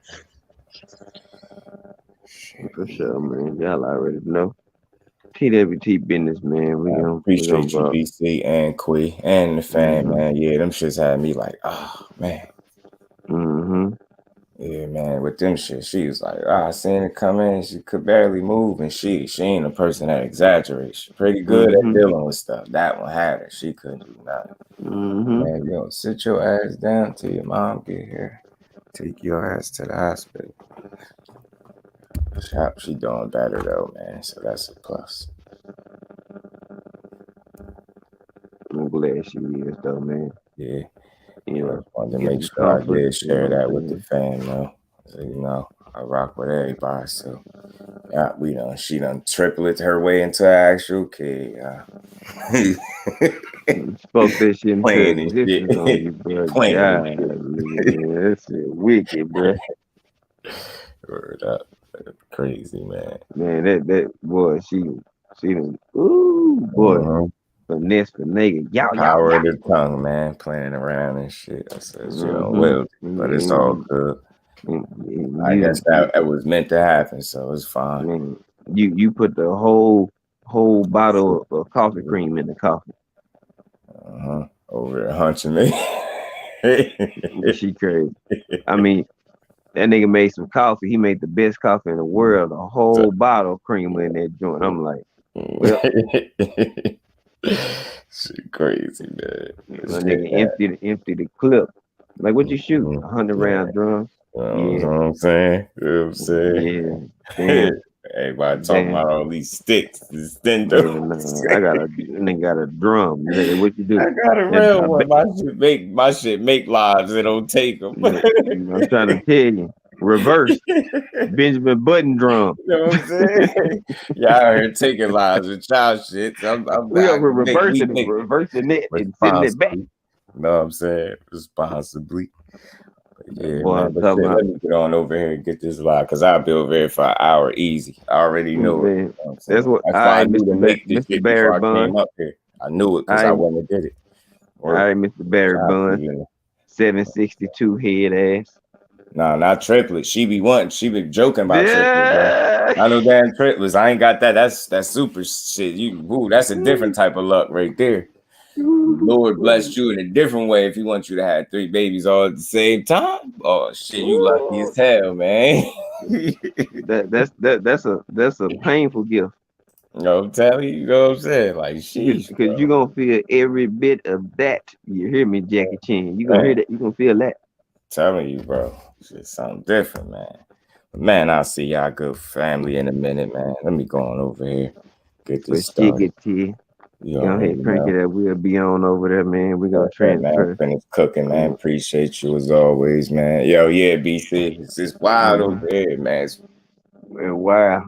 Speaker 1: For sure, man. Y'all already know. TWT business, man. We gonna
Speaker 3: Appreciate you, BC and Quee and the fan, man. Yeah, them shits had me like, oh man.
Speaker 1: Mm-hmm.
Speaker 3: Yeah, man. With them shit, she was like, I seen it come in. She could barely move, and she ain't a person that exaggerates. She pretty good at dealing with stuff. That one had her. She couldn't do nothing. Man, you don't sit your ass down till your mom get here. Take your ass to the hospital. She doing better though, man. So that's a plus.
Speaker 1: I'm glad she is though, man.
Speaker 3: Yeah.
Speaker 1: I
Speaker 3: wanted to make sure I did share that with the fam, though. So, I rock with everybody. So, yeah, she done tripled her way into an actual kid.
Speaker 1: Spoke that shit into
Speaker 3: Playing and
Speaker 1: existence
Speaker 3: shit.
Speaker 1: on you, bro.
Speaker 3: Playing
Speaker 1: God,
Speaker 3: and shit.
Speaker 1: man, that shit wicked, bro.
Speaker 3: Word up. Crazy, man.
Speaker 1: Man, that boy, she done, ooh, boy. Finesse for nigga. Y'all.
Speaker 3: Power of the tongue, man. Playing around and shit. I said, well, but it's all good. I guess that was meant to happen, so it's fine.
Speaker 1: Man, you put the whole bottle of coffee cream in the coffee.
Speaker 3: Over there hunching me.
Speaker 1: She crazy. I mean, that nigga made some coffee. He made the best coffee in the world. A whole bottle of cream in that joint. I'm like, well,
Speaker 3: she crazy, man.
Speaker 1: That nigga empty the clip. Like, what you shoot? 100 round drums.
Speaker 3: You know what I'm saying?
Speaker 1: Yeah. Damn.
Speaker 3: Everybody talking about all these sticks.
Speaker 1: I got a drum. What you do?
Speaker 3: I got a real one. My shit make lives. It don't take them.
Speaker 1: I'm trying to tell you. Reverse. Benjamin Button drum.
Speaker 3: You know what I'm saying? Y'all out here taking lives with child shit.
Speaker 1: We over reversing it and sending it back.
Speaker 3: You know what I'm saying? Responsibly. Yeah,
Speaker 1: boy,
Speaker 3: man. But shit, let me get on over here and get this live because I'll be over here for an hour easy. I already knew it. You know
Speaker 1: that's why I knew to make this shit before I came
Speaker 3: up here. I knew it because I wouldn't have did it.
Speaker 1: All right, Mr. Barry Bun. 762 head ass.
Speaker 3: No, not triplets. She be joking about triplets, bro. I know damn triplets. I ain't got that. That's super shit. That's a different type of luck right there. Lord blessed you in a different way if he wants you to have 3 babies all at the same time. Oh shit, you lucky as hell, man.
Speaker 1: That's a painful gift.
Speaker 3: You know what I'm telling you, you know what I'm saying? Like, sheesh,
Speaker 1: Because you're
Speaker 3: bro.
Speaker 1: gonna feel every bit of that. You hear me, Jackie Chan? You're gonna hear
Speaker 3: Man,
Speaker 1: that, you're gonna feel that.
Speaker 3: telling you, bro. Shit, something different, man. But man, I'll see y'all good family in a minute, man. Let me go on over here, get
Speaker 1: But
Speaker 3: this
Speaker 1: shit
Speaker 3: started.
Speaker 1: get to you.
Speaker 3: You
Speaker 1: Go
Speaker 3: already
Speaker 1: ahead, crank
Speaker 3: know.
Speaker 1: it up. We'll be on over there, man. We're gonna
Speaker 3: Hey, man,
Speaker 1: transfer.
Speaker 3: finish cooking, man.
Speaker 1: And,
Speaker 3: Appreciate you as always, man. Yo, yeah, BC. It's just wild over here, man.
Speaker 1: and wow.